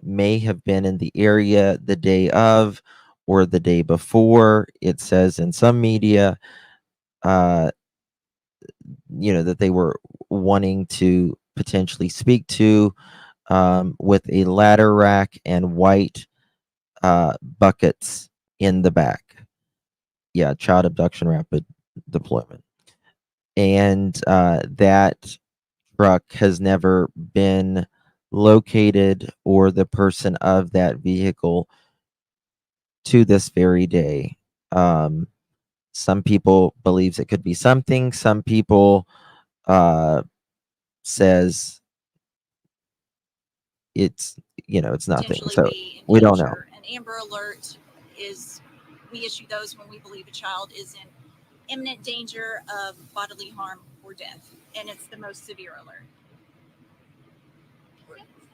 may have been in the area the day of or the day before. It says in some media that they were wanting to potentially speak to, with a ladder rack and white buckets in the back. Yeah, child abduction rapid deployment. And that truck has never been located or the person of that vehicle to this very day. Some people believes it could be something. Some people says it's it's nothing. Potentially So be in we don't know. danger. An Amber Alert is, we issue those when we believe a child is in imminent danger of bodily harm or death, and it's the most severe alert.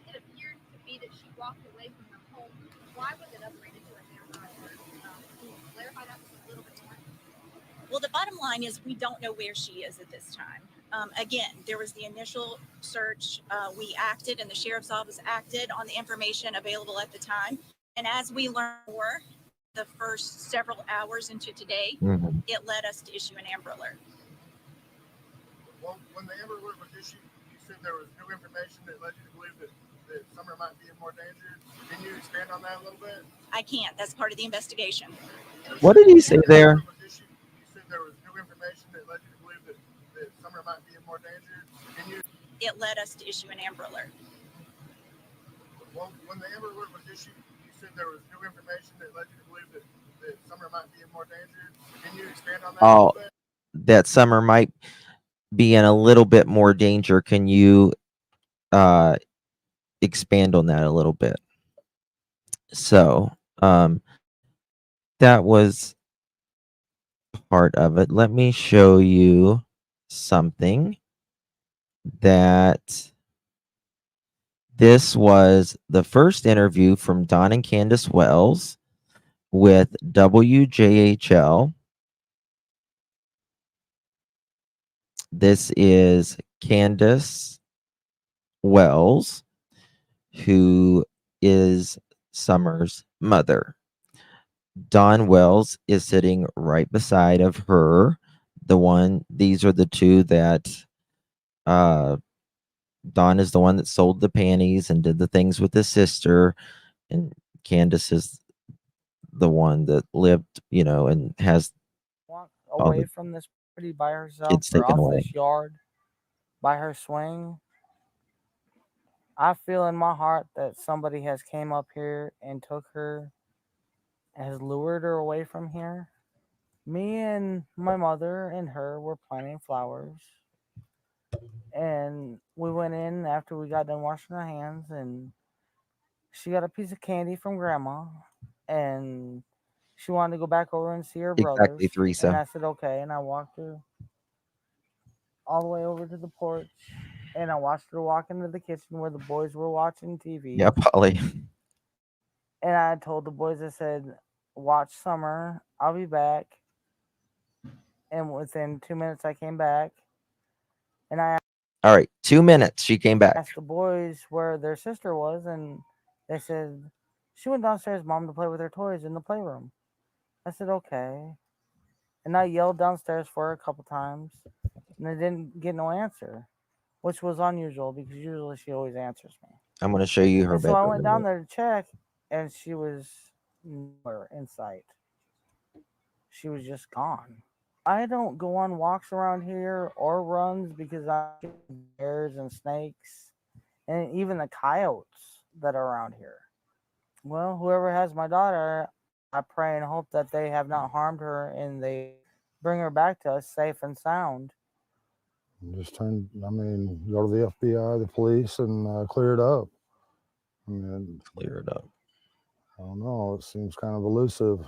It appeared to be that she walked away from her home. Why was it upgraded to an Amber Alert? Can you clarify that just a little bit more? Well, the bottom line is we don't know where she is at this time. Again, there was the initial search. We acted, and the sheriff's office acted on the information available at the time. And as we learn more, the first several hours into today, it led us to issue an Amber Alert. Well, when the Amber Alert was issued, you said there was new information that led you to believe that Summer might be in more danger. Can you expand on that a little bit? I can't. That's part of the investigation. What did he say there? You said there was new information that led you to believe that Summer might be in more danger. Can you? It led us to issue an Amber Alert. Well, when the Amber Alert was issued, you said there was new information that led you to believe that Summer might be in more danger. Can you expand on that a Oh, little bit? that Summer might be in a little bit more danger. Can you expand on that a little bit? So that was part of it. Let me show you something that this was the first interview from Don and Candace Wells with WJHL. This is Candace Wells, who is Summer's mother. Don Wells is sitting right beside of her. These are the two that Don is the one that sold the panties and did the things with his sister, and Candace is the one that lived, and has all Away the from this property by herself kids or taken off away. this yard by her swing. I feel in my heart that somebody has came up here and took her, has lured her away from here. Me and my mother and her were planting flowers, and we went in after we got done washing our hands, and she got a piece of candy from grandma, and she wanted to go back over and see her brothers. Exactly, Teresa. And I said okay, and I walked her all the way over to the porch, and I watched her walk into the kitchen where the boys were watching TV. Yeah, Polly. And I told the boys, I said, watch Summer, I'll be back. And within 2 minutes I came back, and I All right, 2 minutes. She came back. asked the boys where their sister was, and they said she went downstairs, Mom, to play with her toys in the playroom. I said okay, and I yelled downstairs for her a couple times, and I didn't get no answer, which was unusual because usually she always answers me. I'm going to show you her And so I bedroom. went down there to check, and she was nowhere in sight. She was just gone. I don't go on walks around here or runs because I get bears and snakes and even the coyotes that are around here. Well, whoever has my daughter, I pray and hope that they have not harmed her and they bring her back to us safe and sound. Just go to the FBI, the police, and clear it up. I mean, clear it up. I don't know. It seems kind of elusive.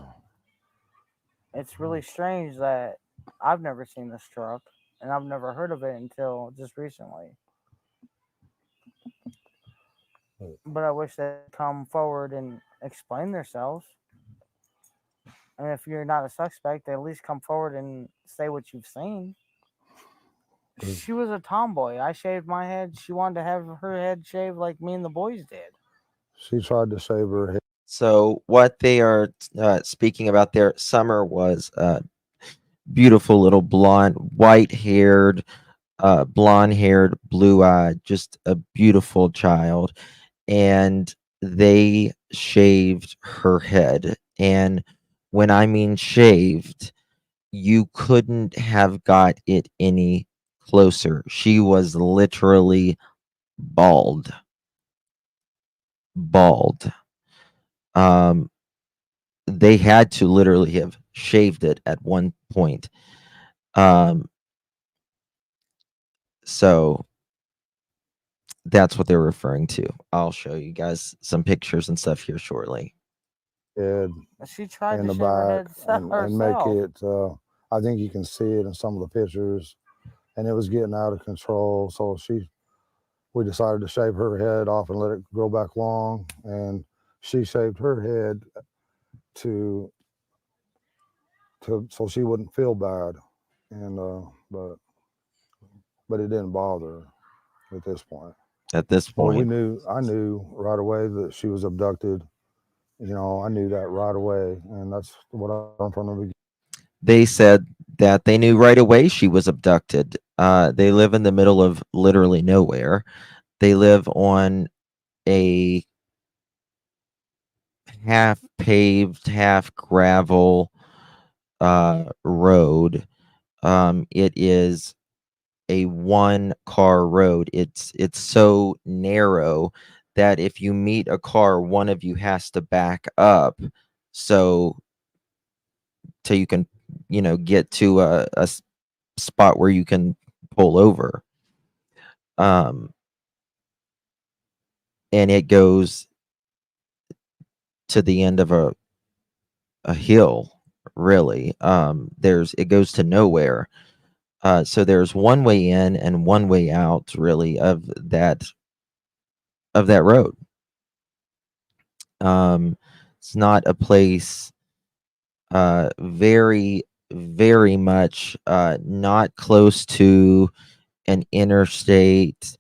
It's really strange that I've never seen this truck and I've never heard of it until just recently. But I wish they'd come forward and explain themselves. And if you're not a suspect, at least come forward and say what you've seen. She was a tomboy. I shaved my head. She wanted to have her head shaved like me and the boys did. She tried to shave her head. So what they are speaking about there, Summer was beautiful little blonde, white-haired, blonde-haired, blue-eyed, just a beautiful child. And they shaved her head. And when I mean shaved, you couldn't have got it any closer. She was literally bald. bald. They had to literally have shaved it at one point. So that's what they're referring to. I'll show you guys some pictures and stuff here shortly. Head She tried in to the shave her back head and make herself. it. I think you can see it in some of the pictures, and it was getting out of control. So we decided to shave her head off and let it grow back long, and she shaved her head to so she wouldn't feel bad, and but it didn't bother her at this point. At this Well, point, I knew right away that she was abducted. You know, I knew that right away, and that's what I learned from the beginning. they said that they knew right away she was abducted. They live in the middle of literally nowhere. They live on a half paved, half gravel road. It is a one car road. It's so narrow that if you meet a car, one of you has to back up so you can, get to a spot where you can pull over. And it goes to the end of a hill, really. It goes to nowhere. So there's one way in and one way out, really, of that road. It's not a place very, very much not close to an interstate.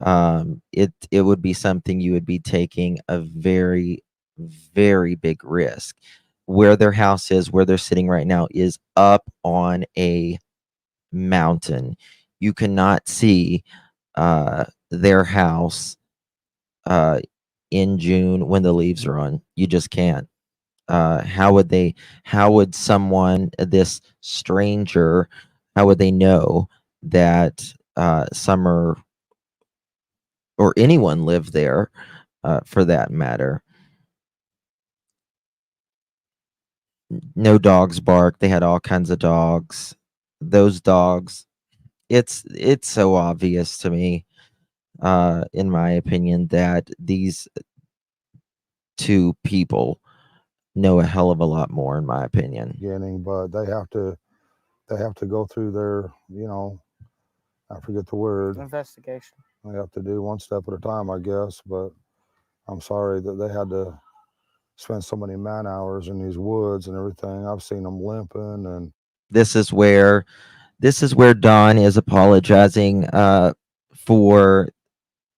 It would be something you would be taking a very, very big risk. Where their house is, where they're sitting right now, is up on a mountain. You cannot see their house in June when the leaves are on. You just can't. How would someone, this stranger, how would they know that summer or anyone lived there, for that matter? No dogs bark. They had all kinds of dogs. Those dogs, it's so obvious to me, in my opinion, that these two people know a hell of a lot more, in my opinion. Beginning, but they have to go through their, I forget the word. Investigation. They have to do one step at a time, I guess. But I'm sorry that they had to spend so many man hours in these woods and everything. I've seen them limping, and This is where Don is apologizing for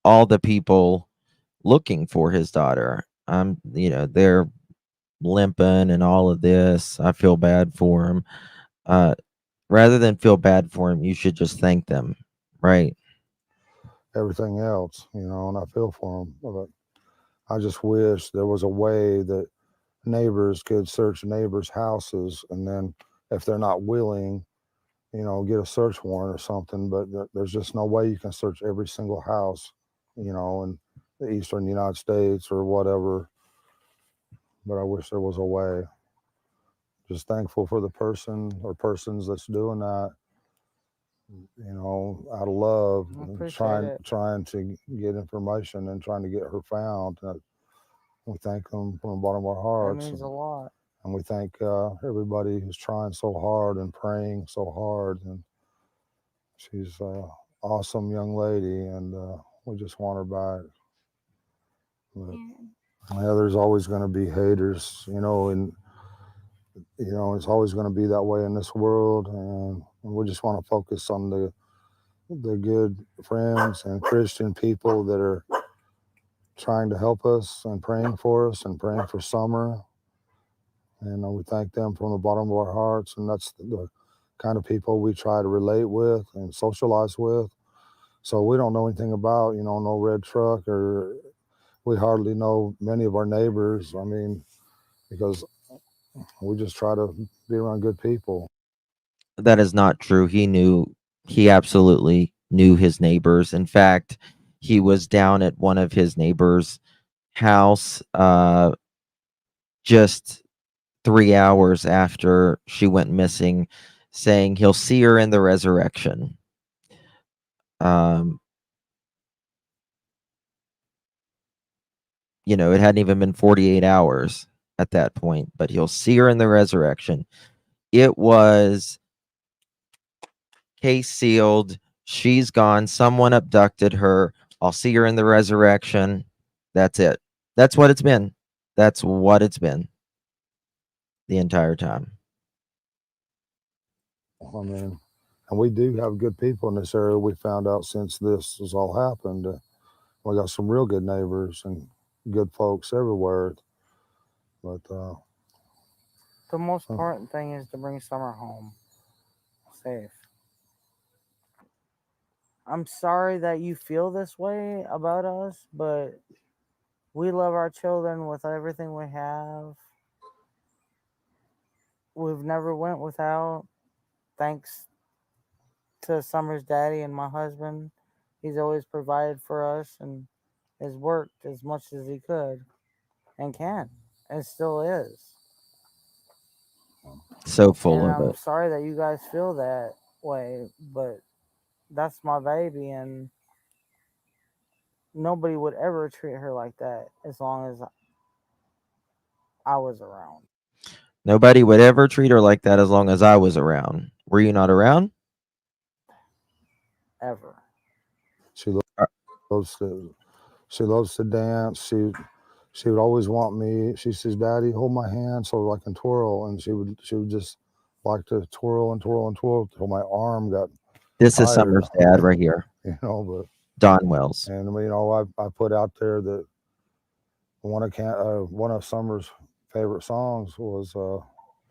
all the people looking for his daughter. They're limping and all of this. I feel bad for him. Rather than feel bad for him, you should just thank them, right? everything else, and I feel for them. But I just wish there was a way that neighbors could search neighbors' houses, and then if they're not willing, get a search warrant or something. But there's just no way you can search every single house, in the eastern United States or whatever. But I wish there was a way. Just thankful for the person or persons that's doing that, out of love, and trying to get information and trying to get her found. We thank them from the bottom of our hearts. That means a lot. And we thank everybody who's trying so hard and praying so hard. And she's an awesome young lady, and we just want her back. But, yeah, there's always going to be haters, and it's always going to be that way in this world. And we just want to focus on the good friends and Christian people that are trying to help us and praying for us and praying for Summer. And we thank them from the bottom of our hearts. And that's the kind of people we try to relate with and socialize with. So we don't know anything about, no red truck, or we hardly know many of our neighbors. I mean, because we just try to be around good people. That is not true. He absolutely knew his neighbors. In fact, he was down at one of his neighbors' house just 3 hours after she went missing, saying he'll see her in the resurrection. You know, it hadn't even been 48 hours at that point, but he'll see her in the resurrection. It was case sealed. She's gone. Someone abducted her. I'll see her in the resurrection. That's it. That's what it's been. That's what it's been the entire time. I mean, and we do have good people in this area. We found out since this has all happened. We got some real good neighbors and good folks everywhere. But The most important thing is to bring Summer home safe. I'm sorry that you feel this way about us, but we love our children with everything we have. We've never went without, thanks to Summer's daddy and my husband. He's always provided for us and has worked as much as he could and can and still is. So full And of I'm it. sorry that you guys feel that way, but that's my baby, and nobody would ever treat her like that as long as I was around. Nobody would ever treat her like that as long as I was around. Were you not around? Ever. she loves to dance. She would always want me. She says, "Daddy, hold my hand so I can twirl." And she would just like to twirl and twirl and twirl till my arm got This tired. is Summer's dad right here. You know, but Don Wells. And you know, I put out there that one of Summer's favorite songs was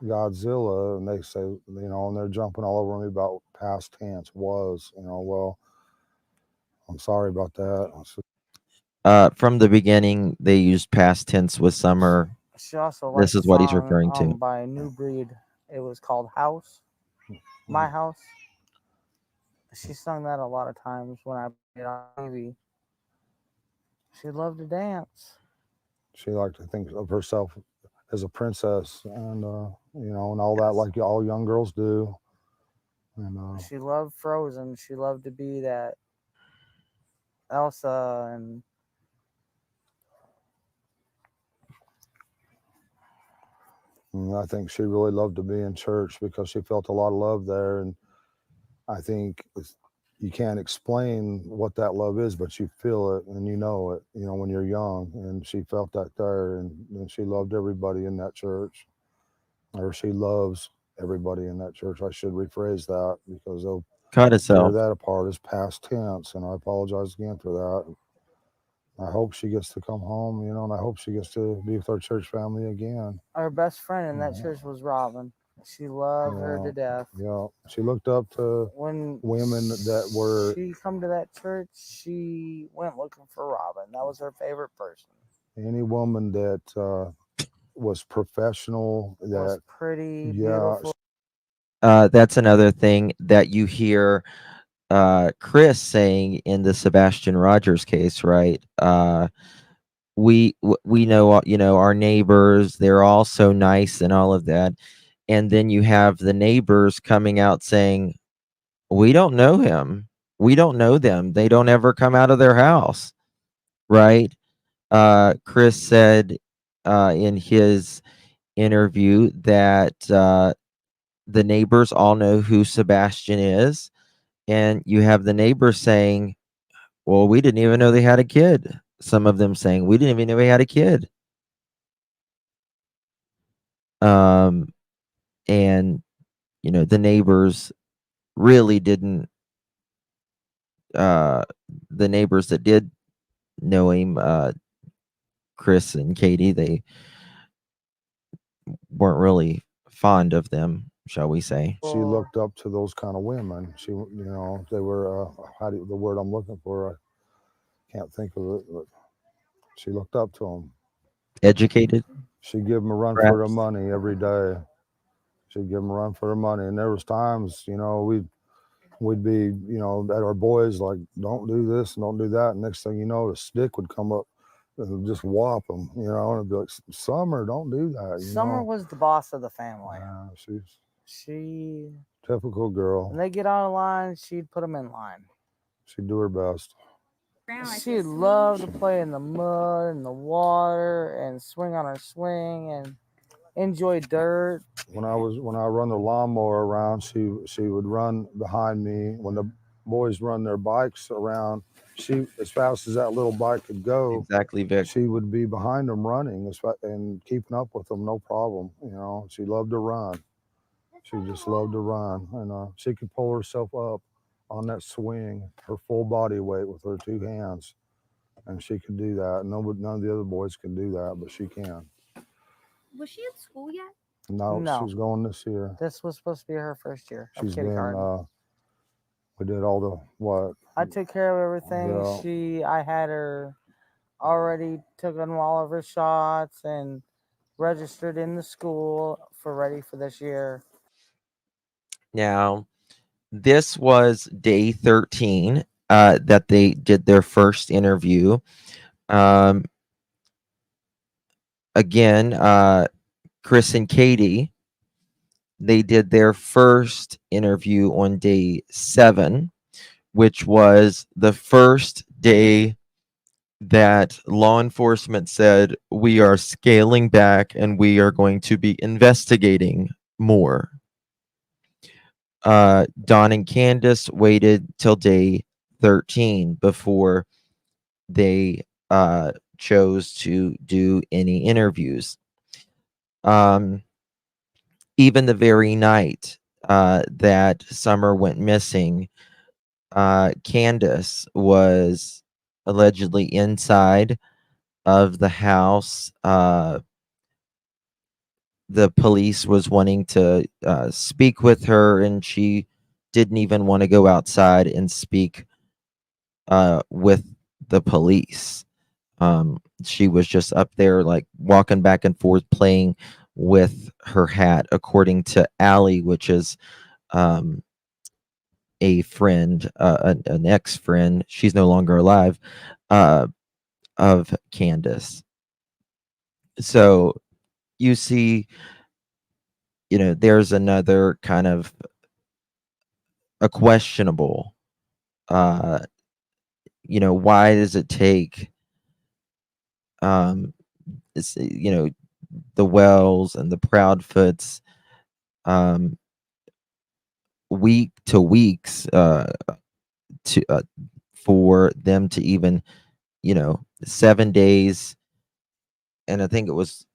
Godzilla, and they say, you know, and they're jumping all over me about past tense was, you know. Well, I'm sorry about that. From the beginning, they used past tense with Summer. She also This liked is what he's song, referring to. by New Breed. It was called House, My House. She sung that a lot of times when I played on TV. She loved to dance. She liked to think of herself as a princess, and you know, and all that, like all young girls do. And She loved Frozen. She loved to be that Elsa, and I think she really loved to be in church because she felt a lot of love there. And I think you can't explain what that love is, but you feel it and you know it, you know, when you're young. And she felt that there, and she loved everybody in that church, or she loves everybody in that church. I should rephrase that because they'll Cut tear itself. that apart as past tense, and I apologize again for that. I hope she gets to come home, you know, and I hope she gets to be with our church family again. her best friend in that church was Robin. She loved her to death. Yeah, she looked up to When women that were she come to that church, she went looking for Robin. That was her favorite person. any woman that was professional, that Was pretty, beautiful. That's another thing that you hear Chris saying in the Sebastian Rogers case, right? We know, you know, our neighbors, they're all so nice and all of that. And then you have the neighbors coming out saying, we don't know him. We don't know them. They don't ever come out of their house. Right? Chris said in his interview that the neighbors all know who Sebastian is. And you have the neighbors saying, well, we didn't even know they had a kid. Some of them saying, we didn't even know he had a kid. And, you know, the neighbors really didn't, the neighbors that did know him, Chris and Katie, they weren't really fond of them, shall we say. she looked up to those kind of women. She, you know, they were, the word I'm looking for, I can't think of it, but she looked up to them. Educated? She'd give them a run for their money every day. She'd give them a run for their money. And there was times, you know, we'd be, you know, at our boys like, don't do this and don't do that. And next thing you know, the stick would come up just whop them, you know, and be like, Summer, don't do that. You Summer know? was the boss of the family. She's She, typical girl. when they get out of line, she'd put them in line. She'd do her best. She loved to play in the mud and the water and swing on her swing and enjoy dirt. When I run the lawnmower around, she would run behind me. When the boys run their bikes around, she, as fast as that little bike could go, Exactly, Vic. she would be behind them running and keeping up with them, no problem. You know, she loved to run. She just loved to run, and she could pull herself up on that swing, her full body weight with her two hands, and she could do that. None of the other boys can do that, but she can. Was she in school yet? No, she's going this year. This was supposed to be her first year of She's been. kindergarten. We did all the what? I took care of everything. Yeah. I had her already taken all of her shots and registered in the school for ready for this year. Now, this was day 13 that they did their first interview. Again, Chris and Katie, they did their first interview on day 7, which was the first day that law enforcement said, we are scaling back and we are going to be investigating more. Don and Candace waited till day 13 before they chose to do any interviews. Even the very night that Summer went missing, Candace was allegedly inside of the house. The police was wanting to speak with her, and she didn't even want to go outside and speak with the police. She was just up there, like walking back and forth, playing with her hat, according to Allie, which is a friend, an ex-friend. She's no longer alive, of Candace. So you see, there's another kind of a questionable, why does it take, the Wells and the Proudfoots, week to weeks, for them to even, 7 days, and I think it was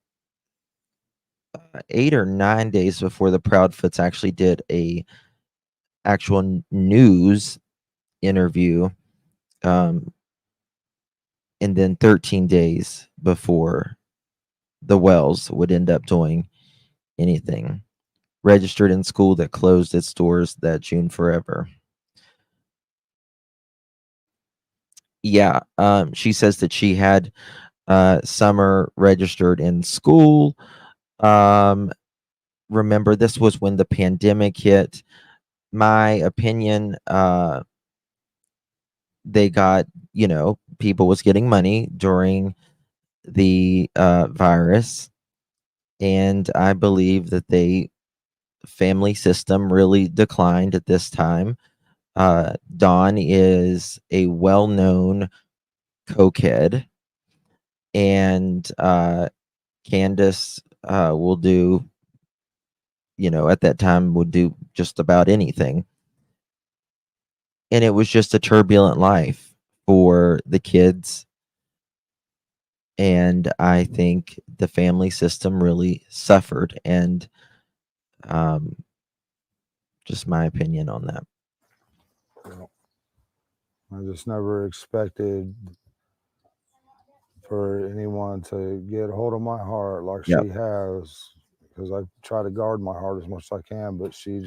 8 or 9 days before the Proudfoots actually did a actual news interview, and then 13 days before the Wells would end up doing anything. Registered in school that closed its doors that June forever. Yeah, she says that she had Summer registered in school. Remember, this was when the pandemic hit. My opinion, they got, people was getting money during the virus, and I believe that the family system really declined at this time. Dawn is a well-known cokehead, and Candace will do, at that time would do just about anything. And it was just a turbulent life for the kids. And I think the family system really suffered. And just my opinion on that. I just never expected for anyone to get a hold of my heart like she has, because I try to guard my heart as much as I can, but she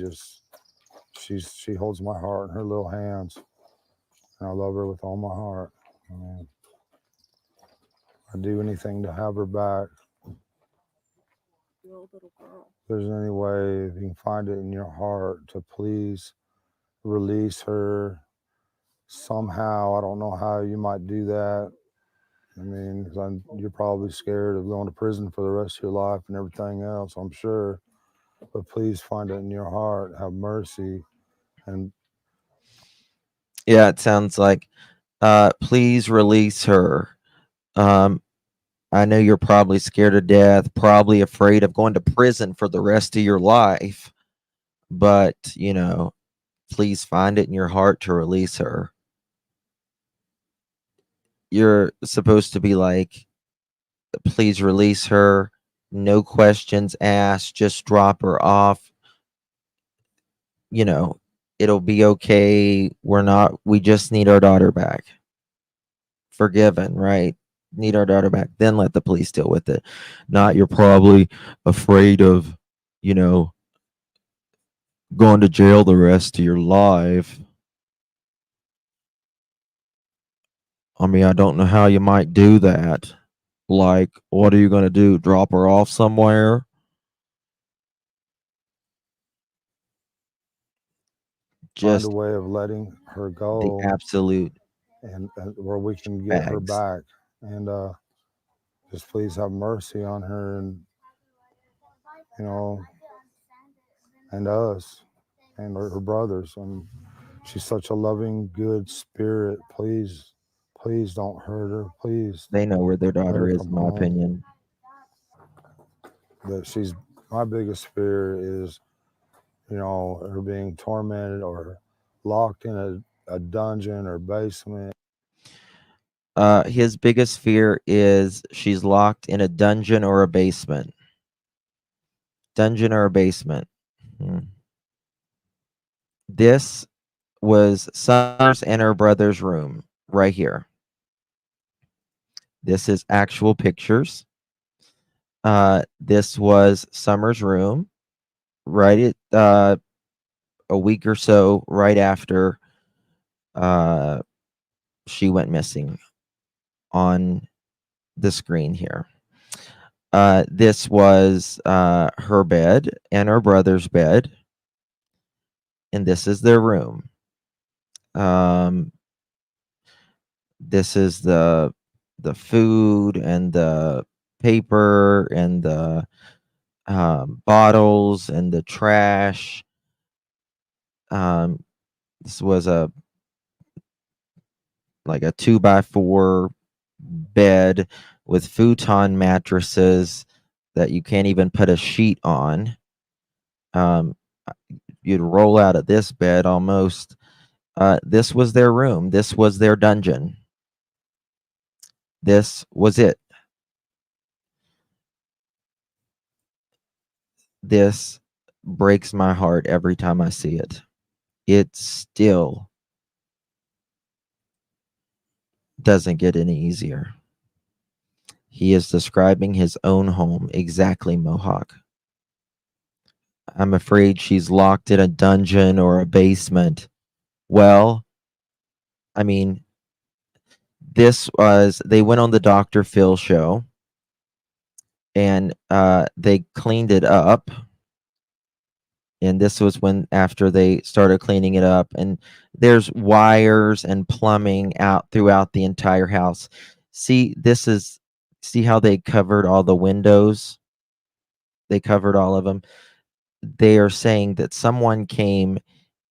holds my heart in her little hands, and I love her with all my heart. I mean, I'd do anything to have her back. Your little girl. If there's any way, if you can find it in your heart to please release her somehow, I don't know how you might do that. I mean, 'cause you're probably scared of going to prison for the rest of your life and everything else, I'm sure. But please find it in your heart, have mercy, and Yeah, it sounds like, please release her. I know you're probably scared to death, probably afraid of going to prison for the rest of your life, but, please find it in your heart to release her. You're supposed to be like, please release her, no questions asked, just drop her off. It'll be okay. We just need our daughter back. Forgiven, right? Need our daughter back. Then let the police deal with it. Not you're probably afraid of, you know, going to jail the rest of your life. I mean, I don't know how you might do that. Like, what are you going to do? Drop her off somewhere? find a Just way of letting her the go, absolute and where we can get her bags. back. And just please have mercy on her, and and us, and her brothers. And she's such a loving, good spirit. Please, please don't hurt her. Please They know where their let daughter her is, come in my home. opinion. That she's my biggest fear is, her being tormented or locked in a dungeon or basement. His biggest fear is she's locked in a dungeon or a basement. Dungeon or a basement. This was Summers and her brother's room right here. This is actual pictures. This was Summer's room right at a week or so right after she went missing on the screen here. This was her bed and her brother's bed, and this is their room. This is the food and the paper and the bottles and the trash. This was like a 2x4 bed with futon mattresses that you can't even put a sheet on. You'd roll out of this bed almost. This was their room. This was their dungeon. This was it. This breaks my heart every time I see it. It still doesn't get any easier. He is describing his own home, exactly, Mohawk. I'm afraid she's locked in a dungeon or a basement. Well, I mean, they went on the Dr. Phil show and they cleaned it up. And this was after they started cleaning it up, and there's wires and plumbing out throughout the entire house. See how they covered all the windows? They covered all of them. They are saying that someone came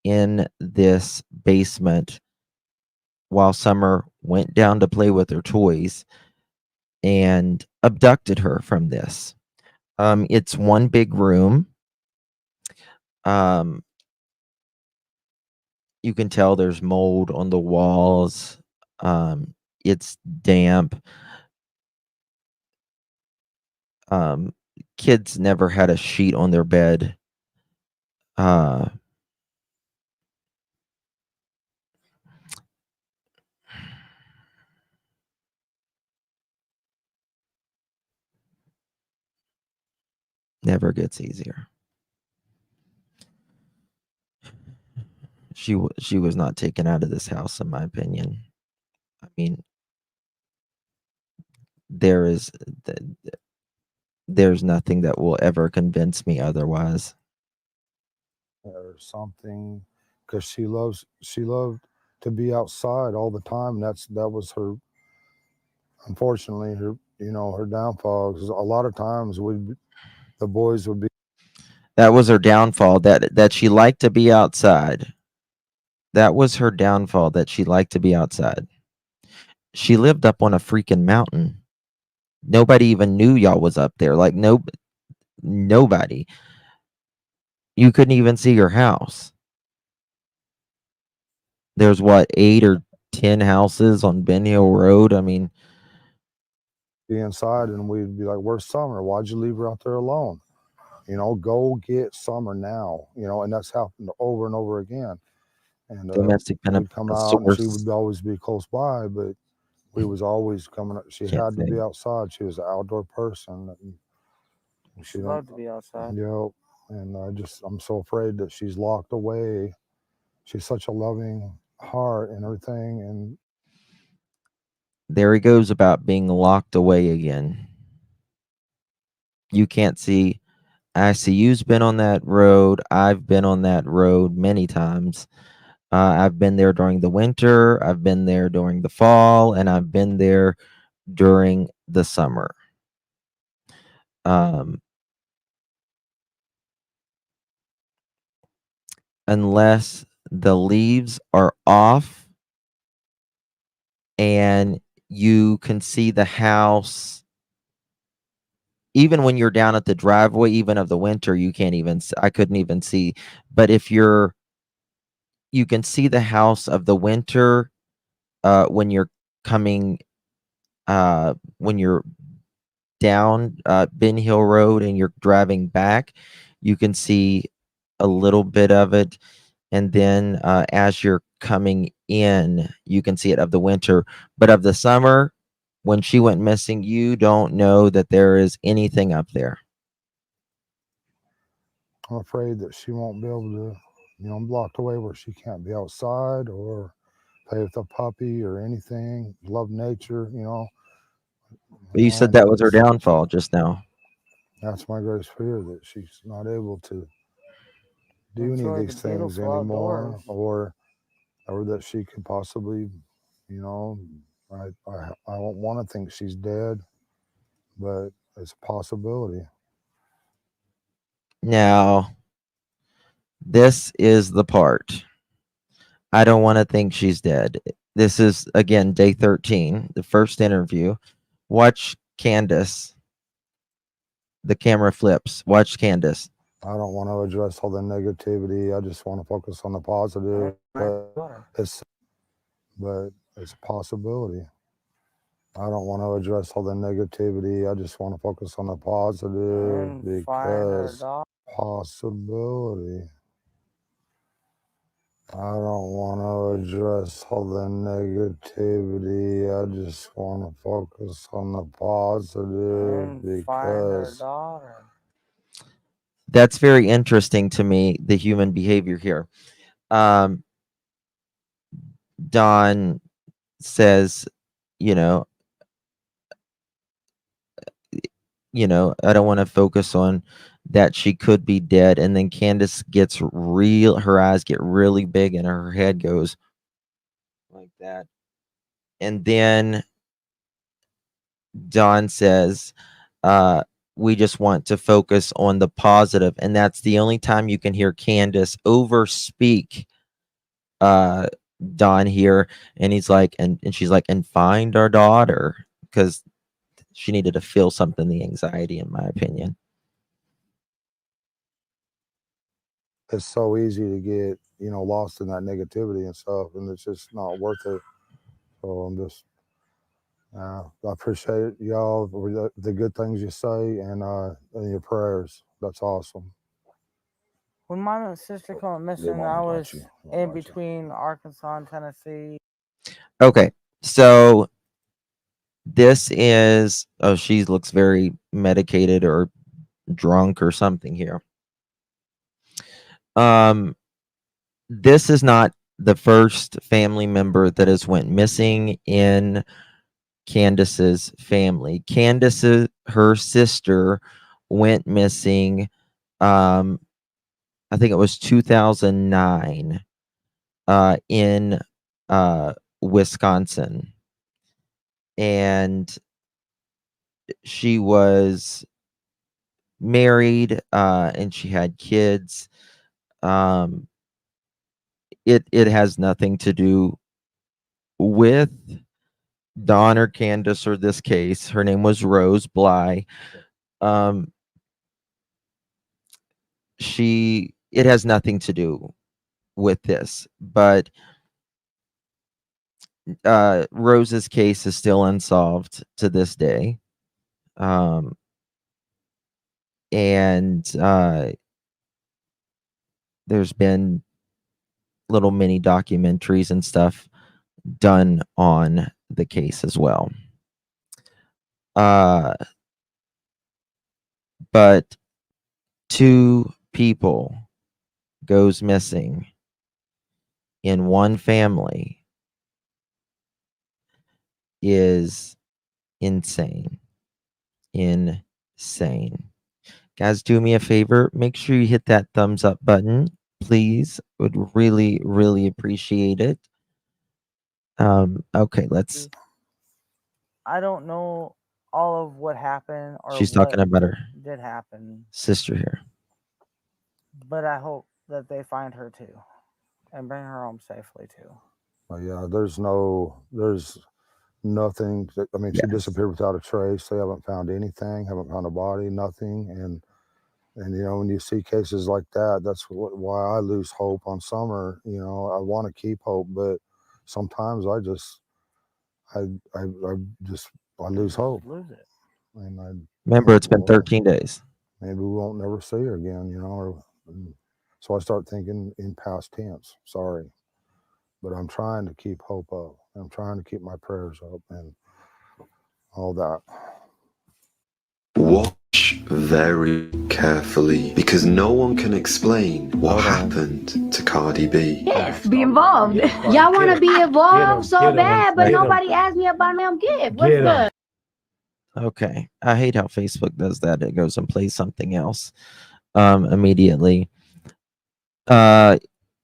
in this basement while Summer went down to play with her toys and abducted her from this. It's one big room. You can tell there's mold on the walls. It's damp. Kids never had a sheet on their bed. Never gets easier. She was not taken out of this house, in my opinion. I mean, there's nothing that will ever convince me otherwise. Or something, because she loved to be outside all the time. That was her unfortunately, her downfall. 'Cause a lot of times the boys would be. That was her downfall. That she liked to be outside. That was her downfall. That she liked to be outside. She lived up on a freaking mountain. Nobody even knew y'all was up there. Like nobody. You couldn't even see her house. There's what, 8 or 10 houses on Ben Hill Road. I mean, Be inside, and we'd be like, "Where's Summer? Why'd you leave her out there alone? Go get Summer now." And that's happened over and over again. And domestic we'd come out, and she source. would always be close by, but we was always coming up. She Can't had to be say. outside. She was an outdoor person. She loved to be outside. And I'm so afraid that she's locked away. She's such a loving heart and everything. And There he goes about being locked away again. You can't see. ICU's been on that road. I've been on that road many times. I've been there during the winter. I've been there during the fall, and I've been there during the summer. Unless the leaves are off and you can see the house. Even when you're down at the driveway, even of the winter, you can't even, I couldn't even see. But if you can see the house of the winter when you're coming, when you're down Ben Hill Road and you're driving back, you can see a little bit of it. And then as you're coming in, you can see it of the winter. But of the summer, when she went missing, you don't know that there is anything up there. I'm afraid that she won't be able to, I'm blocked away where she can't be outside or play with a puppy or anything, love nature, But you said that was her downfall just now. That's my greatest fear, that she's not able to do any of Enjoy these the things beautiful anymore, outdoors. or that she could possibly, I don't want to think she's dead, but it's a possibility. Now, this is the part. I don't want to think she's dead. This is, again, day 13, the first interview. Watch Candace. The camera flips. Watch Candace. I don't want to address all the negativity. I just want to focus on the positive. But it's a possibility. I don't want to address all the negativity. I just want to focus on the positive, because possibility. I don't want to address all the negativity. I just want to focus on the positive, because That's very interesting to me, the human behavior here. Don says, I don't want to focus on that she could be dead. And then Candace gets her eyes get really big and her head goes like that. And then Don says, we just want to focus on the positive. And that's the only time you can hear Candace overspeak Don here. And he's like, and she's like, and find our daughter, because she needed to feel something, the anxiety, in my opinion. it's so easy to get, lost in that negativity and stuff, and it's just not worth it. So I'm just, I appreciate y'all, the good things you say, and your prayers. That's awesome. When my sister came missing, I was in between Arkansas and Tennessee. Okay, so this is, oh, she looks very medicated or drunk or something here. This is not the first family member that has went missing in Candace's family. Candace, her sister, went missing. I think it was 2009 in Wisconsin. and she was married, and she had kids. It has nothing to do with Dawn or Candace or this case. Her name was Rose Bly. It has nothing to do with this, but Rose's case is still unsolved to this day. And there's been little mini documentaries and stuff done on the case as well. But 2 people goes missing in one family is insane. Insane. Guys, do me a favor. Make sure you hit that thumbs up button, please. Would really, really appreciate it. Okay, let's. I don't know all of what happened or She's what talking about her did happen, sister here. but I hope that they find her too and bring her home safely too. Yeah, there's nothing. I mean, she disappeared without a trace. They haven't found anything, haven't found a body, nothing. And you know, when you see cases like that, that's why I lose hope on Summer. You know, I want to keep hope, but sometimes I lose hope. Lose it. And Remember, it's been 13 days. Maybe we won't never see her again, you know. So I start thinking in past tense. Sorry, but I'm trying to keep hope up. I'm trying to keep my prayers up and all that. Watch very carefully because no one can explain what happened to Cardi B. Yes, be involved. Y'all want to be involved so bad, but nobody asked me about my gift. What's good? Okay. I hate how Facebook does that. It goes and plays something else immediately. Yeah.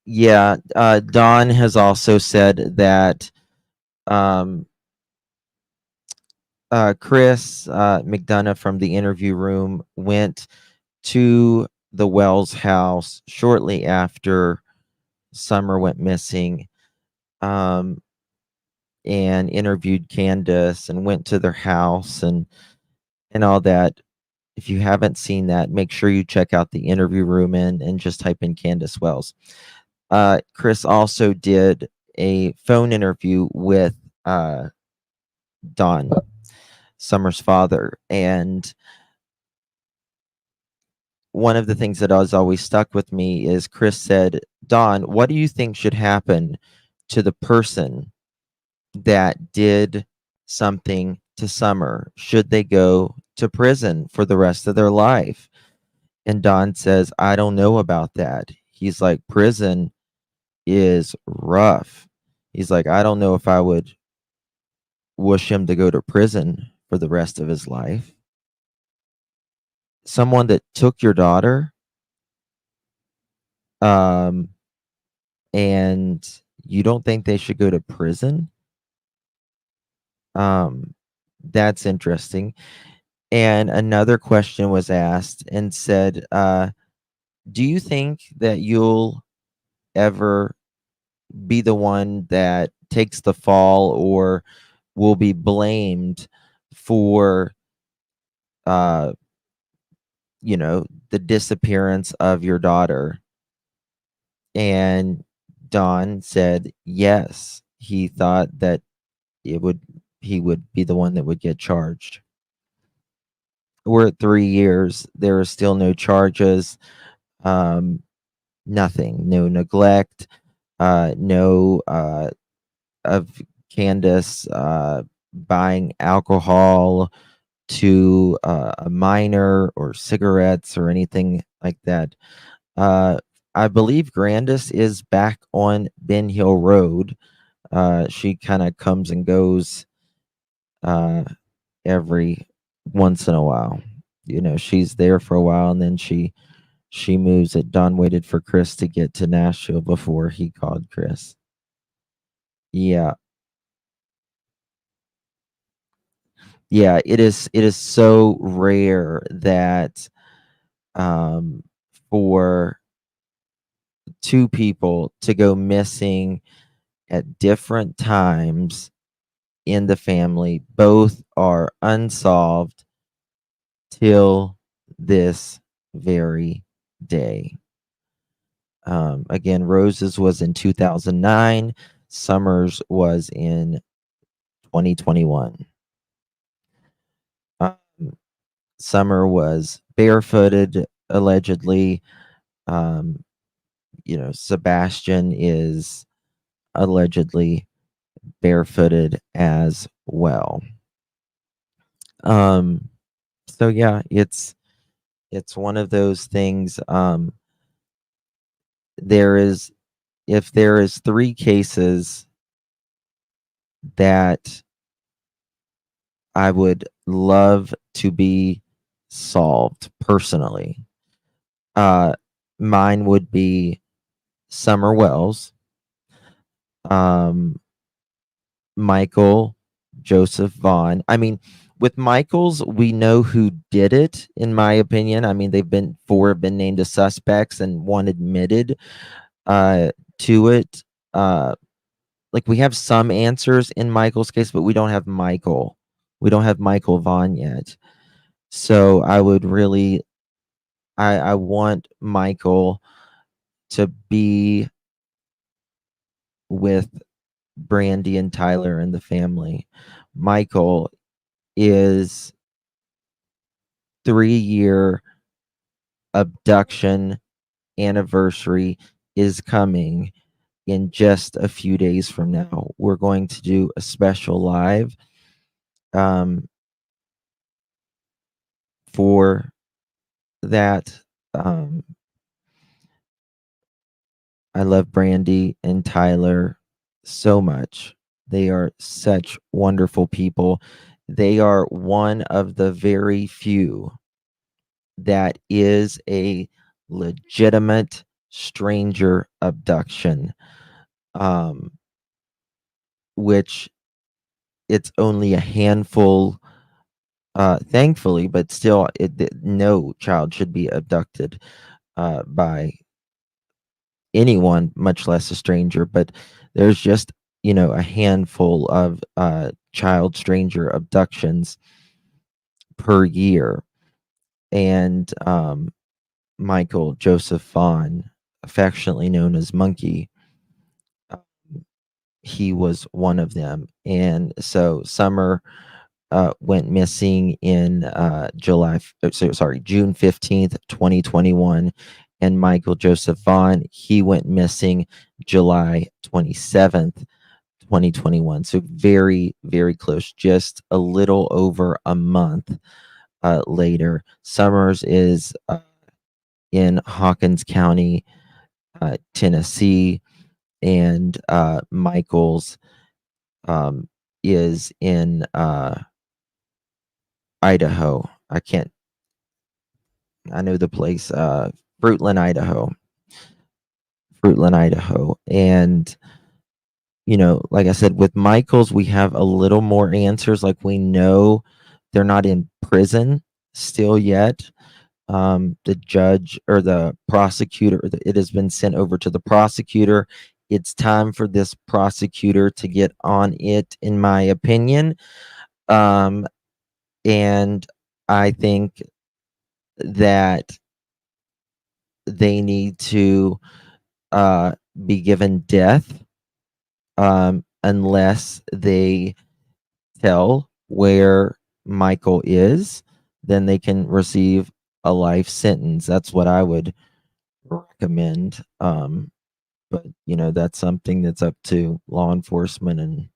Dawn has also said that Chris McDonough from the interview room went to the Wells house shortly after Summer went missing, and interviewed Candace and went to their house and all that. If you haven't seen that, make sure you check out the interview room and just type in Candace Wells. Chris also did a phone interview with Don, Summer's father, and one of the things that has always stuck with me is Chris said, Don, what do you think should happen to the person that did something to Summer? Should they go to prison for the rest of their life? And Don says, I don't know about that. He's like, prison is rough. He's like, I don't know if I would wish him to go to prison for the rest of his life. Someone that took your daughter, and you don't think they should go to prison? That's interesting. And another question was asked and said, do you think that you'll ever be the one that takes the fall or will be blamed for the disappearance of your daughter? And Don said yes, he thought that he would be the one that would get charged. We're at 3 years. There are still no charges. Nothing. No neglect. No of Candace buying alcohol to a minor or cigarettes or anything like that. I believe Grandis is back on Ben Hill Road. She kind of comes and goes every once in a while. She's there for a while and then she moves it. Don waited for Chris to get to Nashville before he called Chris. Yeah. yeah, it is so rare that for two people to go missing at different times in the family. Both are unsolved till this very day. Again, Rose's was in 2009. Summers was in 2021. Summer was barefooted, allegedly. Sebastian is allegedly barefooted as well. So yeah, it's one of those things. If there is 3 cases that I would love to be solved personally, mine would be Summer Wells, Michael Joseph Vaughn. I mean, with Michael's, we know who did it, in my opinion. I mean, four have been named as suspects and one admitted to it. Like, we have some answers in Michael's case, but we don't have Michael. We don't have Michael Vaughn yet. So I would really, I want Michael to be with Brandy and Tyler and the family. Michael is 3-year abduction anniversary is coming in just a few days from now. We're going to do a special live for that. I love Brandy and Tyler so much. They are such wonderful people. They are one of the very few that is a legitimate stranger abduction, which it's only a handful, thankfully, but still, no child should be abducted by anyone, much less a stranger. But there's just a handful of child stranger abductions per year. And Michael Joseph Vaughn, affectionately known as Monkey, he was one of them. And so Summer went missing in June 15th, 2021. And Michael Joseph Vaughn, he went missing July 27th, 2021. So very, very close, just a little over a month later. Summers is in Hawkins County, Tennessee, and Michael's is in Idaho. I know the place, Fruitland, Idaho. And, like I said, with Michael's, we have a little more answers. Like, we know they're not in prison still yet. The judge or the prosecutor, it has been sent over to the prosecutor. It's time for this prosecutor to get on it, in my opinion. And I think that they need to be given death unless they tell where Michael is. Then they can receive a life sentence. That's what I would recommend. But that's something that's up to law enforcement and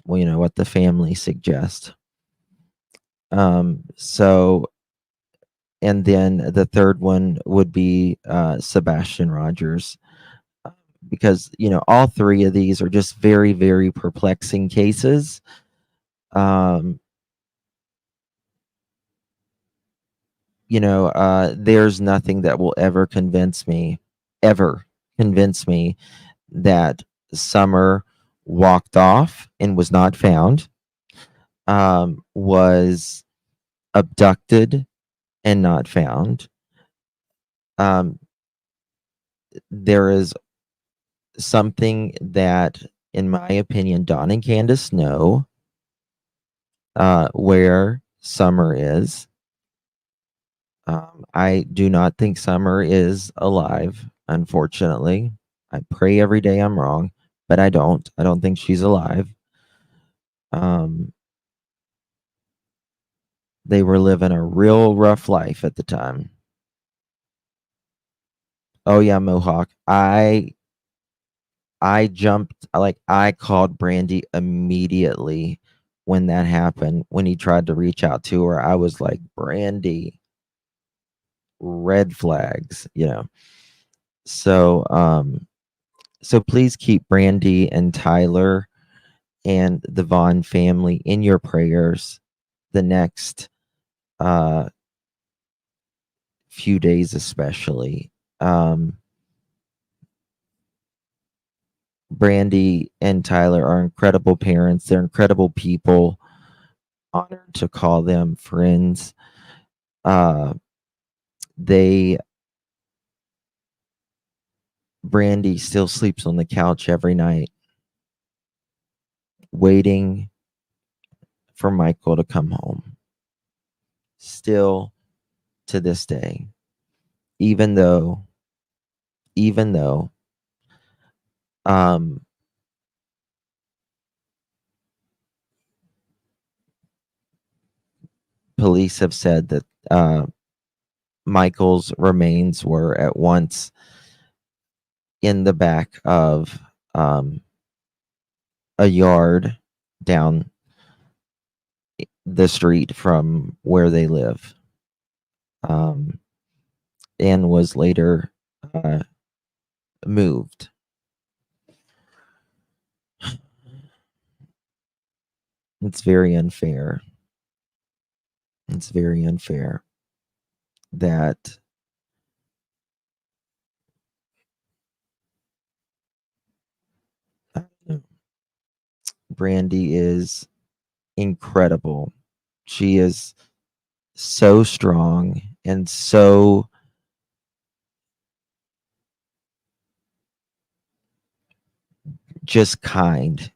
what the family suggests. So, and then the third one would be Sebastian Rogers, because all 3 of these are just very, very perplexing cases. There's nothing that will ever convince me that Summer walked off and was not found. was abducted and not found. There is something that, in my opinion, Don and Candace know where Summer is. I do not think Summer is alive, unfortunately. I pray every day I'm wrong, but I don't. I don't think she's alive. They were living a real rough life at the time. Oh yeah, Mohawk. I jumped, like I called Brandy immediately when that happened. When he tried to reach out to her, I was like, Brandy, red flags, you know. So so please keep Brandy and Tyler and the Vaughn family in your prayers the next few days, especially. Brandy and Tyler are incredible parents. They're incredible people. Honored to call them friends. Brandy still sleeps on the couch every night, waiting for Michael to come home. Still to this day, even though police have said that Michael's remains were at once in the back of a yard down the street from where they live, and was later moved. It's very unfair. It's very unfair that Brandy is incredible. She is so strong and so just kind.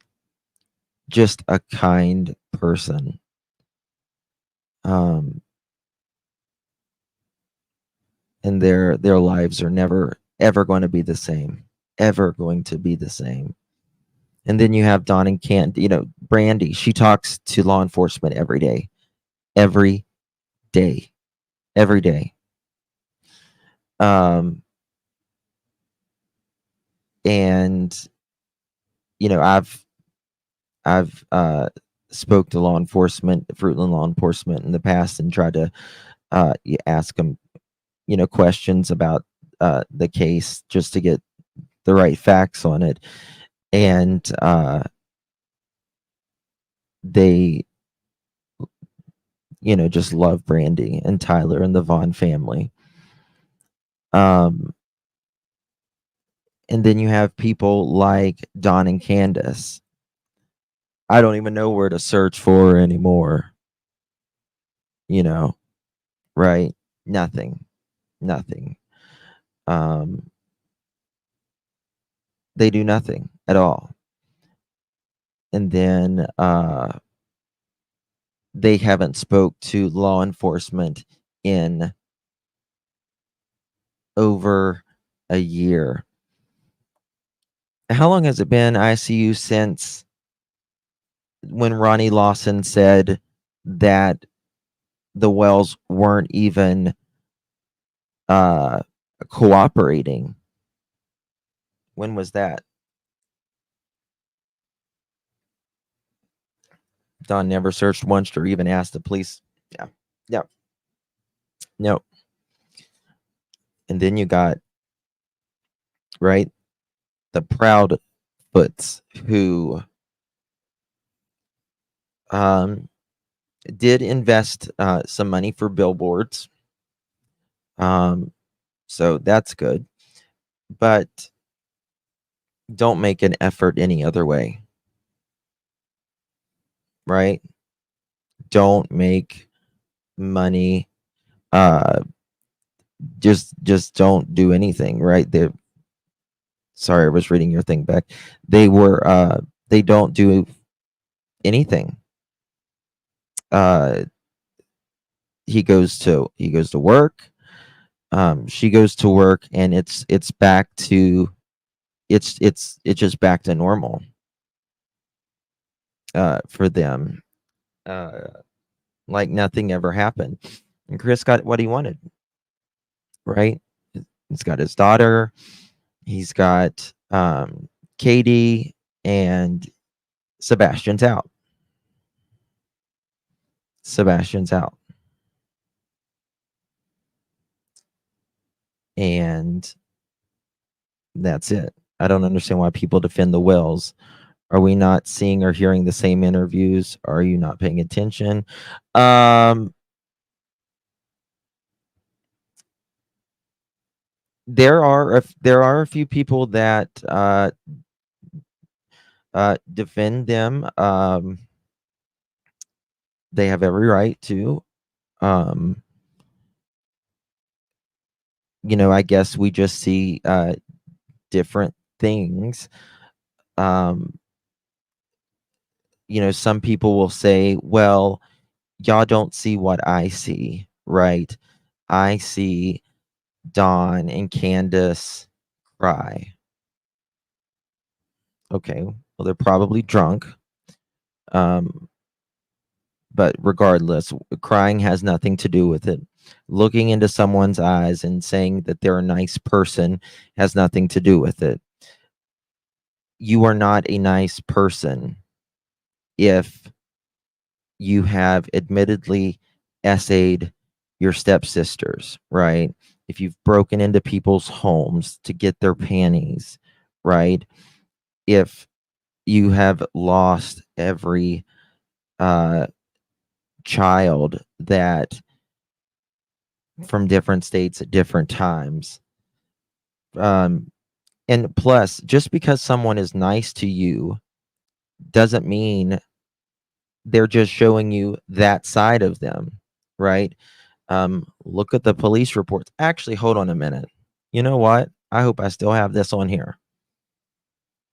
Just a kind person. And their lives are never ever going to be the same. Ever going to be the same. And then you have Don and Kent, you know, Brandy, she talks to law enforcement every day. Every day. Every day. And you know, I've spoke to law enforcement, Fruitland law enforcement in the past, and tried to ask them, you know, questions about the case just to get the right facts on it. And they, you know, just love Brandy and Tyler and the Vaughn family. And then you have people like Don and Candace. I don't even know where to search for her anymore. You know, right? Nothing. They do nothing at all. And then they haven't spoke to law enforcement in over a year. How long has it been, ICU, since when Ronnie Lawson said that the Wells weren't even cooperating? When was that? Don never searched once or even asked the police. Yeah. No. And then you got, right, the Proudfoots, who did invest some money for billboards. So that's good. But don't make an effort any other way. Right? don't make money. Just don't do anything, right? Sorry, I was reading your thing back. They don't do anything. He goes to work. She goes to work, and it's back to it's just back to normal for them, like nothing ever happened. And Chris got what he wanted, right? He's got his daughter, he's got Katie, and Sebastian's out. And that's it. I don't understand why people defend the Wells. Are we not seeing or hearing the same interviews? Are you not paying attention? There are a few people that defend them. They have every right to. I guess we just see different things. Some people will say, well, y'all don't see what I see, right? I see Dawn and Candace cry. Okay, well, they're probably drunk. But regardless, crying has nothing to do with it. Looking into someone's eyes and saying that they're a nice person has nothing to do with it. You are not a nice person if you have admittedly essayed your stepsisters, right? If you've broken into people's homes to get their panties, right? If you have lost every child that from different states at different times. And plus, just because someone is nice to you doesn't mean they're just showing you that side of them, right? Look at the police reports. Actually, hold on a minute. You know what? I hope I still have this on here.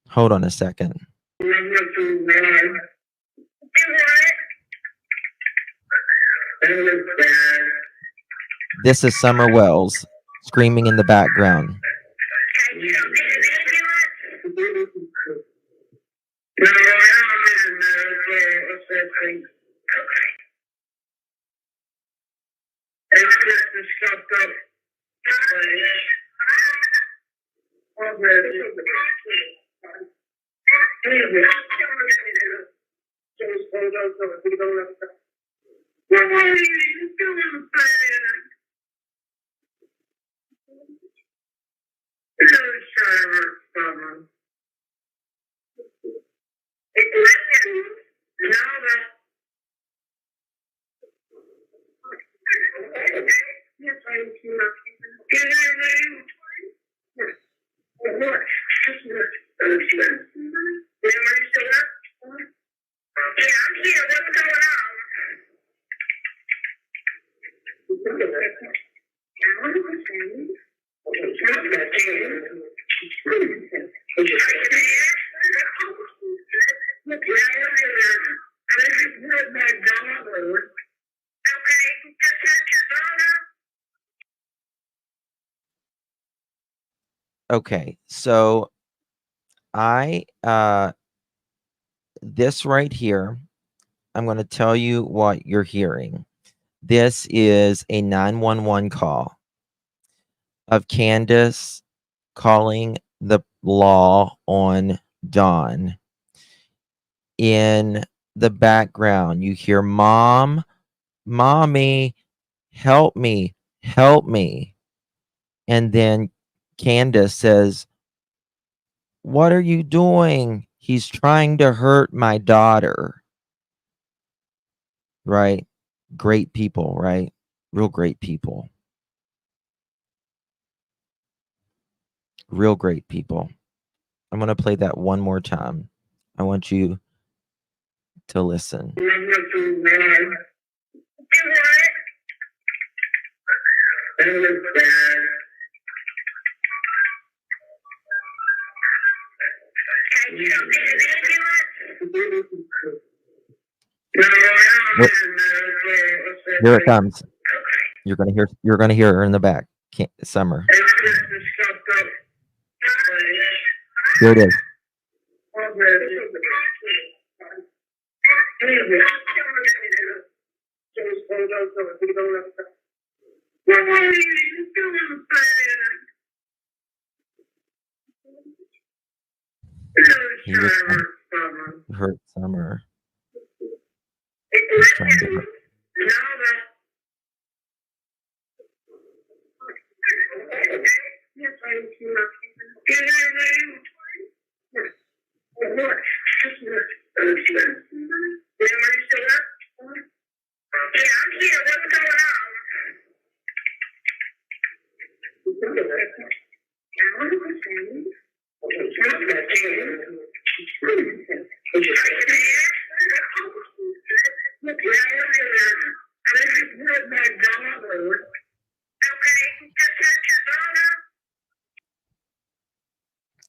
Hold on a second. This is Summer Wells screaming in the background. Okay, so this right here, I'm going to tell you what you're hearing. This is a 911 call of Candace calling the law on Dawn. In the background, you hear, "Mom, Mommy, help me, help me." And then Candace says, "What are you doing? He's trying to hurt my daughter." Right? Great people, right? Real great people. Real great people. I'm going to play that one more time. I want you to listen. Here it comes. You're gonna hear her in the back. Summer. Here it is. He hurt Summer. He's trying to hurt.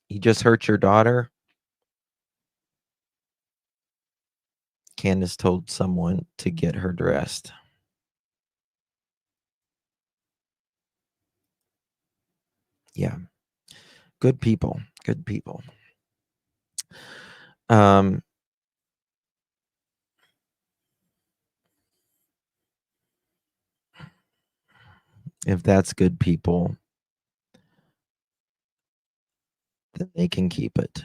He just hurt your daughter? Candace told someone to get her dressed. Yeah. Good people. Good people. If that's good people, then they can keep it.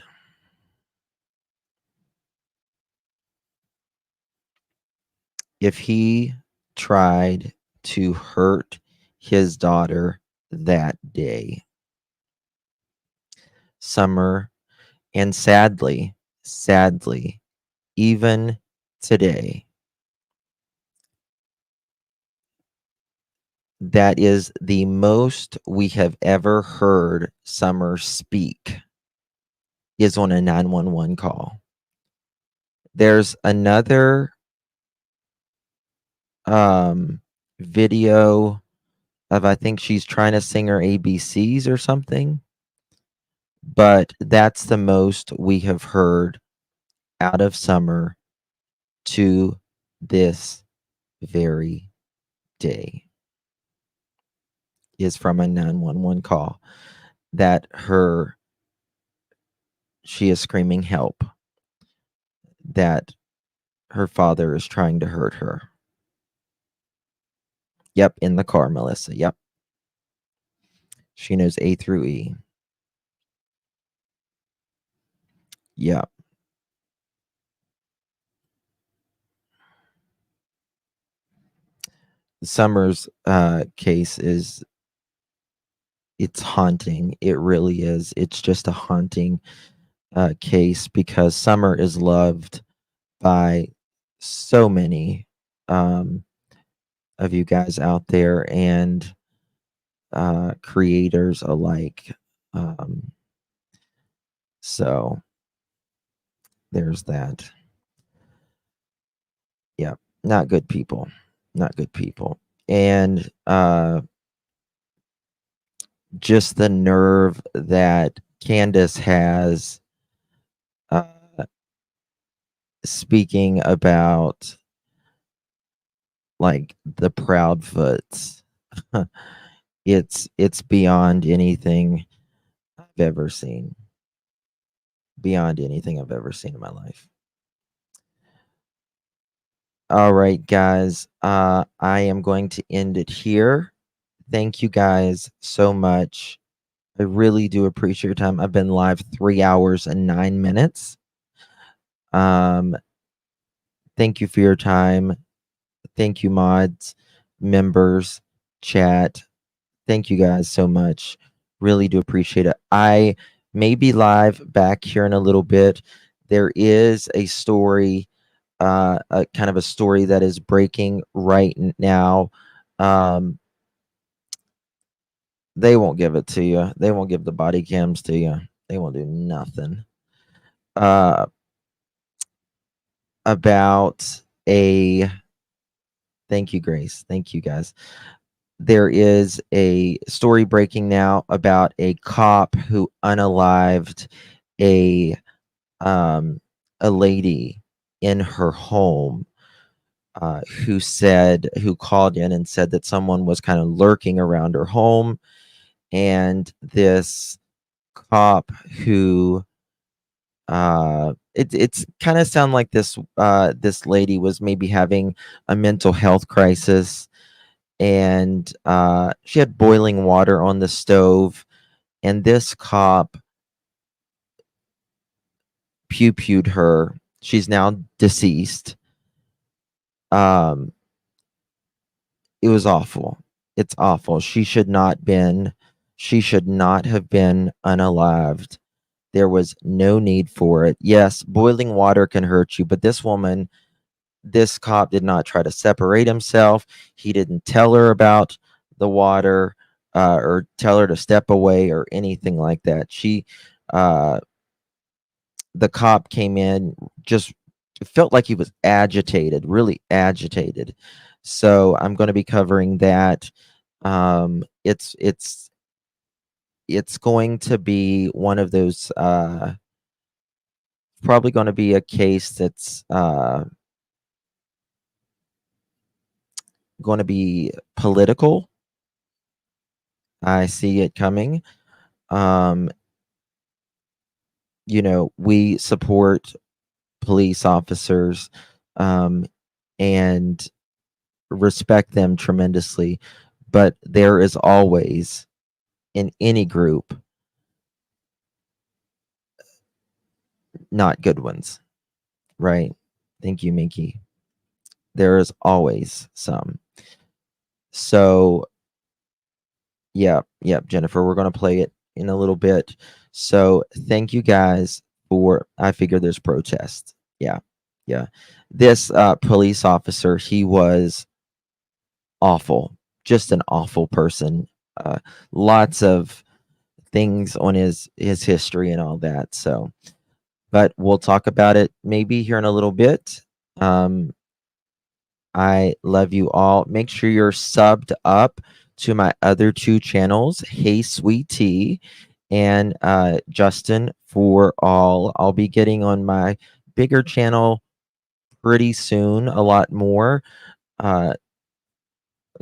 If he tried to hurt his daughter that day, Summer, and sadly, even today, that is the most we have ever heard Summer speak is on a 911 call. There's another video of, I think she's trying to sing her ABCs or something, but that's the most we have heard out of Summer to this very day is from a 911 call that she is screaming help, that her father is trying to hurt her. Yep, in the car, Melissa. Yep. She knows A through E. Yep. Summer's case it's haunting. It really is. It's just a haunting case because Summer is loved by so many of you guys out there and creators alike. So there's that. Yeah, not good people. Not good people. And just the nerve that Candace has speaking about like the Proudfoots. It's beyond anything I've ever seen. Beyond anything I've ever seen in my life. All right, guys. I am going to end it here. Thank you guys so much. I really do appreciate your time. I've been live 3 hours and 9 minutes. Thank you for your time. Thank you, mods, members, chat. Thank you guys so much. Really do appreciate it. I may be live back here in a little bit. There is a story, a kind of a story that is breaking right now. They won't give it to you. They won't give the body cams to you. They won't do nothing. About a Thank you, Grace. Thank you, guys. There is a story breaking now about a cop who unalived a lady in her home, who called in and said that someone was kind of lurking around her home, and this cop who it's kind of sound like this lady was maybe having a mental health crisis, and she had boiling water on the stove, and this cop pew-pewed her. She's now deceased. It was awful. It's awful. She should not have been unalived. There was no need for it. Yes, boiling water can hurt you, but this cop did not try to separate himself. He didn't tell her about the water, or tell her to step away or anything like that. The cop came in, just felt like he was agitated, really agitated. So I'm going to be covering that. It's going to be one of those, probably going to be a case that's going to be political. I see it coming. We support police officers, and respect them tremendously, but there is always, in any group, not good ones, right? Thank you, Minky. There is always some. So, yeah, Jennifer, we're going to play it in a little bit. So, thank you guys I figure there's protest. Yeah. This police officer, he was awful, just an awful person. Lots of things on his history and all that. So, but we'll talk about it maybe here in a little bit. I love you all. Make sure you're subbed up to my other two channels, Hey Sweet Tea and Justin for All. I'll be getting on my bigger channel pretty soon, a lot more.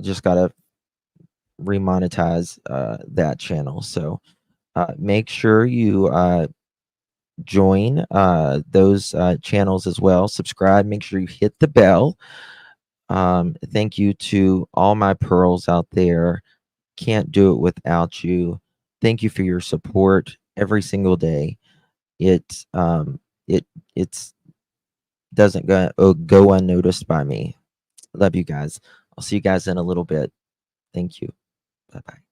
Just gotta remonetize that channel. So make sure you join those channels as well. Subscribe. Make sure you hit the bell. Thank you to all my pearls out there. Can't do it without you. Thank you for your support every single day. It's doesn't go unnoticed by me. Love you guys. I'll see you guys in a little bit. Thank you. Bye bye.